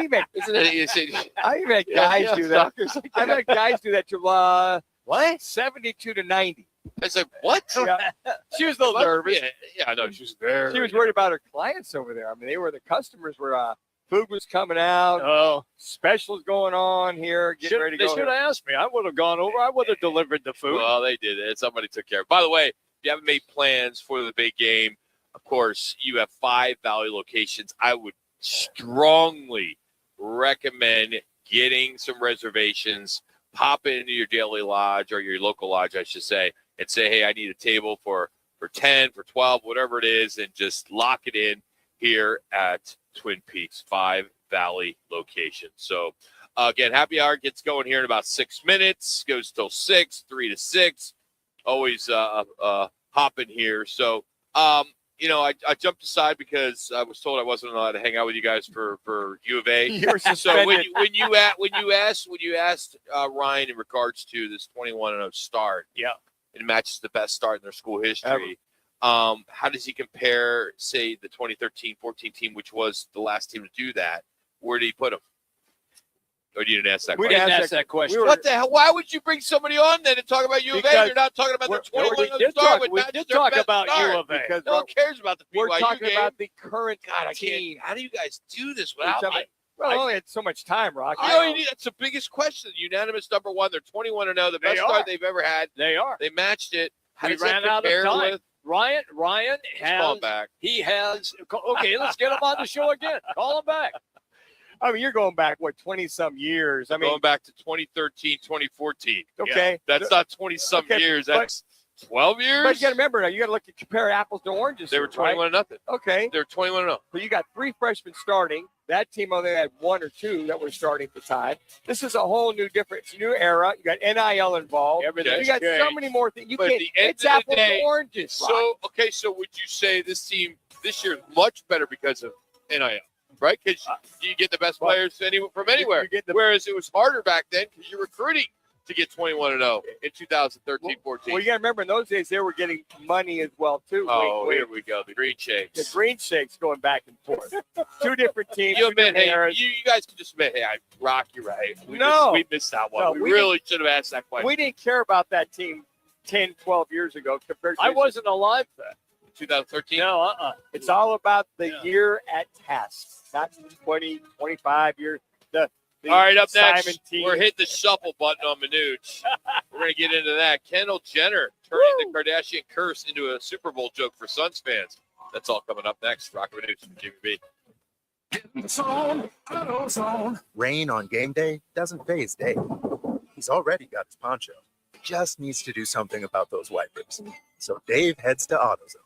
do that. I've had guys do that to what? 72-90. I was like, what? Yeah. She was a little nervous. Yeah, I know. She was very. She was worried about her clients over there. I mean, the customers were, food was coming out. Oh, specials going on here. Getting ready to go. They should have asked me. I would have gone over. I would have delivered the food. Well, they did it. Somebody took care of it. By the way, if you haven't made plans for the big game, of course, you have 5 Valley locations. I would strongly recommend getting some reservations. Pop into your daily lodge or your local lodge, I should say, and say, hey, I need a table for 10, for 12, whatever it is, and just lock it in here at Twin Peaks 5 Valley location. So, again, happy hour gets going here in about 6 minutes, goes till 6, 3 to 6. Always hop in here. So, I jumped aside because I was told I wasn't allowed to hang out with you guys for U of A. You were So suspended. when you asked Ryan in regards to this 21-0 start, it matches the best start in their school history. How does he compare, say, the 2013-14 team, which was the last team to do that? Where did he put him? Or you didn't ask that We question? didn't ask that question. What the hell? Why would you bring somebody on then and talk about U of A? Because You're not talking about the 21-0 did start. talk- which we matches did their talk best about start. U of A. Because No one cares about the BYU we're talking game. about the current God, I team. can't. How do you guys do this We're without talking me? about- Well, only had so much time, Rock. That's the biggest question. Unanimous number one. They're 21-0, the They best are. start they've ever had. They are. They matched it. How We does that ran out of compare time. with? Ryan Call him has. back. He has. Okay, let's get him on the show again. Call him back. I mean, you're going back, 20-some years. I mean, Going back to 2013, 2014. okay. That's not 20-some Okay, years. but- That's 12 years. But you got to remember now, you got to compare apples to oranges. They were right? 21-0. Okay. They were 21-0. So you got 3 freshmen starting. That team only had 1 or 2 that were starting at the time. This is a whole new new era. You got NIL involved. Everything's You got so changed. many more things. You But at can't. the end It's of the apples day, to oranges. Rock. So, okay, so would you say this team this year is much better because of NIL, right? Because you get the best players from anywhere. you get the- Whereas it was harder back then because you're recruiting to get 21-0 in 2013-14. Well, you got to remember in those days they were getting money as well too. Oh, Wait, here we go. The Green Shakes. the Green Shakes going back and forth. 2 different teams. You 2 admit, different hey, eras. you guys can just admit, hey, Rock, you're right. No. We missed that one. No, we we really should have asked that question. We didn't care about that team 10, 12 years ago compared to I wasn't alive then. 2013. No, It's all about the year at task, not 20, 25 years. The All right, up Simon next, team. we're hitting the shuffle button on Manuch. We're going to get into that. Kendall Jenner turning the Kardashian curse into a Super Bowl joke for Suns fans. That's all coming up next. Roc and Manuch from Jimmy B. Rain on game day doesn't phase Dave. He's already got his poncho. Just needs to do something about those wipers. So Dave heads to AutoZone,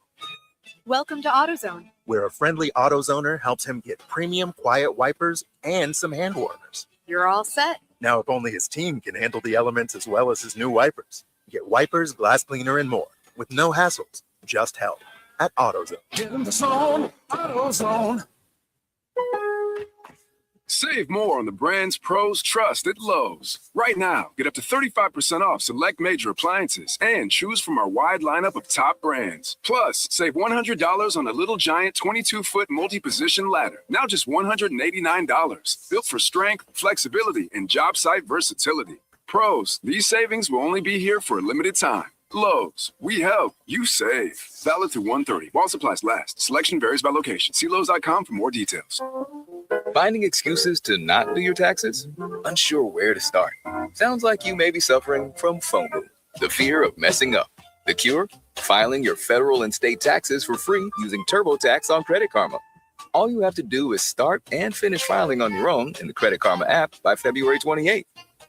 Welcome to AutoZone. where a friendly AutoZoner helps him get premium quiet wipers and some hand warmers. You're all set. Now, if only his team can handle the elements as well as his new wipers. Get wipers, glass cleaner, and more with no hassles, just help at AutoZone. Get in the zone, AutoZone. Save more on the brands pros trust at Lowe's. Right now, get up to 35% off select major appliances and choose from our wide lineup of top brands. Plus, save $100 on a Little Giant 22-foot multi-position ladder. Now just $189. Built for strength, flexibility, and job site versatility. Pros, these savings will only be here for a limited time. Lowe's, we help, you save. Valid through 1/30. While supplies last. Selection varies by location. See Lowe's.com for more details. Finding excuses to not do your taxes? Unsure where to start? Sounds like you may be suffering from FOMO, the fear of messing up. The cure? Filing your federal and state taxes for free using TurboTax on Credit Karma. All you have to do is start and finish filing on your own in the Credit Karma app by February 28th.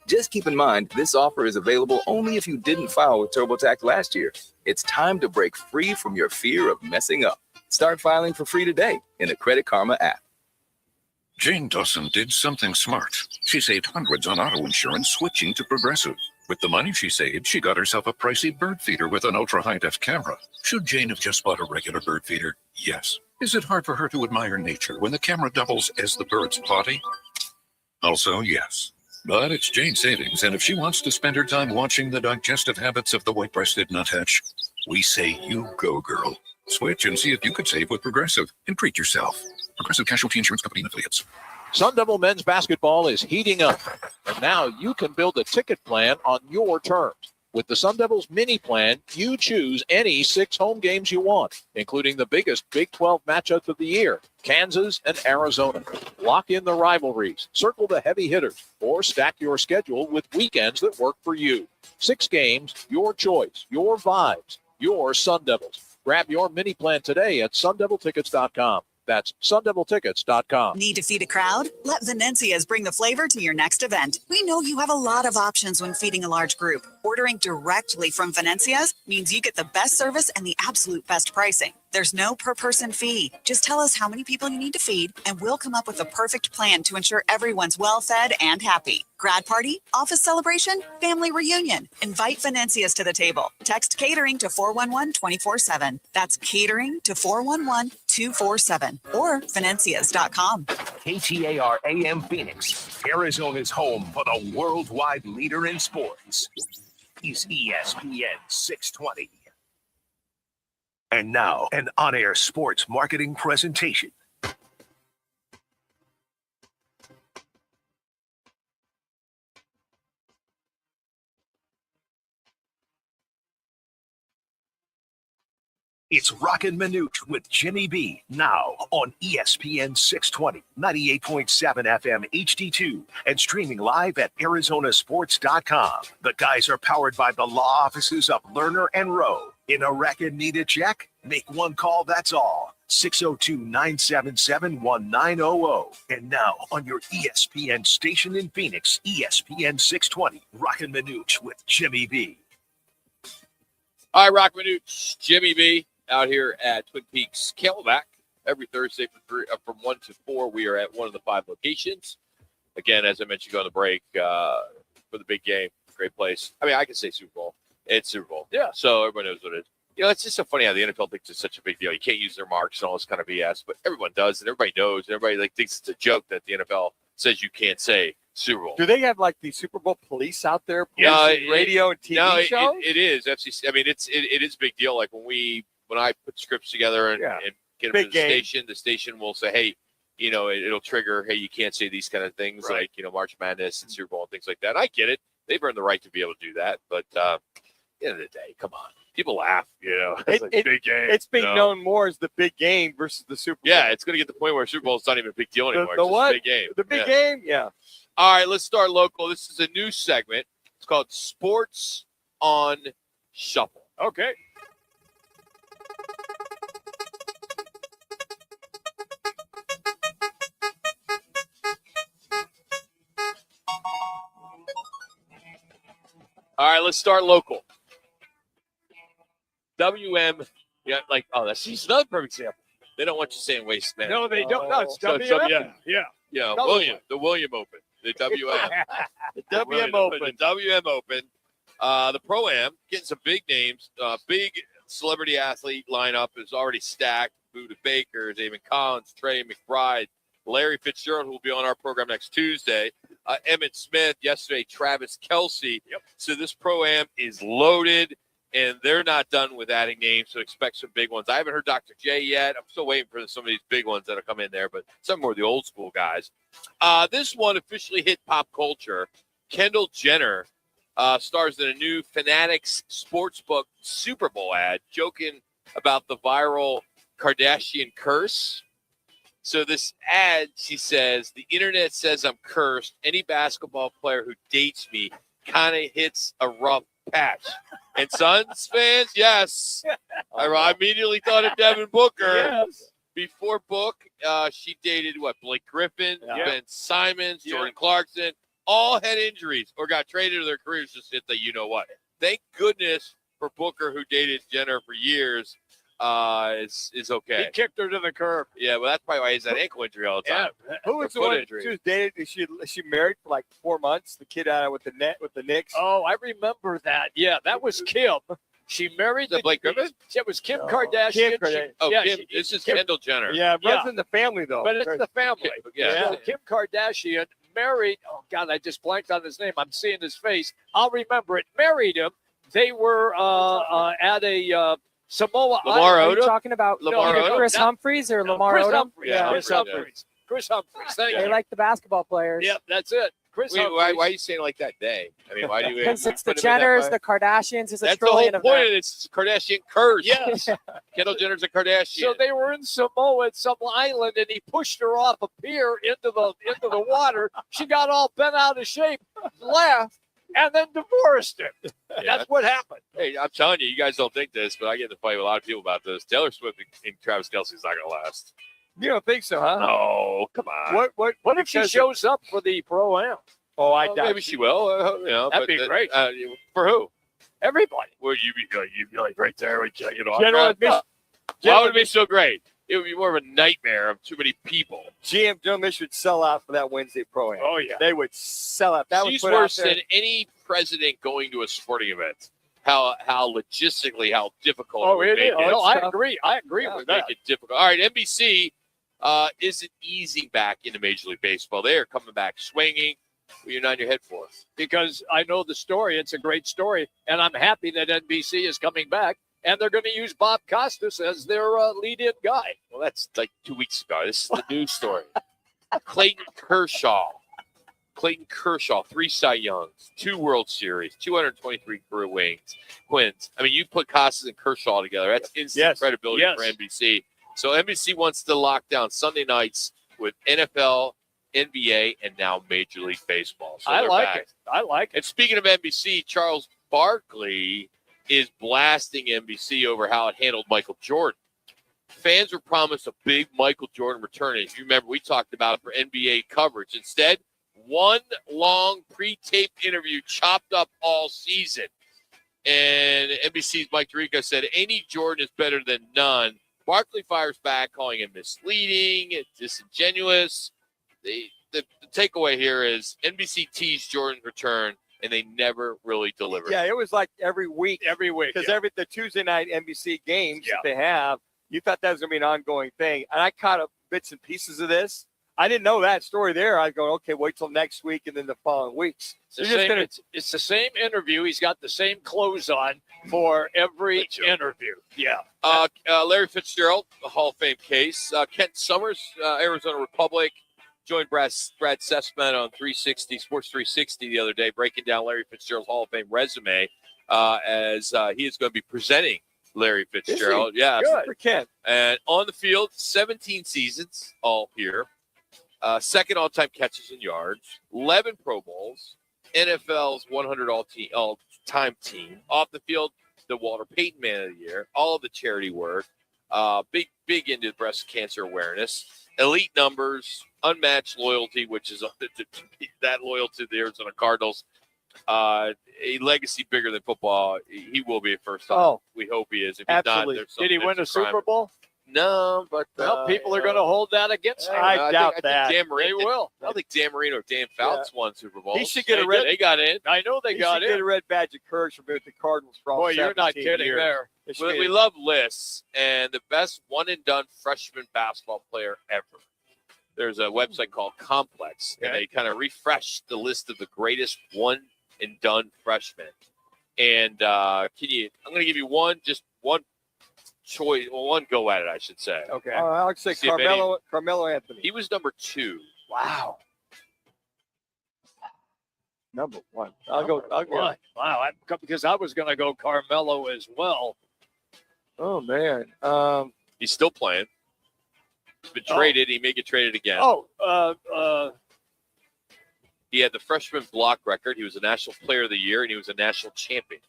Just keep in mind, this offer is available only if you didn't file with TurboTax last year. It's time to break free from your fear of messing up. Start filing for free today in the Credit Karma app. Jane Dawson did something smart. She saved hundreds on auto insurance switching to Progressive. With the money she saved, she got herself a pricey bird feeder with an ultra-high-def camera. Should Jane have just bought a regular bird feeder? Yes. Is it hard for her to admire nature when the camera doubles as the bird's potty? Also, yes. But it's Jane's savings, and if she wants to spend her time watching the digestive habits of the white-breasted nuthatch, we say you go, girl. Switch and see if you could save with Progressive and treat yourself. Progressive Casualty Insurance Company and Affiliates. Sun Devil men's basketball is heating up, and now you can build a ticket plan on your terms. With the Sun Devils mini plan, you choose any 6 home games you want, including the biggest Big 12 matchups of the year, Kansas and Arizona. Lock in the rivalries, circle the heavy hitters, or stack your schedule with weekends that work for you. 6 games, your choice, your vibes, your Sun Devils. Grab your mini plan today at sundeviltickets.com. That's sundeviltickets.com. Need to feed a crowd? Let Venencia's bring the flavor to your next event. We know you have a lot of options when feeding a large group. Ordering directly from Venencia's means you get the best service and the absolute best pricing. There's no per-person fee. Just tell us how many people you need to feed, and we'll come up with the perfect plan to ensure everyone's well-fed and happy. Grad party, office celebration, family reunion. Invite Venencia's to the table. Text catering to 411-24/7. That's catering to 411-247 or Venencias.com. KTAR AM Phoenix, Arizona's home for the worldwide leader in sports, is ESPN 620. And now, an on-air sports marketing presentation. It's Roc and Manuch with Jimmy B, now on ESPN 620, 98.7 FM HD2, and streaming live at arizonasports.com. The guys are powered by the law offices of Lerner and Rowe. In a record need a check? Make one call, that's all. 602-977-1900. And now on your ESPN station in Phoenix, ESPN 620, Roc and Manuch with Jimmy B. All right, Roc Manuch, Jimmy B, out here at Twin Peaks Camelback every Thursday from 1 to 4. We are at one of the 5 locations. Again, as I mentioned, going to break for the big game. Great place. I mean, I can say Super Bowl. It's Super Bowl. Yeah. So everyone knows what it is. You know, it's just so funny how the NFL thinks it's such a big deal. You can't use their marks and all this kind of BS, but everyone does, and everybody knows, and everybody thinks it's a joke that the NFL says you can't say Super Bowl. Do they have like the Super Bowl police out there? Radio and TV shows? It is. FCC. I mean, it is a big deal. Like when I put scripts together and get them to the station will say, hey, you know, it'll trigger, hey, you can't say these kind of things like, you know, March Madness and Super Bowl and things like that. I get it. They've earned the right to be able to do that. But at the end of the day, come on. People laugh, you know. It's like big game. It's being known more as the big game versus the Super Bowl. Yeah, it's going to get to the point where Super Bowl is not even a big deal anymore. The it's what? Just a big game. The big game? Yeah. All right, let's start local. This is a new segment. It's called Sports on Shuffle. Okay. All right, let's start local. WM, like, that's another perfect example. They don't want you saying waste management. No, they don't. No, it's WM. Yeah, the William Open, the WM. The WM Open. The WM Open. The Pro-Am, getting some big names. Big celebrity athlete lineup is already stacked. Buda Baker, David Collins, Trey McBride, Larry Fitzgerald, who will be on our program next Tuesday. Emmitt Smith, yesterday, Travis Kelce. Yep. So this Pro-Am is loaded. And they're not done with adding names, so expect some big ones. I haven't heard Dr. J yet. I'm still waiting for some of these big ones that'll come in there, but some more of the old school guys. This one officially hit pop culture. Kendall Jenner stars in a new Fanatics Sportsbook Super Bowl ad, joking about the viral Kardashian curse. So this ad, she says, the internet says I'm cursed. Any basketball player who dates me kind of hits a rough patch. And Suns fans, yes. I immediately thought of Devin Booker. Yes. Before Book, she dated, Blake Griffin, Ben Simons, Jordan Clarkson. All had injuries or got traded or their careers just hit the you-know-what. Thank goodness for Booker, who dated Jenner for years. is okay. He kicked her to the curb. Yeah, well, that's probably why he has that ankle injury all the time. Yeah. Who was the Foot one injury. she was dating? She married for like 4 months. The kid out with the Knicks. Oh, I remember that. Yeah, that was Kim. She married Is that Blake Griffin? It was Kim Kardashian. Kim Kardashian. Kim, this is Kendall Jenner. Yeah, it runs in the family though. But it's the family. Yeah. So Kim Kardashian married, oh God, I just blanked on his name. I'm seeing his face. I'll remember it. Married him. They were at a Samoa Lamar Island. Odom? Talking about Lamar either Odom? Chris Humphreys or Lamar Chris Odom? Humphries. Yeah, Chris yeah. Humphries. Chris Humphries. Thank They you. like the basketball players. Yep, that's it. Chris Wait, Humphries. why are you saying it like that day? I mean, why do you? Because it's the put him in that Jenners, way? the Kardashians. It's a That's the whole trillion of point. them. It's Kardashian curse. Yes. Kendall Jenner's a Kardashian. So they were in Samoa at some island, and he pushed her off a pier into the water. She got all bent out of shape, laughed, and then divorced him. Yeah. That's what happened. Hey, I'm telling you, you guys don't think this, but I get to fight with a lot of people about this. Taylor Swift and Travis Kelce's not going to last. You don't think so, huh? No, come on. What if she shows up for the Pro-Am? Oh, I Well, doubt maybe she will. You know, That'd but be great. For who? Everybody. Would you'd be like right there with you know? General admission. Why would it be so great? It would be more of a nightmare of too many people. GM Gentlemen should sell out for that Wednesday Pro-Am. Oh, yeah. They would sell out. That She's was put worse out there. than any president going to a sporting event. How logistically how difficult Oh, it it would is. make it. No, I agree. I agree It with would make that. it difficult. All right, NBC isn't easing back into Major League Baseball. They are coming back swinging. What are you nodding your head for? Because I know the story. It's a great story, and I'm happy that NBC is coming back, and they're going to use Bob Costas as their lead-in guy. Well, that's like 2 weeks ago. This is the news story. Clayton Kershaw, 3 Cy Youngs, 2 World Series, 223 career wins. I mean, you put Costas and Kershaw together. That's instant credibility for NBC. So NBC wants to lock down Sunday nights with NFL, NBA, and now Major League Baseball. So I they're like back. it. I like it. And speaking of NBC, Charles Barkley is blasting NBC over how it handled Michael Jordan. Fans were promised a big Michael Jordan return. If you remember, we talked about it for NBA coverage. Instead, one long pre-taped interview chopped up all season. And NBC's Mike Tirico said, any Jordan is better than none. Barkley fires back, calling him misleading, disingenuous. The takeaway here is NBC teased Jordan's return, and they never really delivered. Yeah, it was like every week. Because yeah. the Tuesday night NBC games that they have, you thought that was going to be an ongoing thing. And I caught up bits and pieces of this. I didn't know that story there. I was going, okay, wait till next week and then the following weeks. It's the same interview. He's got the same clothes on for every interview. Yeah. Larry Fitzgerald, a Hall of Fame case. Kent Summers, Arizona Republic, joined Brad Sessman on Sports 360 the other day, breaking down Larry Fitzgerald's Hall of Fame resume as he is going to be presenting Larry Fitzgerald. Yeah. Good for Kent. And on the field, 17 seasons all here. Second all-time catches and yards, 11 Pro Bowls, NFL's 100 all-time team. Off the field, the Walter Payton Man of the Year, all of the charity work, big into breast cancer awareness, elite numbers, unmatched loyalty, which is that loyal to the Arizona Cardinals. A legacy bigger than football. He will be a first time. Oh, we hope he is. If he's absolutely. not, Did he win a Super Bowl? No, but people are going to hold that against him. I doubt that. I think Dan Marino, They will. I don't think Dan Marino or Dan Fouts won Super Bowls. He should get a red. They got in. I know they got Get in. a red badge of courage for being with the Cardinals for all Boy, you're not 17 kidding years. there. We love lists, and the best one-and-done freshman basketball player ever. There's a website called Complex, and they kind of refreshed the list of the greatest one-and-done freshmen. And I'm going to give you one choice, one go at it, I should say. Okay. I would say Carmelo Anthony. He was number 2. Wow. Number 1. I'll go. Wow. Because I was going to go Carmelo as well. Oh, man. He's still playing. He's been traded. He may get traded again. He had the freshman block record. He was a National Player of the Year, and he was a national champion.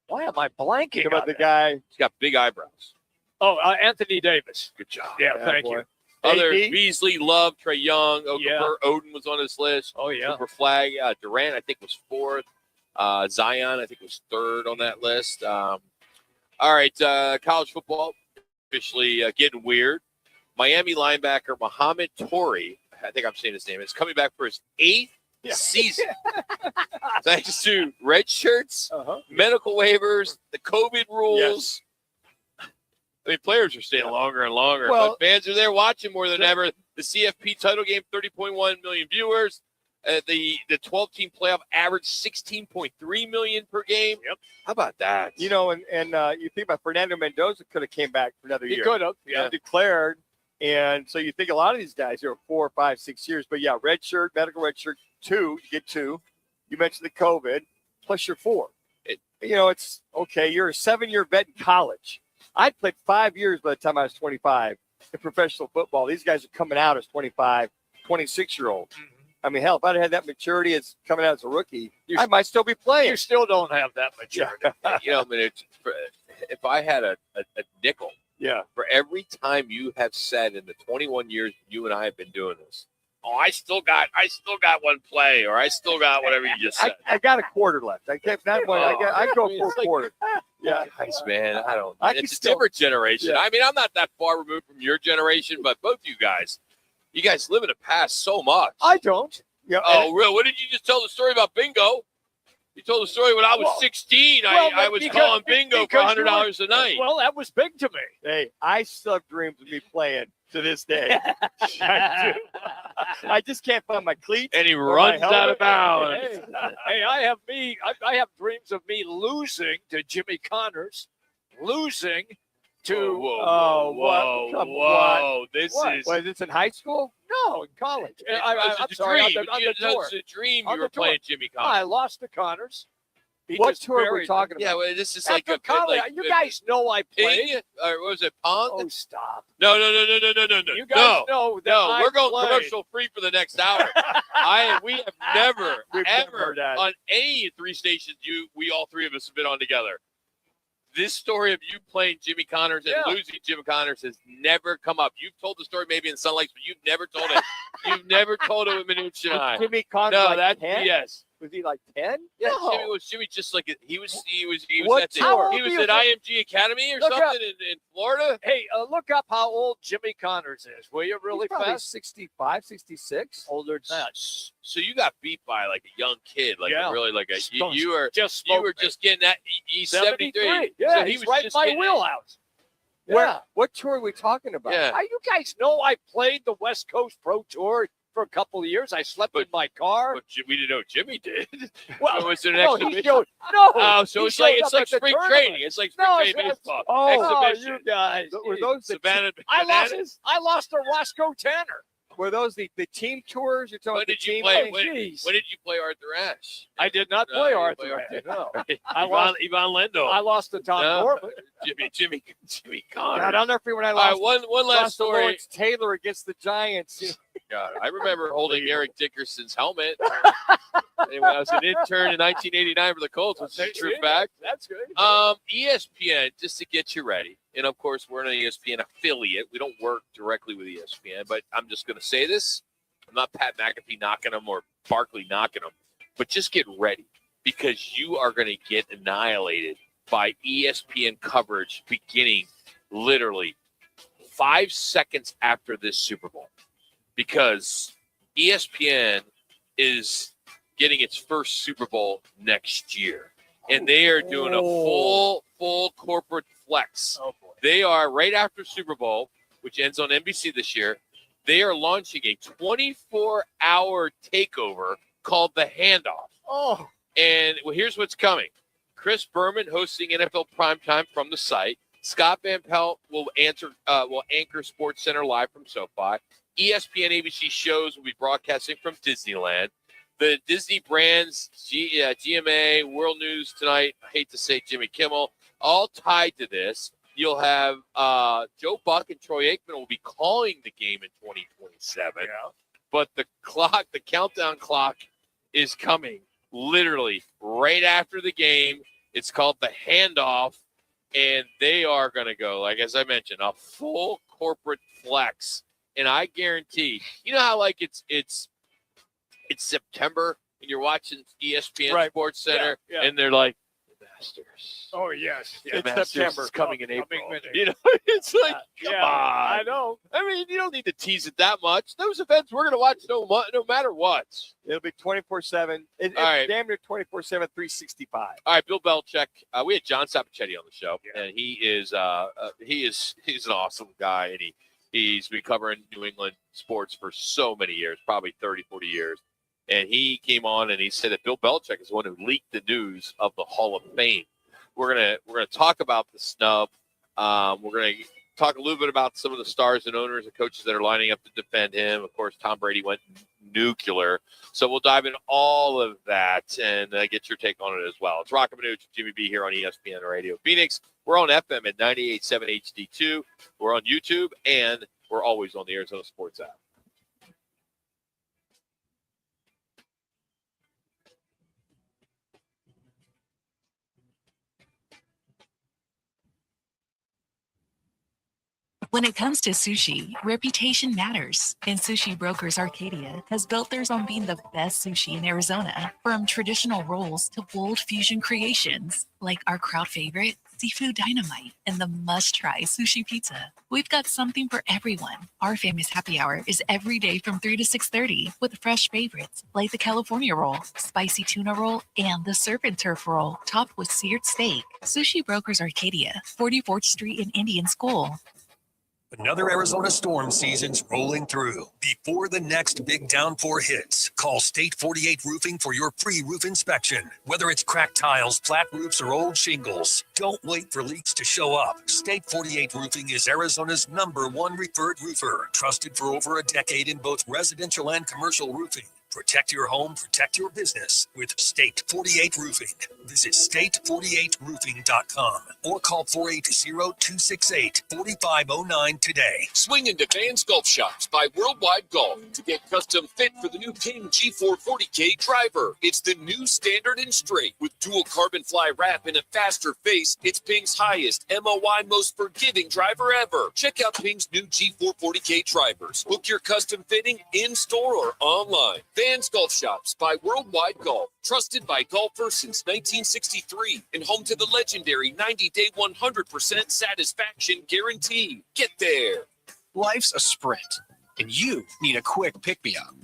Why am I blanking? About the guy. He's got big eyebrows. Oh, Anthony Davis. Good job. Yeah, thank you. Others, AD? Beasley, Love, Trae Young, Okafor, Odin was on his list. Oh, yeah. Cooper Flag, Durant, I think, was 4th. Zion, I think, was 3rd on that list. All right, college football officially getting weird. Miami linebacker Muhammad Torrey, I think I'm saying his name, is coming back for his 8th season. Thanks to red shirts, medical waivers, the COVID rules. I mean, players are staying longer and longer. Well, but fans are there watching more than ever. The CFP title game, 30.1 million viewers. The 12-team playoff average 16.3 million per game. Yep. How about that? You know, and you think about Fernando Mendoza could have came back for another year. He could have, declared. And so you think a lot of these guys are 4, 5, 6 years. But yeah, red shirt, medical red shirt, 2. You get 2. You mentioned the COVID, plus you're 4. It's okay. You're a 7-year vet in college. I played 5 years by the time I was 25 in professional football. These guys are coming out as 25, 26-year-olds. I mean, hell, if I'd had that maturity as coming out as a rookie, I might still be playing. You still don't have that maturity. I mean, if I had a nickel for every time you have said in the 21 years you and I have been doing this, I still got one play, or I still got whatever you just said. I got a quarter left. I kept that one. I go full quarter. Yeah, nice, man. It's a different generation. Yeah. I mean, I'm not that far removed from your generation, but both you guys live in the past so much. I don't. Yeah. Oh, real? What did you just tell the story about bingo? You told the story when I was 16. I was calling bingo for $100 a night. Well, that was big to me. Hey, I still have dreams of me playing to this day. I do. I just can't find my cleats. And he runs out of bounds. Hey, I have dreams of me losing to Jimmy Connors, losing to whoa. This is this in high school? No, in college. I'm sorry, on the tour. It's a dream you were playing Jimmy Connors. I lost to Connors. What tour are we talking about? Yeah, well, this is like college. You guys know I played. Or what was it, Pond? Oh, stop. No. You guys know that we're going commercial free for the next hour. We have never, ever on any 3 stations we all 3 of us have been on together. This story of you playing Jimmy Connors and losing Jimmy Connors has never come up. You've told the story maybe in Sun Lakes, but you've never told it. You've never told it with Manuch and I. Jimmy Connors that's 10? Yes. Was he like 10? Yeah, No. Jimmy just like he was What at tour? he was at IMG Academy or something in Florida. Hey, look up how old Jimmy Connors is, will you, really He's fast? 65, 66. Older than that. So you got beat by like a young kid, really like a you were just getting that. He's 73. Yeah, so he he's was right in just my getting wheelhouse. Yeah. What tour are we talking about? Yeah. You guys know I played the West Coast Pro Tour for a couple of years. I slept in my car. But we didn't know Jimmy did. Well, so was it an no, exhibition? he showed. No. Oh, so it's like spring training. It's like spring training baseball. Exhibition. You guys. Were those Savannah? I lost to Roscoe Tanner. Were those the team tours? You're talking When did you play? When did you play Arthur Ashe? I did not play Arthur Ashe. No. Ivan Lendo. I lost to Tom Corbett. Jimmy Connors. I'll never forget when I All lost. right, one last story. Lawrence Taylor against the Giants. God, I remember holding Eric Dickerson's helmet when I was an intern in 1989 for the Colts, which is a true fact. That's good. ESPN, just to get you ready, and of course we're an ESPN affiliate. We don't work directly with ESPN, but I'm just going to say this. I'm not Pat McAfee knocking them or Barkley knocking them, but just get ready because you are going to get annihilated by ESPN coverage beginning literally 5 seconds after this Super Bowl. Because ESPN is getting its first Super Bowl next year. And they are doing a full corporate flex. Oh, boy. They are, right after Super Bowl, which ends on NBC this year, they are launching a 24-hour takeover called The Handoff. Oh. And here's what's coming. Chris Berman hosting NFL Primetime from the site. Scott Van Pelt will anchor SportsCenter live from SoFi. ESPN ABC shows will be broadcasting from Disneyland. The Disney brands, GMA, World News Tonight, I hate to say Jimmy Kimmel, all tied to this. You'll have Joe Buck and Troy Aikman will be calling the game in 2027. Yeah. But the countdown clock is coming literally right after the game. It's called The Handoff, and they are going to go, like as I mentioned, a full corporate flex. And I guarantee, you know how like it's September and you're watching ESPN Sports Center, and they're like, "What the Masters. Oh, yes. The It's Masters September. is coming in April. Minute. You know, it's like, come yeah, on. I know. I mean, you don't need to tease it that much. Those events we're going to watch no matter what. It'll be 24/7. It's All right. damn near 24/7, 365. All right, Bill Belichick. We had John Sappochetti on the show, and he's an awesome guy, and he's been covering New England sports for so many years, probably 30, 40 years. And he came on and he said that Bill Belichick is the one who leaked the news of the Hall of Fame. We're gonna talk about the snub. We're gonna talk a little bit about some of the stars and owners and coaches that are lining up to defend him. Of course, Tom Brady went nuclear. So we'll dive into all of that and get your take on it as well. It's Roc and Manuch, Jimmy B here on ESPN Radio Phoenix. We're on FM at 98.7 HD2. We're on YouTube, and we're always on the Arizona Sports app. When it comes to sushi, reputation matters, and Sushi Brokers Arcadia has built theirs on being the best sushi in Arizona. From traditional rolls to bold fusion creations, like our crowd favorite, Seafood Dynamite, and the must-try sushi pizza. We've got something for everyone. Our famous happy hour is every day from 3 to 6:30 with fresh favorites like the California roll, spicy tuna roll, and the surf and turf roll topped with seared steak. Sushi Brokers Arcadia, 44th Street in Indian School. Another Arizona storm season's rolling through. Before the next big downpour hits, call State 48 Roofing for your free roof inspection. Whether it's cracked tiles, flat roofs, or old shingles, don't wait for leaks to show up. State 48 Roofing is Arizona's #1 referred roofer, trusted for over a decade in both residential and commercial roofing. Protect your home, protect your business with State 48 Roofing. Visit state48roofing.com or call 480-268-4509 today. Swing into Vans Golf Shops by Worldwide Golf to get custom fit for the new Ping G440K driver. It's the new standard and straight with dual carbon fly wrap and a faster face. It's Ping's highest MOI most forgiving driver ever. Check out Ping's new G440K drivers. Book your custom fitting in-store or online. Vans Golf Shops by Worldwide Golf. Trusted by golfers since 1963 and home to the legendary 90-day 100% satisfaction guarantee. Get there. Life's a sprint, and you need a quick pick-me-up.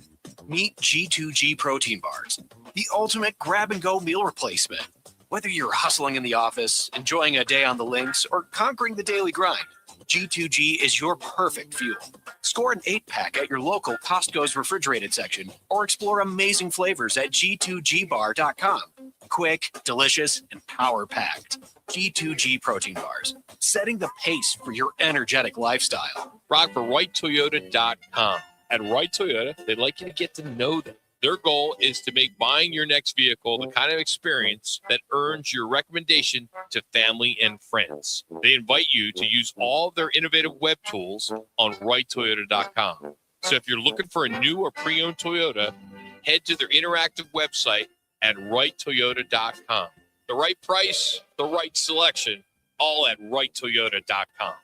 Meet G2G protein bars, the ultimate grab-and-go meal replacement. Whether you're hustling in the office, enjoying a day on the links, or conquering the daily grind, G2G is your perfect fuel. Score an 8-pack at your local Costco's refrigerated section or explore amazing flavors at G2GBar.com. Quick, delicious, and power-packed. G2G protein bars, setting the pace for your energetic lifestyle. Rock for WrightToyota.com. At Wright Toyota, they'd like you to get to know them. Their goal is to make buying your next vehicle the kind of experience that earns your recommendation to family and friends. They invite you to use all of their innovative web tools on WrightToyota.com. So if you're looking for a new or pre-owned Toyota, head to their interactive website at WrightToyota.com. The right price, the right selection, all at WrightToyota.com.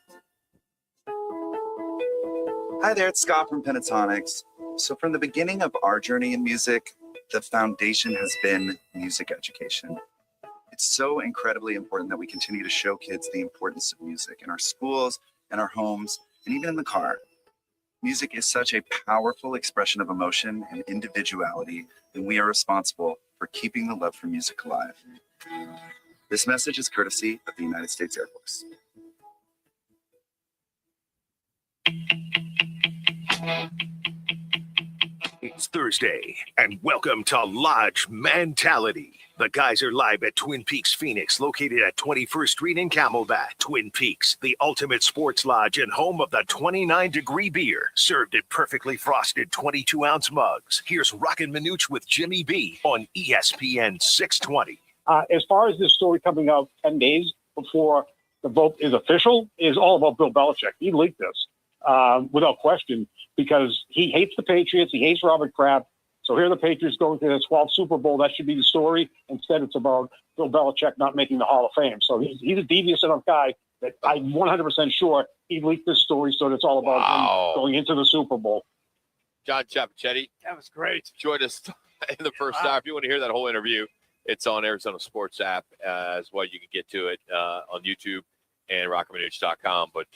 Hi there, it's Scott from Pentatonics. So from the beginning of our journey in music, the foundation has been music education. It's so incredibly important that we continue to show kids the importance of music in our schools, in our homes, and even in the car. Music is such a powerful expression of emotion and individuality, and we are responsible for keeping the love for music alive. This message is courtesy of the United States Air Force. It's Thursday, and welcome to Lodge Mentality. The guys are live at Twin Peaks, Phoenix, located at 21st Street in Camelback. Twin Peaks, the ultimate sports lodge and home of the 29-degree beer, served in perfectly frosted 22-ounce mugs. Here's Roc and Manuch with Jimmy B on ESPN 620. As far as this story coming out 10 days before the vote is official, is all about Bill Belichick. He leaked this without question because he hates the Patriots. He hates Robert Kraft. So here are the Patriots going to the 12th Super Bowl. That should be the story. Instead, it's about Bill Belichick not making the Hall of Fame. So he's a devious enough guy that I'm 100% sure he leaked this story so that it's all about him going into the Super Bowl. John Sappochetti. That was great. Joined us in the first hour. If you want to hear that whole interview, It's on Arizona Sports app as well. You can get to it on YouTube and rockandmanuch.com. But,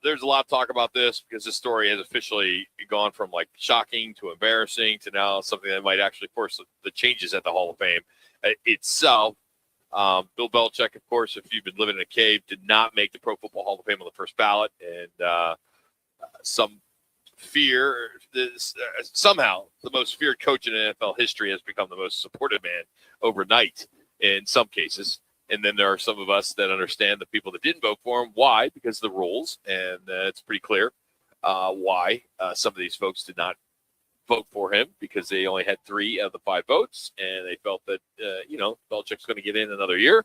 there's a lot of talk about this because this story has officially gone from like shocking to embarrassing to now something that might actually force the changes at the Hall of Fame itself. Bill Belichick, of course, if you've been living in a cave, did not make the Pro Football Hall of Fame on the first ballot. And some fear, somehow the most feared coach in NFL history has become the most supported man overnight in some cases. And then there are some of us that understand the people that didn't vote for him. Why? Because of the rules. And it's pretty clear why some of these folks did not vote for him, because they only had 3 of the 5 votes. And they felt that, Belichick's going to get in another year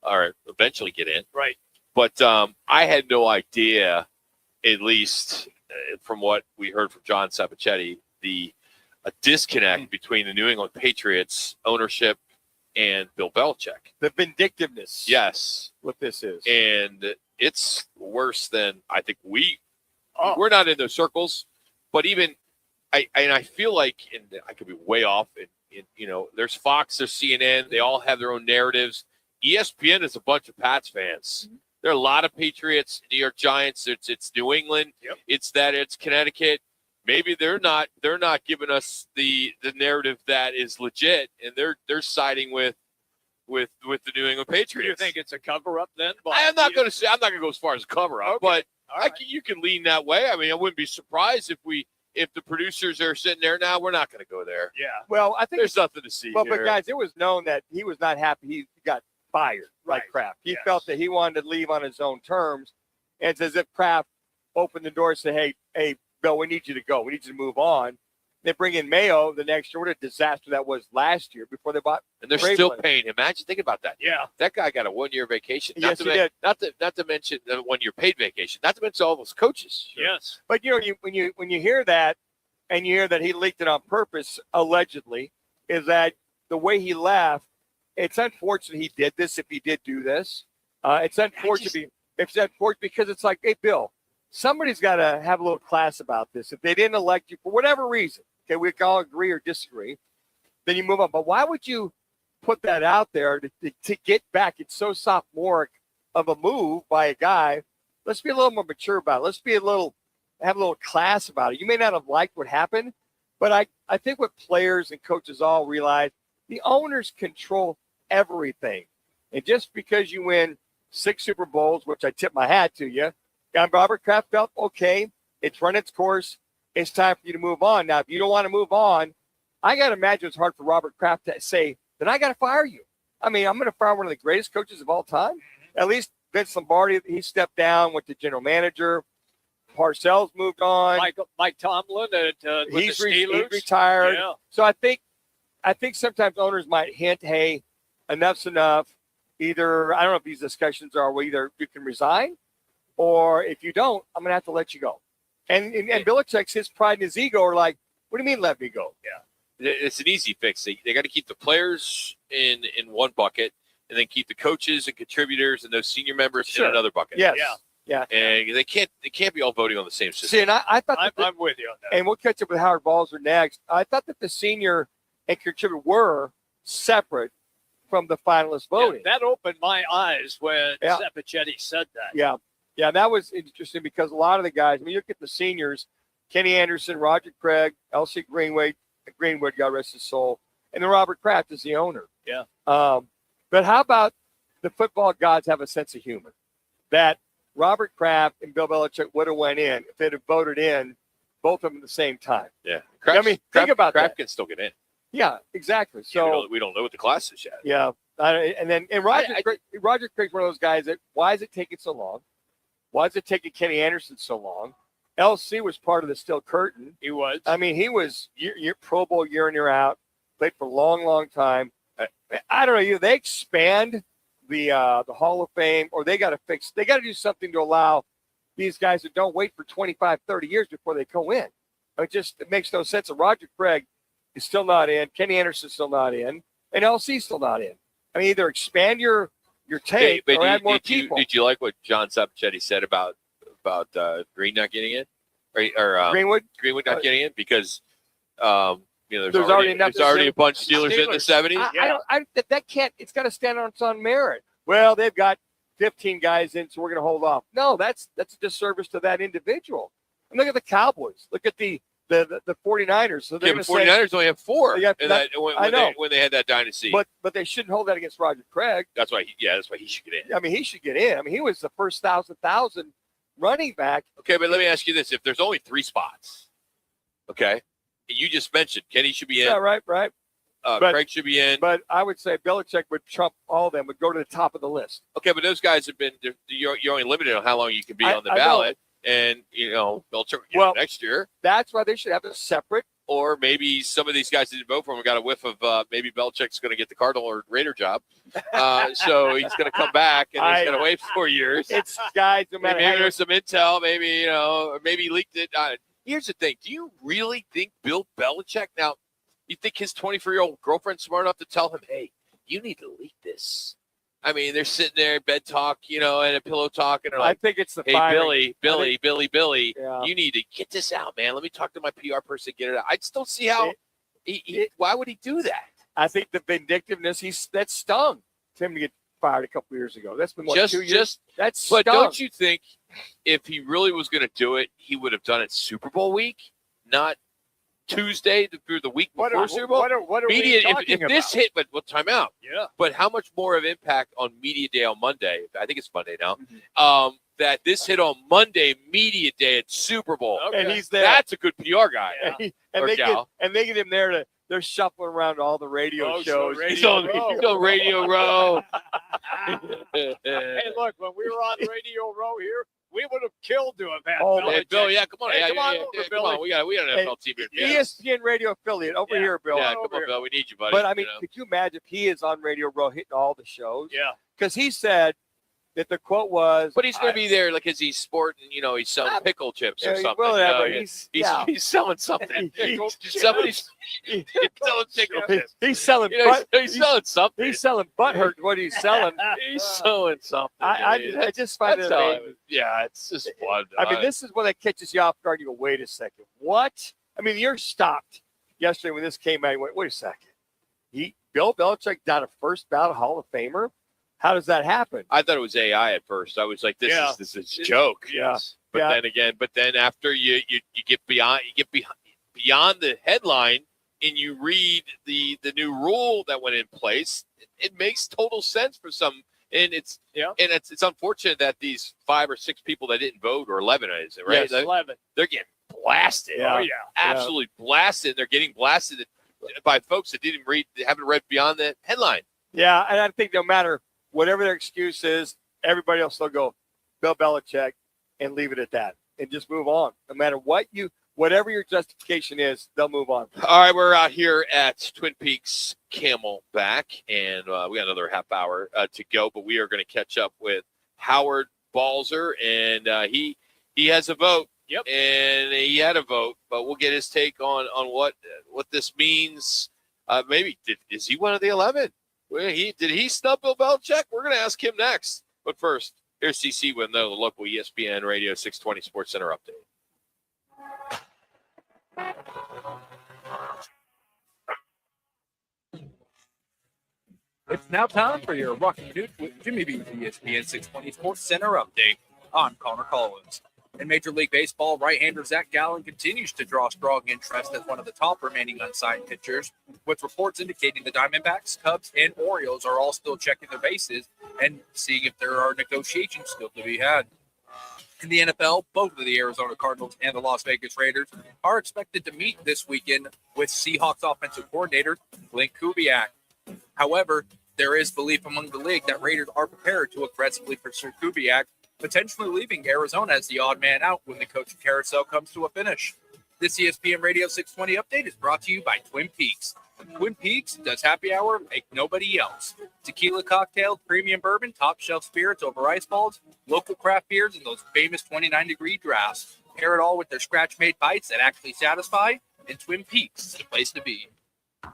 or eventually get in. Right. But I had no idea, at least from what we heard from John Sappochetti, a disconnect between the New England Patriots ownership and Bill Belichick. The vindictiveness. Yes. What this is. And it's worse than I think we're not in those circles, but even I feel like, and I could be way off, there's Fox, there's CNN, they all have their own narratives. ESPN is a bunch of Pats fans. Mm-hmm. There are a lot of Patriots, New York Giants, it's New England, it's Connecticut. Maybe they're not giving us the narrative that is legit, and they're siding with the New England Patriots. You think it's a cover up then? I'm not going to go as far as a cover up, but you can lean that way. I mean, I wouldn't be surprised if the producers are sitting there now. We're not going to go there. Yeah. Well, I think there's nothing to see. But guys, it was known that he was not happy. He got fired by Kraft. He felt that he wanted to leave on his own terms, and it's as if Kraft opened the door and said, "Hey, Bill, we need you to go. We need you to move on." They bring in Mayo the next year. What a disaster that was last year before they bought. And they're still paying him. Imagine, think about that. Yeah, that guy got a 1-year vacation. Yes, he did. Not to mention the 1-year paid vacation. Not to mention all those coaches. Yes, but when you hear that, and you hear that he leaked it on purpose, allegedly, is that the way he left. It's unfortunate he did this. If he did do this, it's unfortunate. It's unfortunate because it's like, hey, Bill. Somebody's got to have a little class about this. If they didn't elect you for whatever reason, okay, we can all agree or disagree, then you move on. But why would you put that out there to get back? It's so sophomoric of a move by a guy. Let's be a little more mature about it. Let's have a little class about it. You may not have liked what happened, but I think what players and coaches all realize, the owners control everything. And just because you win 6 Super Bowls, which I tip my hat to you, and Robert Kraft felt, okay, it's run its course. It's time for you to move on. Now, if you don't want to move on, I got to imagine it's hard for Robert Kraft to say, then I got to fire you. I mean, I'm going to fire one of the greatest coaches of all time. At least Vince Lombardi, he stepped down, went to general manager. Parcells moved on. Mike Tomlin with the Steelers. He's retired. Yeah. So I think sometimes owners might hint, hey, enough's enough. Either, I don't know if these discussions are, well, either you can resign, or if you don't, I'm going to have to let you go. And Belichick's, his pride and his ego are like, what do you mean let me go? Yeah. It's an easy fix. They got to keep the players in one bucket and then keep the coaches and contributors and those senior members in another bucket. Yes. Yeah. And they can't be all voting on the same system. See, and I thought I'm with you on that. And we'll catch up with Howard Balzer next. I thought that the senior and contributor were separate from the finalist voting. Yeah, that opened my eyes when Sappochetti said that. Yeah, that was interesting because a lot of the guys, I mean, you look at the seniors, Kenny Anderson, Roger Craig, L.C. Greenwood, God rest his soul, and then Robert Kraft is the owner. Yeah. But how about the football gods have a sense of humor? That Robert Kraft and Bill Belichick would have went in if they'd have voted in both of them at the same time. Yeah. Think about Kraft that. can still get in. Yeah, exactly. So we don't know what the class is yet. Yeah. And Roger Craig's one of those guys that, why is it taking so long? Why is it taking Kenny Anderson so long? LC was part of the Steel Curtain. He was. I mean, he was year Pro Bowl year in, year out, played for a long, long time. I don't know. They expand the Hall of Fame, or they got to do something to allow these guys that don't wait for 25, 30 years before they go in. It makes no sense. And Roger Craig is still not in. Kenny Anderson's still not in. And LC's still not in. I mean, either expand your tape or add more people. Did you like what John Sappochetti said about Green not getting in? Or Greenwood not getting in? Because there's There's already enough there's already to a bunch of Steelers in the 70s. That can't. It's got to stand on its own merit. Well, they've got 15 guys in, so we're going to hold off. No, that's a disservice to that individual. And look at the Cowboys. Look at the 49ers. So they're Yeah, but 49ers only have 4 They got- in that- that, when, I when, know. they, when they had that dynasty. But they shouldn't hold that against Roger Craig. That's why he should get in. I mean, he should get in. I mean, he was the first 1,000 running back. Okay, but let me ask you this. If there's only 3 spots, okay, you just mentioned Kenny should be in. Yeah, right. But- Craig should be in. But I would say Belichick would trump all of them, would go to the top of the list. Okay, but those guys have been – you're only limited on how long you can be on the I know. ballot. And, Belichick next year. That's why they should have a separate. Or maybe some of these guys that didn't vote for him got a whiff of maybe Belichick's going to get the Cardinal or Raider job. So he's going to come back and he's going to wait 4 years. It's guys, no matter Maybe how there's some intel. Maybe, or maybe he leaked it. Here's the thing. Do you really think Bill Belichick – now, you think his 24-year-old girlfriend's smart enough to tell him, hey, you need to leak this? I mean, they're sitting there, bed talk, and a pillow talk, and they're like, I think it's the hey, firing. Billy, Yeah. you need to get this out, man. Let me talk to my PR person, get it out. I just don't see how why would he do that? I think the vindictiveness, that stung Tim to get fired a couple years ago. That's been, 2 years? That's But stung. don't you think if he really was going to do it, he would have done it Super Bowl week, not Tuesday through the week before Super Bowl? What are Media, we talking if this about? hit, but time out. Yeah. But how much more of impact on Media Day on Monday? I think it's Monday now. That this hit on Monday, Media Day at Super Bowl. Okay. And he's there. That's a good PR guy. And or they gal. get him there they're shuffling around all the radio shows. He's on Radio Row. Hey, look, when we were on Radio Row here, we would have killed to have had Hey, Belichick. Bill, come on. Hey, come on yeah, over, come Billy. on. We got an NFL team here. ESPN radio affiliate over here, Bill. Yeah, Over come on, here. Bill. We need you, buddy. But I mean, could you imagine if he is on Radio Row hitting all the shows? Yeah. Because he said that the quote was, But he's going to be there because he's sporting, he's selling pickle chips or something. whatever. He's selling something. Somebody's selling pickle chips. He's selling He's selling something. He's selling butthurt. What he's selling. He's selling something. I just find it That's all amazing. it's just fun. I mean, this is when that catches you off guard. You go, wait a second. What? I mean, you're stopped yesterday when this came out. You went, wait a second. Bill Belichick not a first ballot Hall of Famer? How does that happen? I thought it was AI at first. I was like, this is a joke. Yes. But then after you get beyond the headline and you read the new rule that went in place, it makes total sense for some. And it's unfortunate that these 5 or 6 people that didn't vote, or 11 is it right? Yes, 11. They're getting blasted. Yeah. Oh, yeah. Absolutely blasted. They're getting blasted by folks that haven't read beyond the headline. Yeah, and I think no matter whatever their excuse is, everybody else will go Bill Belichick and leave it at that and just move on. No matter whatever your justification is, they'll move on. All right, we're out here at Twin Peaks Camelback, and we got another half hour to go, but we are going to catch up with Howard Balzer, and he has a vote. Yep. And he had a vote, but we'll get his take on what this means. Maybe is he one of the 11? Did he snub Bill Belichick? We're going to ask him next. But first, here's CC with the local ESPN Radio 620 Sports Center update. It's now time for your Roc and Manuch with Jimmy B's ESPN 620 Sports Center update. I'm Connor Collins. In Major League Baseball, right-hander Zach Gallen continues to draw strong interest as one of the top remaining unsigned pitchers, with reports indicating the Diamondbacks, Cubs, and Orioles are all still checking their bases and seeing if there are negotiations still to be had. In the NFL, both of the Arizona Cardinals and the Las Vegas Raiders are expected to meet this weekend with Seahawks offensive coordinator Clint Kubiak. However, there is belief among the league that Raiders are prepared to aggressively pursue Kubiak, potentially leaving Arizona as the odd man out when the coaching carousel comes to a finish. This ESPN Radio 620 update is brought to you by Twin Peaks. Twin Peaks does happy hour like nobody else. Tequila cocktails, premium bourbon, top shelf spirits over ice balls, local craft beers, and those famous 29-degree drafts. Pair it all with their scratch-made bites that actually satisfy, and Twin Peaks is the place to be.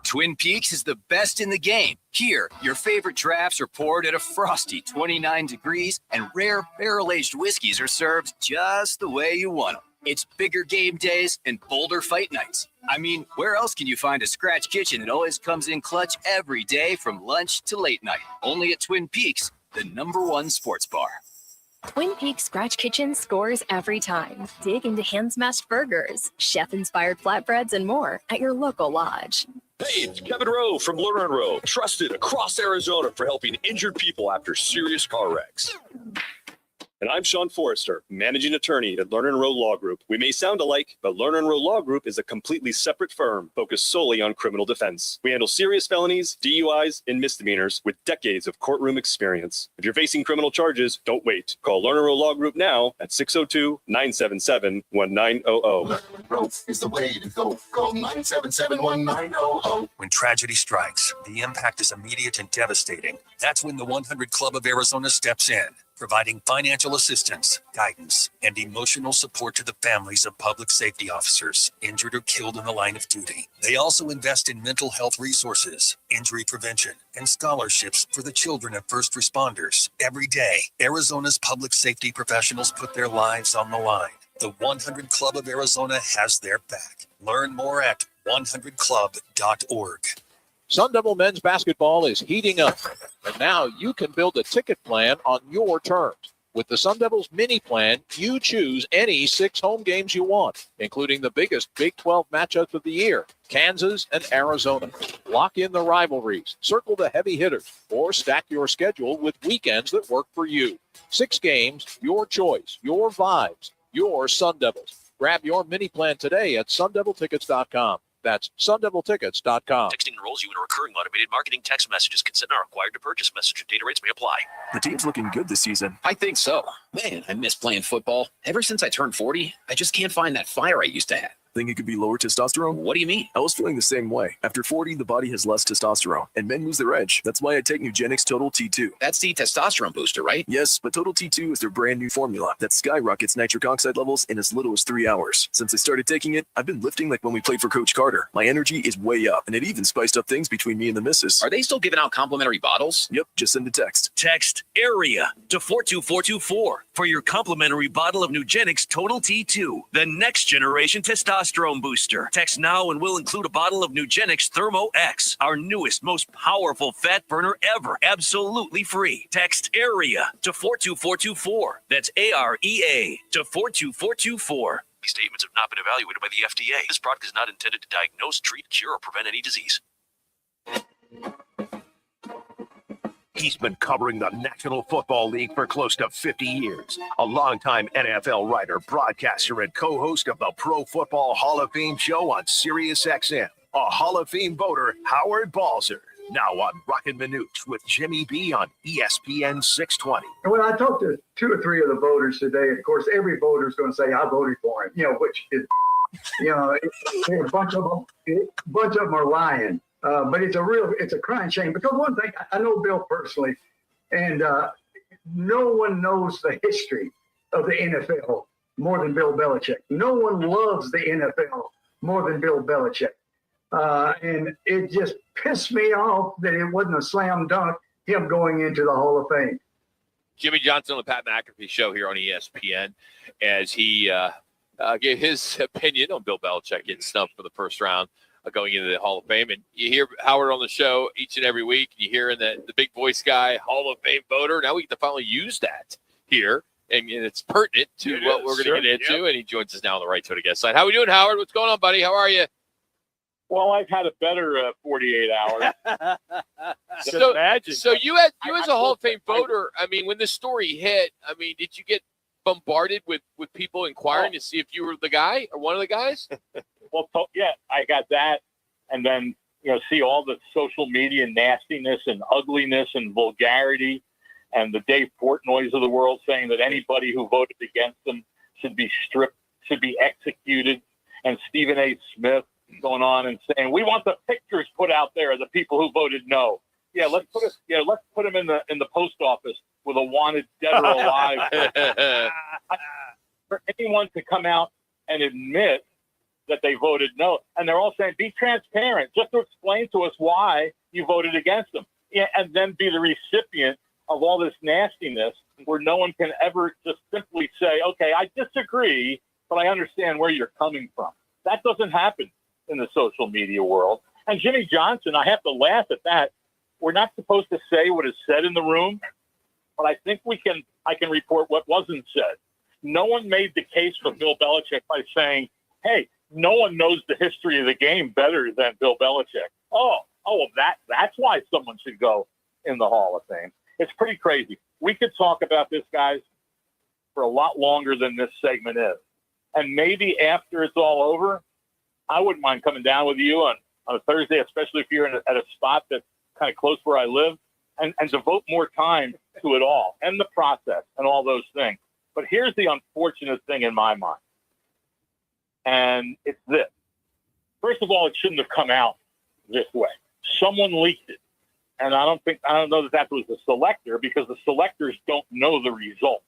Twin Peaks is the best in the game. Here, your favorite drafts are poured at a frosty 29 degrees, and rare barrel-aged whiskeys are served just the way you want them. It's bigger game days and bolder fight nights. I mean, where else can you find a scratch kitchen that always comes in clutch every day from lunch to late night? Only at Twin Peaks, the #1 sports bar. Twin Peaks Scratch Kitchen scores every time. Dig into hand-smashed burgers, chef-inspired flatbreads, and more at your local lodge. Hey, it's Kevin Rowe from Lerner & Rowe, trusted across Arizona for helping injured people after serious car wrecks. And I'm Sean Forrester, managing attorney at Lerner & Rowe Law Group. We may sound alike, but Lerner & Rowe Law Group is a completely separate firm focused solely on criminal defense. We handle serious felonies, DUIs, and misdemeanors with decades of courtroom experience. If you're facing criminal charges, don't wait. Call Lerner & Rowe Law Group now at 602-977-1900. Rope is the way to go. Call 977-1900. When tragedy strikes, the impact is immediate and devastating. That's when the 100 Club of Arizona steps in, providing financial assistance, guidance, and emotional support to the families of public safety officers injured or killed in the line of duty. They also invest in mental health resources, injury prevention, and scholarships for the children of first responders. Every day, Arizona's public safety professionals put their lives on the line. The 100 Club of Arizona has their back. Learn more at 100club.org. Sun Devil men's basketball is heating up, and now you can build a ticket plan on your terms. With the Sun Devils mini plan, you choose any 6 home games you want, including the biggest Big 12 matchups of the year, Kansas and Arizona. Lock in the rivalries, circle the heavy hitters, or stack your schedule with weekends that work for you. 6 games, your choice, your vibes, your Sun Devils. Grab your mini plan today at sundeviltickets.com. That's sundeviltickets.com. Texting enrolls you in a recurring automated marketing text messages. Consent are required to purchase. Message and data rates may apply. The team's looking good this season. I think so. Man, I miss playing football. Ever since I turned 40, I just can't find that fire I used to have. Think it could be lower testosterone? What do you mean? I was feeling the same way. After 40, the body has less testosterone, and men lose their edge. That's why I take Nugenix Total T2. That's the testosterone booster, right? Yes, but Total T2 is their brand new formula that skyrockets nitric oxide levels in as little as 3 hours. Since I started taking it, I've been lifting like when we played for Coach Carter. My energy is way up, and it even spiced up things between me and the missus. Are they still giving out complimentary bottles? Yep, just send a text. Text AREA to 42424 for your complimentary bottle of Nugenix Total T2, the next generation testosterone booster. Text now and we'll include a bottle of Nugenix Thermo X, our newest, most powerful fat burner ever, absolutely free. Text AREA to 42424. That's AREA to 42424. These statements have not been evaluated by the FDA. This product is not intended to diagnose, treat, cure, or prevent any disease. He's been covering the National Football League for close to 50 years. A longtime NFL writer, broadcaster, and co-host of the Pro Football Hall of Fame show on SiriusXM. A Hall of Fame voter, Howard Balzer. Now on Roc and Manuch with Jimmy B on ESPN 620. And when I talked to 2 or 3 of the voters today, of course, every voter is going to say, I voted for him, which is, a bunch of them are lying. But it's a crying shame, because one thing, I know Bill personally, and no one knows the history of the NFL more than Bill Belichick. No one loves the NFL more than Bill Belichick. And it just pissed me off that it wasn't a slam dunk, him going into the Hall of Fame. Jimmy Johnson on the Pat McAfee show here on ESPN as he gave his opinion on Bill Belichick getting snubbed for the first round going into the Hall of Fame. And you hear Howard on the show each and every week. You hear in the big voice guy, Hall of Fame voter. Now we get to finally use that here. And it's pertinent to what we're going to get into. Yep. And he joins us now on the Right to Guest side. How are we doing, Howard? What's going on, buddy? How are you? Well, I've had a better 48 hours. So you as a Hall of Fame voter, I mean, when this story hit, I mean, did you get bombarded with people inquiring to see if you were the guy or one of the guys? Well, yeah, I got that. And then, see all the social media nastiness and ugliness and vulgarity, and the Dave Portnoys of the world saying that anybody who voted against them should be stripped, should be executed. And Stephen A. Smith going on and saying, we want the pictures put out there of the people who voted no. Yeah, let's put them in the post office with a wanted dead or alive. For anyone to come out and admit that they voted no, and they're all saying, be transparent, just to explain to us why you voted against them, and then be the recipient of all this nastiness, where no one can ever just simply say, okay, I disagree, but I understand where you're coming from. That doesn't happen in the social media world. And Jimmy Johnson, I have to laugh at that. We're not supposed to say what is said in the room, but I think I can report what wasn't said. No one made the case for Bill Belichick by saying, hey, no one knows the history of the game better than Bill Belichick. Well, that's why someone should go in the Hall of Fame. It's pretty crazy. We could talk about this, guys, for a lot longer than this segment is. And maybe after it's all over, I wouldn't mind coming down with you on a Thursday, especially if you're at a spot that's kind of close where I live, and devote more time to it all and the process and all those things. But here's the unfortunate thing in my mind. And it's this. First of all, it shouldn't have come out this way. Someone leaked it. And I don't know that was the selector, because the selectors don't know the result.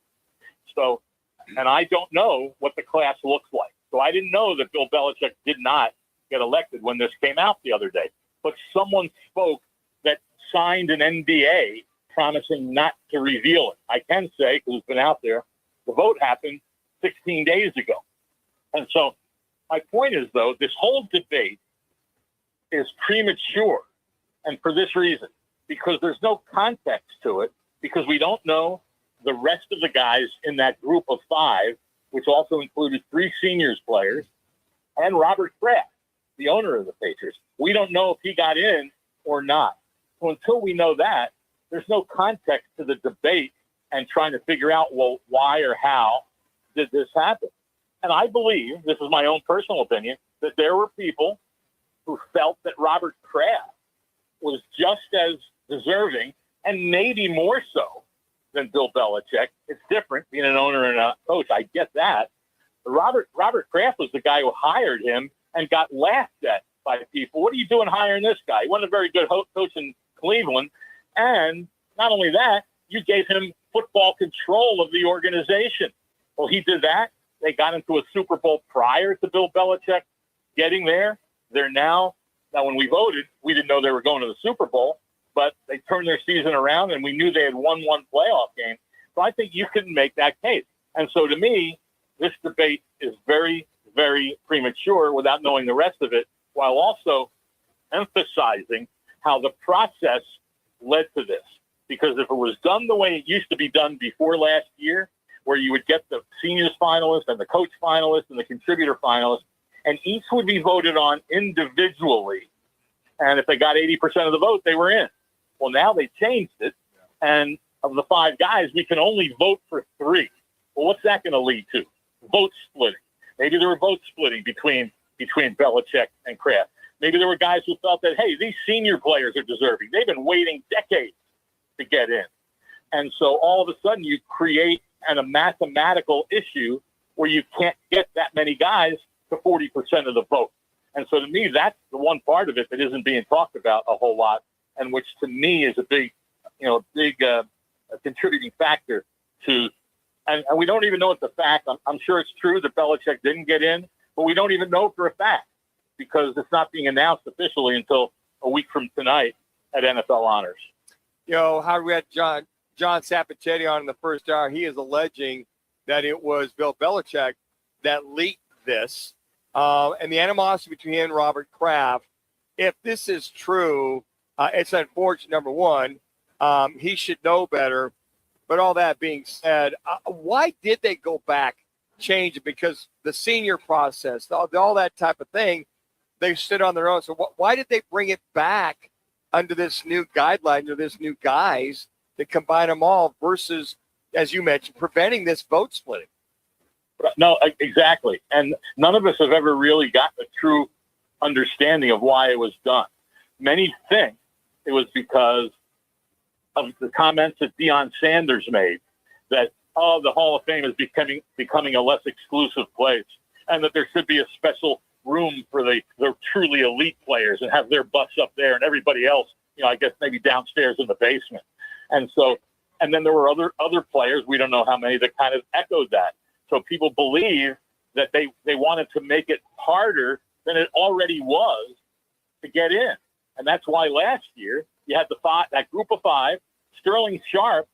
So, and I don't know what the class looks like. So I didn't know that Bill Belichick did not get elected when this came out the other day. But someone spoke that signed an NDA promising not to reveal it. I can say, because it's been out there, the vote happened 16 days ago. And so my point is, though, this whole debate is premature. And for this reason, because there's no context to it, because we don't know the rest of the guys in that group of 5, which also included 3 seniors players, and Robert Kraft, the owner of the Patriots. We don't know if he got in or not. So until we know that, there's no context to the debate and trying to figure out, well, why or how did this happen? And I believe, this is my own personal opinion, that there were people who felt that Robert Kraft was just as deserving, and maybe more so, than Bill Belichick. It's different being an owner and a coach. I get that. But Robert Kraft was the guy who hired him and got laughed at by people. What are you doing hiring this guy? He wasn't a very good coach in Cleveland. And not only that, you gave him football control of the organization. Well, he did that. They got into a Super Bowl prior to Bill Belichick getting there. They're now when we voted, we didn't know they were going to the Super Bowl, but they turned their season around, and we knew they had won one playoff game. So I think you can make that case. And so to me, this debate is very, very premature without knowing the rest of it, while also emphasizing how the process led to this. Because if it was done the way it used to be done before last year, where you would get the seniors finalists and the coach finalists and the contributor finalists, and each would be voted on individually. And if they got 80% of the vote, they were in. Well, now they changed it. And of the 5 guys, we can only vote for 3. Well, what's that going to lead to? Vote splitting. Maybe there were vote splitting between Belichick and Kraft. Maybe there were guys who felt that, hey, these senior players are deserving. They've been waiting decades to get in. And so all of a sudden you create a mathematical issue where you can't get that many guys to 40% of the vote. And so to me, that's the one part of it that isn't being talked about a whole lot, and which to me is a big contributing factor to, and we don't even know it's a fact. I'm sure it's true that Belichick didn't get in, but we don't even know for a fact because it's not being announced officially until a week from tonight at NFL Honors. How we had John Sappochetti on in the first hour. He is alleging that it was Bill Belichick that leaked this. And the animosity between him and Robert Kraft, if this is true, it's unfortunate, number one. He should know better. But all that being said, why did they go back, change it? Because the senior process, all that type of thing, they stood on their own. So why did they bring it back under this new guideline, under this new guise to combine them all versus, as you mentioned, preventing this vote splitting? No, exactly. And none of us have ever really gotten a true understanding of why it was done. Many think it was because of the comments that Deion Sanders made that, the Hall of Fame is becoming a less exclusive place, and that there should be a special room for the truly elite players and have their butts up there and everybody else, I guess maybe downstairs in the basement. And then there were other players, we don't know how many, that kind of echoed that. So people believe that they wanted to make it harder than it already was to get in. And that's why last year you had that group of 5. Sterling Sharp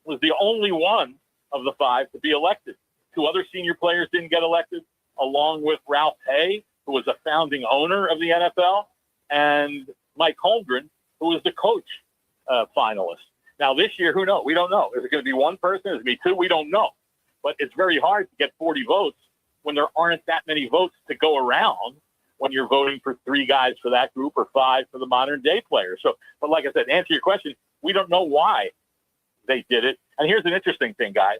was the only one of the 5 to be elected. two other senior players didn't get elected, along with Ralph Hay, who was a founding owner of the NFL, and Mike Holmgren, who was the coach finalist. Now, this year, who knows? We don't know. Is it going to be one person? Is it going to be two? We don't know. But it's very hard to get 40 votes when there aren't that many votes to go around when you're voting for 3 guys for that group or 5 for the modern day players. So, but like I said, to answer your question, we don't know why they did it. And here's an interesting thing, guys.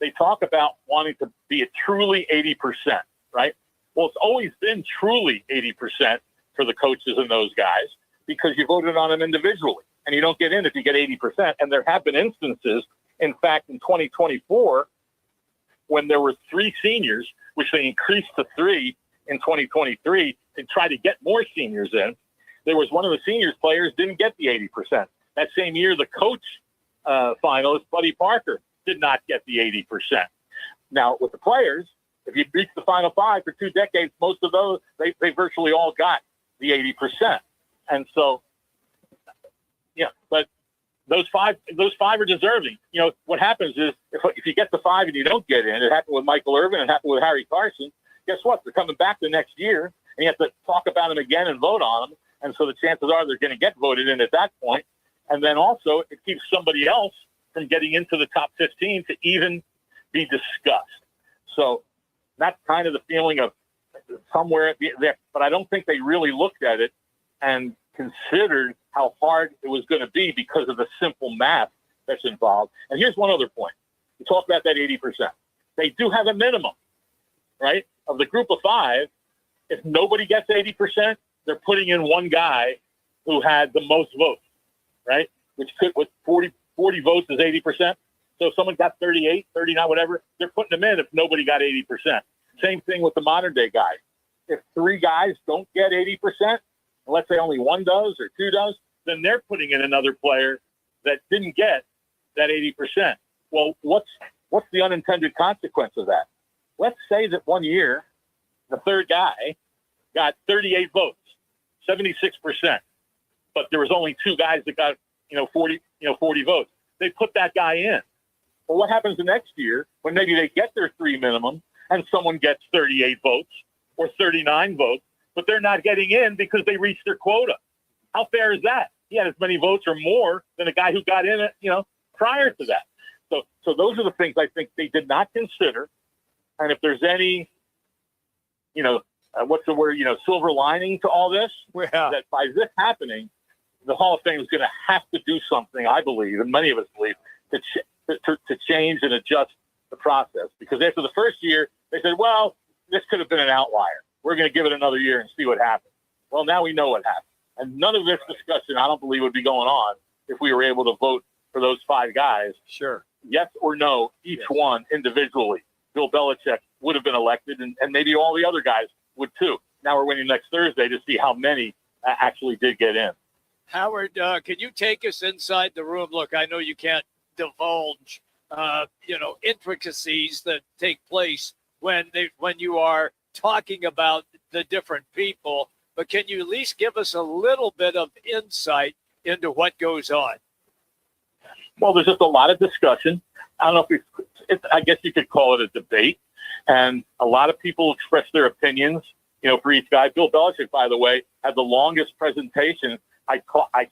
They talk about wanting to be a truly 80%, right? Well, it's always been truly 80% for the coaches and those guys because you voted on them individually, and you don't get in if you get 80%. And there have been instances, in fact, in 2024, when there were 3 seniors, which they increased to 3 in 2023 to try to get more seniors in. There was one of the seniors players didn't get the 80%. That same year, the coach finalist, Buddy Parker, did not get the 80%. Now, with the players, if you reach the final 5 for 2 decades, most of those, they virtually all got the 80%. And so, yeah, but those five are deserving. You know, what happens is if you get the 5 and you don't get in, it happened with Michael Irvin, it happened with Harry Carson, guess what? They're coming back the next year, and you have to talk about them again and vote on them. And so the chances are they're going to get voted in at that point. And then also it keeps somebody else from getting into the top 15 to even be discussed. So that's kind of the feeling of somewhere there. But I don't think they really looked at it and considered how hard it was going to be because of the simple math that's involved. And here's one other point. We talk about that 80%. They do have a minimum, right? Of the group of 5, if nobody gets 80%, they're putting in one guy who had the most votes, right? Which could, with 40 votes is 80%. So if someone got 38, 39, whatever, they're putting them in if nobody got 80%. Same thing with the modern day guys. If 3 guys don't get 80%, and let's say only 1 does or 2 does, then they're putting in another player that didn't get that 80%. Well, what's the unintended consequence of that? Let's say that one year, the 3rd guy got 38 votes, 76%, but there was only 2 guys that got 40 votes. They put that guy in. Well, what happens the next year when maybe they get their 3 minimum and someone gets 38 votes or 39 votes, but they're not getting in because they reached their quota? How fair is that? He had as many votes or more than a guy who got in prior to that. So those are the things I think they did not consider. And if there's any, what's the word, silver lining to all this, that by this happening, the Hall of Fame is going to have to do something, I believe, and many of us believe, to change and adjust the process. Because after the first year, they said, well, this could have been an outlier. We're going to give it another year and see what happens. Well, now we know what happened. And none of this discussion, I don't believe, would be going on if we were able to vote for those 5 guys. Sure. Yes or no, each one individually. Bill Belichick would have been elected, and maybe all the other guys would too. Now we're waiting next Thursday to see how many actually did get in. Howard, can you take us inside the room? Look, I know you can't divulge, intricacies that take place when you are talking about the different people, but can you at least give us a little bit of insight into what goes on? Well, there's just a lot of discussion. I don't know if I guess you could call it a debate. And a lot of people express their opinions, for each guy. Bill Belichick, by the way, had the longest presentation. I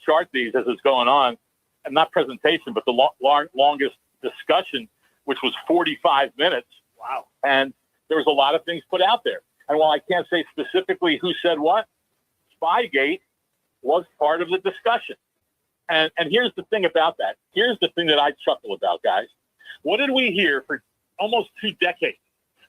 chart these as it's going on, and not presentation, but the longest discussion, which was 45 minutes. Wow. And there was a lot of things put out there. And while I can't say specifically who said what, Spygate was part of the discussion. And here's the thing about that. Here's the thing that I chuckle about, guys. What did we hear for almost 2 decades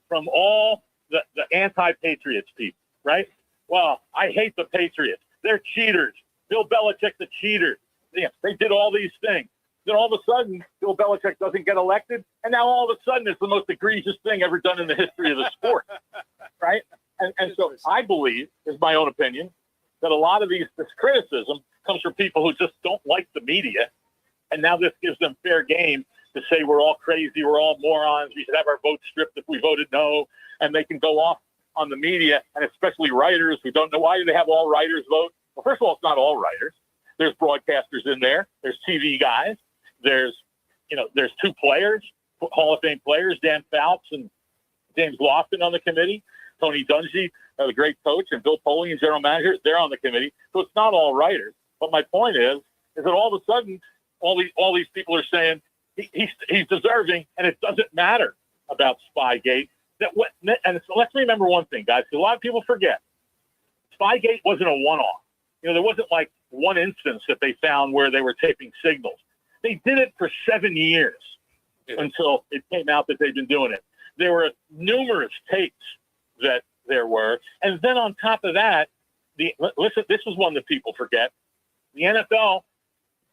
from all the anti-Patriots people, right? Well, I hate the Patriots. They're cheaters. Bill Belichick's a cheater. They did all these things. Then all of a sudden, Bill Belichick doesn't get elected, and now all of a sudden it's the most egregious thing ever done in the history of the sport, right? And so I believe, is my own opinion, that a lot of this criticism comes from people who just don't like the media, and now this gives them fair game to say we're all crazy, we're all morons, we should have our votes stripped if we voted no, and they can go off on the media, and especially writers who don't know. Why do they have all writers vote? Well, first of all, it's not all writers. There's broadcasters in there. There's TV guys. There's 2 players, Hall of Fame players, Dan Fouts and James Lofton on the committee, Tony Dungy, the great coach, and Bill Polian, general manager, they're on the committee. So it's not all writers. But my point is that all of a sudden, all these people are saying he's deserving, and it doesn't matter about Spygate. Let's remember one thing, guys, because a lot of people forget. Spygate wasn't a one-off. There wasn't like one instance that they found where they were taping signals. They did it for 7 years until it came out that they'd been doing it. There were numerous tapes that there were. And then on top of that, listen, this is one that people forget. The NFL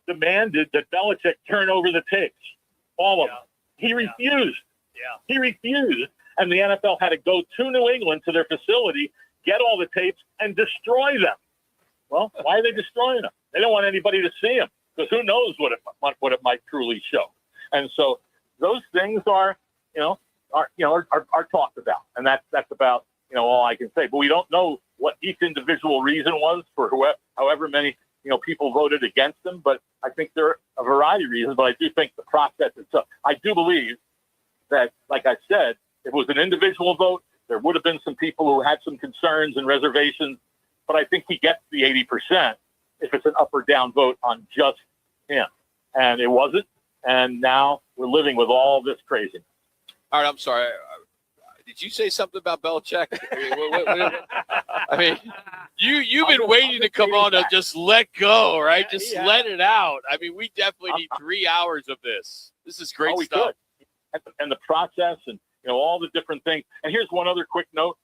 demanded that Belichick turn over the tapes, all of them. He refused. He refused. And the NFL had to go to New England to their facility, get all the tapes, and destroy them. Well, why are they destroying them? They don't want anybody to see them, because who knows what it might truly show. And so those things are talked about, and that's about all I can say. But we don't know what each individual reason was for however many people voted against them. But I think there are a variety of reasons. But I do think the process itself. I do believe that, like I said, if it was an individual vote, there would have been some people who had some concerns and reservations. But I think he gets the 80% if it's an up or down vote on just him. And it wasn't. And now we're living with all this craziness. All right, I'm sorry. Did you say something about Belichick? I mean, you've been waiting to come on to just let go, right? Just let it out. I mean, we definitely need 3 hours of this. This is great stuff. And the process and all the different things. And here's one other quick note,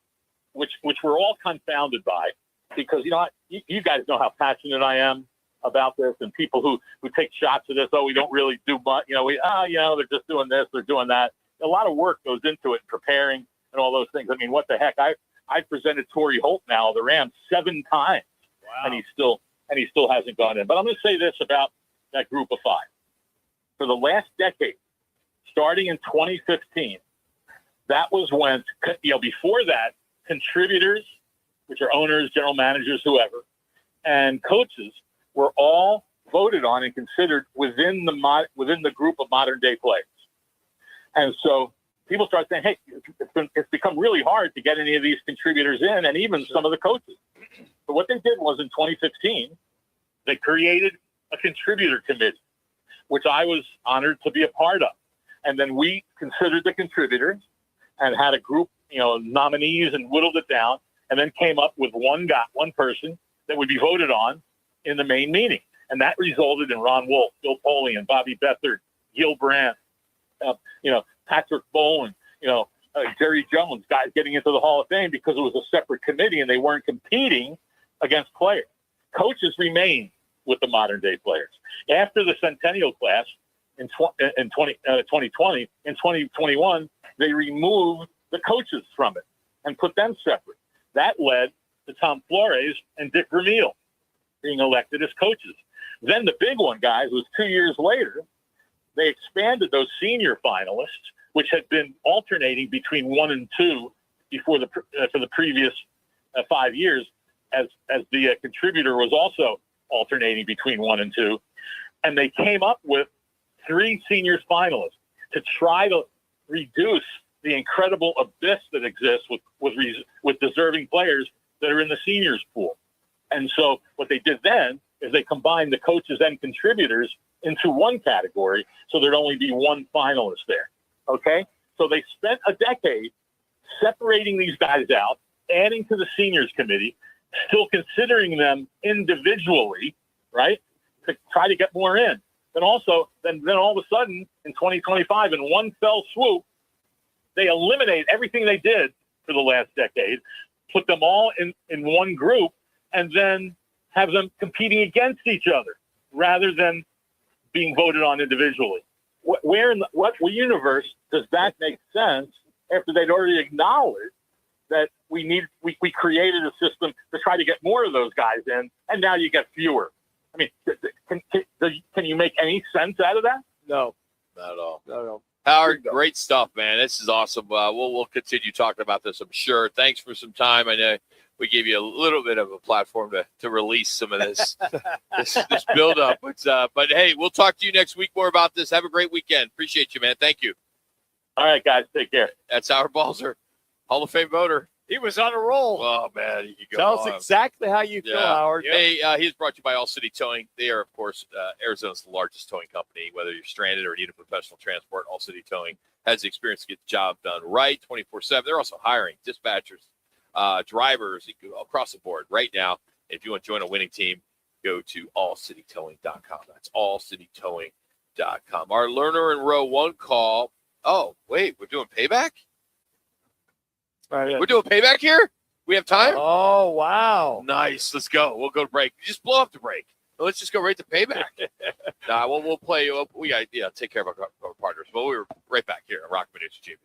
which we're all confounded by, because you guys know how passionate I am about this, and people who take shots at this. Oh, we don't really do much. They're just doing this, they're doing that. A lot of work goes into it, preparing and all those things. I mean, what the heck? I presented Torrey Holt now, the Rams, 7 times, and he still hasn't gone in. But I'm going to say this about that group of 5. For the last decade, starting in 2015, that was when before that, contributors, which are owners, general managers, whoever, and coaches were all voted on and considered within the group of modern day players. And so people start saying, hey, it's become really hard to get any of these contributors in, and even some of the coaches. So what they did was in 2015, they created a contributor committee, which I was honored to be a part of. And then we considered the contributors and had a group, nominees, and whittled it down, and then came up with one person that would be voted on in the main meeting. And that resulted in Ron Wolf, Bill Polian, Bobby Beathard, Gil Brandt, Patrick Bowen, Jerry Jones, guys getting into the Hall of Fame because it was a separate committee and they weren't competing against players. Coaches remained with the modern day players. After the Centennial class in 2020, in 2021, they removed the coaches from it and put them separate. That led to Tom Flores and Dick Vermeil being elected as coaches. Then the big one, guys, was 2 years later. They expanded those senior finalists, which had been alternating between 1 and 2 for the previous 5 years, as the contributor was also alternating between 1 and 2, and they came up with 3 seniors finalists to try to reduce the incredible abyss that exists with deserving players that are in the seniors pool. And so what they did then is they combined the coaches and contributors into one category, so there'd only be one finalist there. Okay? So they spent a decade separating these guys out, adding to the seniors committee, still considering them individually, right, to try to get more in. Then all of a sudden, in 2025, in one fell swoop, they eliminate everything they did for the last decade, put them all in one group, and then have them competing against each other rather than being voted on individually. Where in what universe does that make sense after they'd already acknowledged that we created a system to try to get more of those guys in, and now you get fewer? I mean, can you make any sense out of that? No, not at all. No. Howard, great stuff, man. This is awesome. We'll continue talking about this, I'm sure. Thanks for some time. I know we gave you a little bit of a platform to release some of this this buildup. But hey, we'll talk to you next week more about this. Have a great weekend. Appreciate you, man. Thank you. All right, guys. Take care. That's Howard Balzer. Hall of Fame voter. He was on a roll. Oh, man. You could go Tell us on. exactly how you feel, Howard. Hey, he is brought to you by All City Towing. They are, of course, Arizona's largest towing company. Whether you're stranded or need a professional transport, All City Towing has the experience to get the job done right 24/7. They're also hiring dispatchers, drivers across the board right now. If you want to join a winning team, go to allcitytowing.com. That's allcitytowing.com. Our learner in row one call. Oh, wait, we're doing payback? Right. We're doing payback here? We have time? Oh, wow. Nice. Let's go. We'll go to break. Just blow up the break. Let's just go right to payback. We'll play. We got take care of our partners. But we're right back here at Roc and Manuch TV.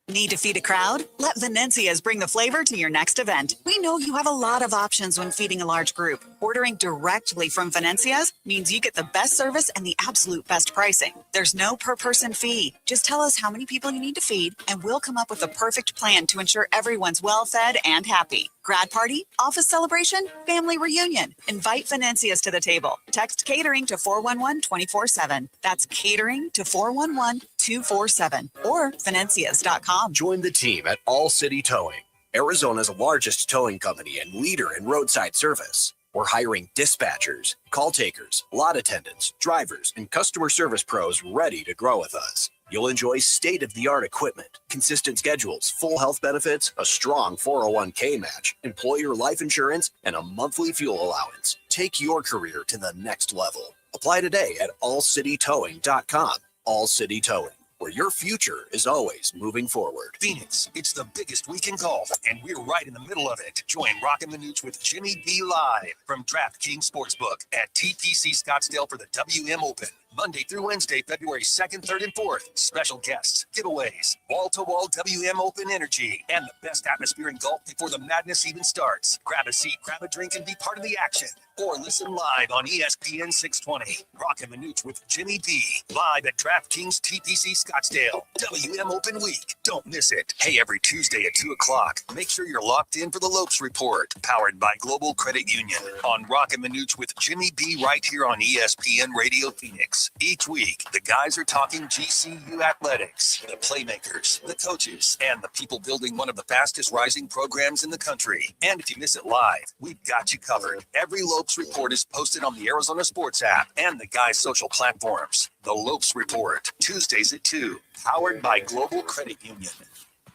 Need to feed a crowd? Let Venencia's bring the flavor to your next event. We know you have a lot of options when feeding a large group. Ordering directly from Venencia's means you get the best service and the absolute best pricing. There's no per-person fee. Just tell us how many people you need to feed, and we'll come up with the perfect plan to ensure everyone's well-fed and happy. Grad party, office celebration, family reunion. Invite Venencia's to the table. Text catering to 411-24/7. That's catering to 411-247 or Venencias.com. Join the team at All City Towing, Arizona's largest towing company and leader in roadside service. We're hiring dispatchers, call takers, lot attendants, drivers, and customer service pros ready to grow with us. You'll enjoy state-of-the-art equipment, consistent schedules, full health benefits, a strong 401k match, employer life insurance, and a monthly fuel allowance. Take your career to the next level. Apply today at allcitytowing.com. All City Towing, where your future is always moving forward. Phoenix, it's the biggest week in golf, and we're right in the middle of it. Join Roc and Manuch with Jimmy B live from DraftKings Sportsbook at TPC Scottsdale for the WM Open. Monday through Wednesday, February 2nd, 3rd, and 4th. Special guests, giveaways, wall-to-wall WM Open energy, and the best atmosphere in golf before the madness even starts. Grab a seat, grab a drink, and be part of the action. Or listen live on ESPN 620. Roc and Manuch with Jimmy B. Live at DraftKings TPC Scottsdale. WM Open Week. Don't miss it. Hey, every Tuesday at 2 o'clock, make sure you're locked in for the Lopes Report, powered by Global Credit Union. On Roc and Manuch with Jimmy B right here on ESPN Radio Phoenix. Each week, the guys are talking GCU athletics, the playmakers, the coaches, and the people building one of the fastest rising programs in the country. And if you miss it live, we've got you covered. Every Lopes Report is posted on the Arizona Sports app and the guys' social platforms. The Lopes Report, Tuesdays at 2, powered by Global Credit Union.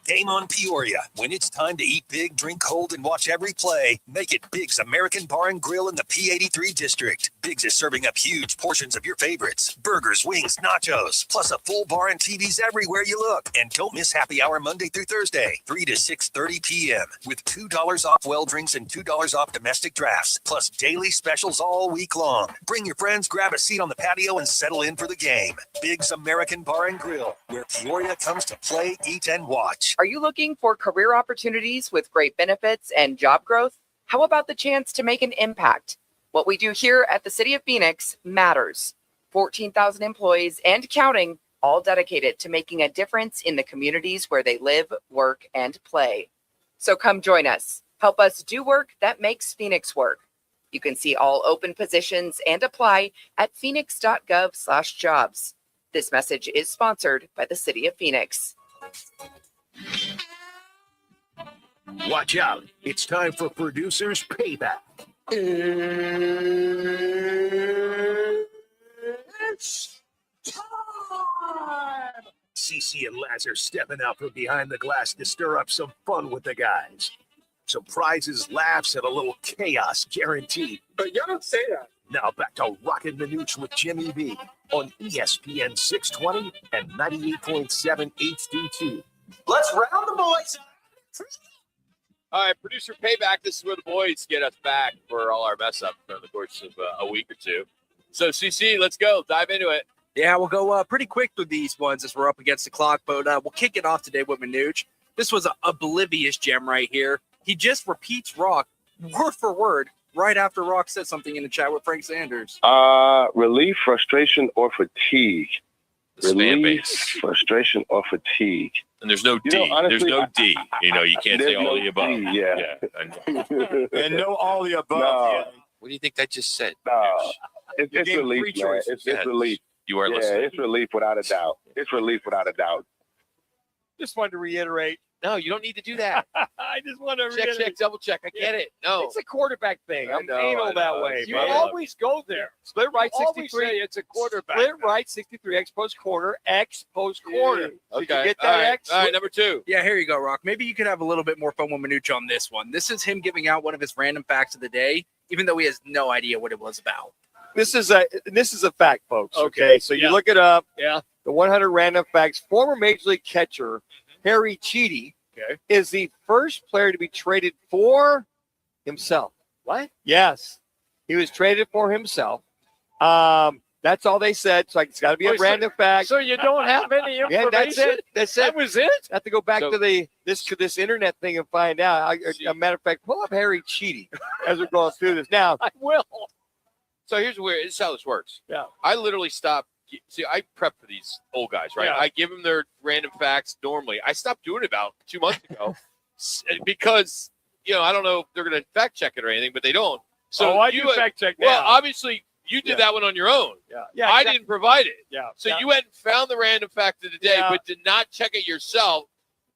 Game on Peoria. When it's time to eat big, drink cold, and watch every play, make it Big's American Bar and Grill in the P83 district. Big's is serving up huge portions of your favorites. Burgers, wings, nachos, plus a full bar and TVs everywhere you look. And don't miss happy hour Monday through Thursday, 3 to 6:30 p.m. with $2 off well drinks and $2 off domestic drafts, plus daily specials all week long. Bring your friends, grab a seat on the patio, and settle in for the game. Big's American Bar and Grill, where Peoria comes to play, eat, and watch. Are you looking for career opportunities with great benefits and job growth? How about the chance to make an impact? What we do here at the City of Phoenix matters. 14,000 employees and counting, all dedicated to making a difference in the communities where they live, work, and play. So come join us. Help us do work that makes Phoenix work. You can see all open positions and apply at phoenix.gov/jobs. This message is sponsored by the City of Phoenix. Watch out. It's time for Producers Payback. It's time! CC and Laz are stepping out from behind the glass to stir up some fun with the guys. Some prizes, laughs, and a little chaos guaranteed. But you don't say that. Now back to Roc and Manuch with Jimmy B on ESPN 620 and 98.7 HD-2. Let's round the boys. All right, producer payback. This is where the boys get us back for all our mess ups during the course of a week or two. So, CC, let's go. Dive into it. Yeah, we'll go pretty quick through these ones as we're up against the clock, but we'll kick it off today with Manuch. This was an oblivious gem right here. He just repeats Roc word for word right after Roc said something in the chat with Frank Sanders. Relief, frustration, or fatigue. Relief, frustration, or fatigue. And there's no D. Honestly, there's no D. You can't say all the above. D, yeah. I know. And no all the above. No. What do you think that just said? No. It's relief, man. It's relief. You are listening. It's relief without a doubt. It's relief without a doubt. Just wanted to reiterate No, you don't need to do that. I just want to check, double check. I get it. No. It's a quarterback thing. I'm I anal that know. way. You man. always go there. Split right, You always 63. say it's a quarterback. Split right, 63. X post corner. X post corner. Did you get that All right. X? All right, number 2. Yeah, here you go, Roc. Maybe you could have a little bit more fun with Manuch on this one. This is him giving out one of his random facts of the day, even though he has no idea what it was about. This is a fact, folks. Okay, so you look it up. Yeah. The 100 random facts. Former Major League catcher Harry Cheedy is the first player to be traded for himself. What? Yes, he was traded for himself. That's all they said. So it's got to be a random fact. So you don't have any information? Yeah, that's it. That's it. That was it? I have to go back to this internet thing and find out. A matter of fact, pull up Harry Cheedy as we're going through this. Now, I will. So here's how this works. Yeah. I literally stopped. See, I prep for these old guys, right? Yeah. I give them their random facts normally. I stopped doing it about 2 months ago because, I don't know if they're going to fact check it or anything, but they don't. So I do fact check now. Well, obviously, you did that one on your own. Yeah. I didn't provide it. Yeah. So you went and found the random fact of the day, but did not check it yourself.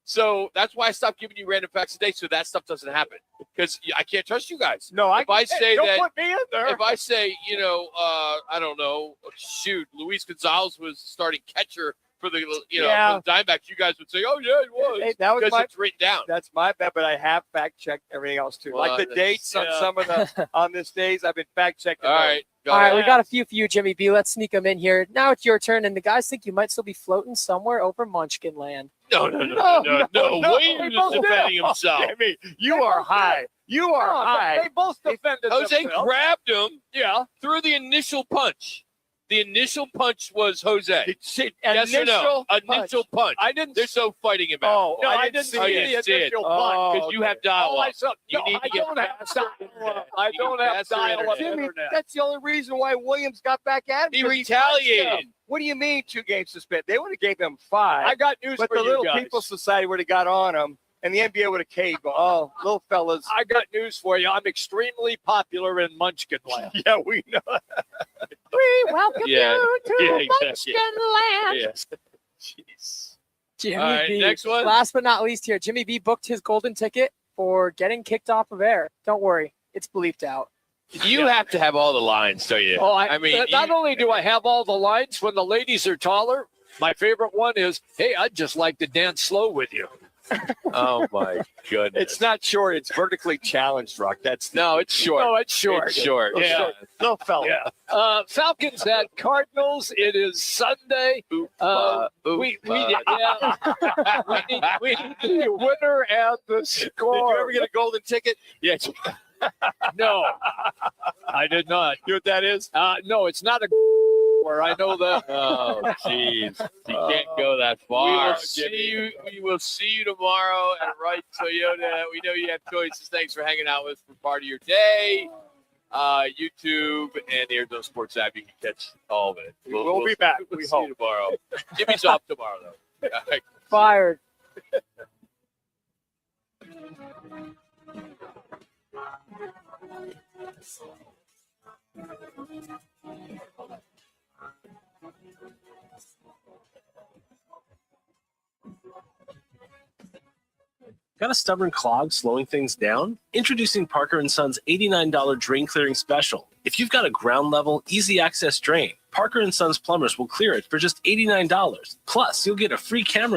So that's why I stopped giving you random facts a day, so that stuff doesn't happen. Because I can't trust you guys. No, don't put me in there. If I say, I don't know, Luis Gonzalez was starting catcher for the, for the Diamondbacks, you guys would say, oh yeah, it was. Hey, that was because it's written down. That's my bad, but I have fact checked everything else too. Well, like the dates on some of the on this days, I've been fact checking. All right. All right, we got a few for you, Jimmy B. Let's sneak them in here. Now it's your turn, and the guys think you might still be floating somewhere over Munchkin land. No. Williams is defending himself. Jimmy, you are high. You are high. They both defended Jose themselves. grabbed him Yeah. through the initial punch. The initial punch was Jose. Yes or no? Initial punch. I didn't. There's no fighting about. Oh, no, I didn't see the initial punch. Because you have dial-up. You need to get I don't have dial-up Jimmy, internet. that's the only reason why Williams got back at him. He because retaliated. punched him. What do you mean 2 games suspended? They would have gave him 5. I got news but for the you Little guys. People's Society would have got on him, and the NBA would have caved. Oh, little fellas. I got news for you. I'm extremely popular in Munchkin land. Yeah, we know. We welcome you to exactly. Munchkin land. Yes. Jeez. Jimmy All right, B. next one. Last but not least here, Jimmy B booked his golden ticket for getting kicked off of air. Don't worry, it's bleeped out. You have to have all the lines, don't you? Oh, I mean, not only do I have all the lines when the ladies are taller, my favorite one is, hey, I'd just like to dance slow with you. Oh, my goodness. It's not short. It's vertically challenged, Rock. That's No, it's short. No, it's short. It's short. Yeah. little fella. Yeah. Falcons at Cardinals. It is Sunday. We need the winner and the score. Did you ever get a golden ticket? Yes. No, I did not. You know what that is? No, it's not a where I know that. Oh, jeez. You can't go that far. We will see you tomorrow at Wright Toyota. We know you have choices. Thanks for hanging out with us for part of your day. YouTube and the Arizona Sports app. You can catch all of it. We'll be back. We'll We see you tomorrow. Jimmy's off tomorrow, though. All right. Fired. Got a stubborn clog slowing things down? Introducing Parker & Son's $89 drain clearing special. If you've got a ground level, easy access drain, Parker & Son's plumbers will clear it for just $89. Plus, you'll get a free camera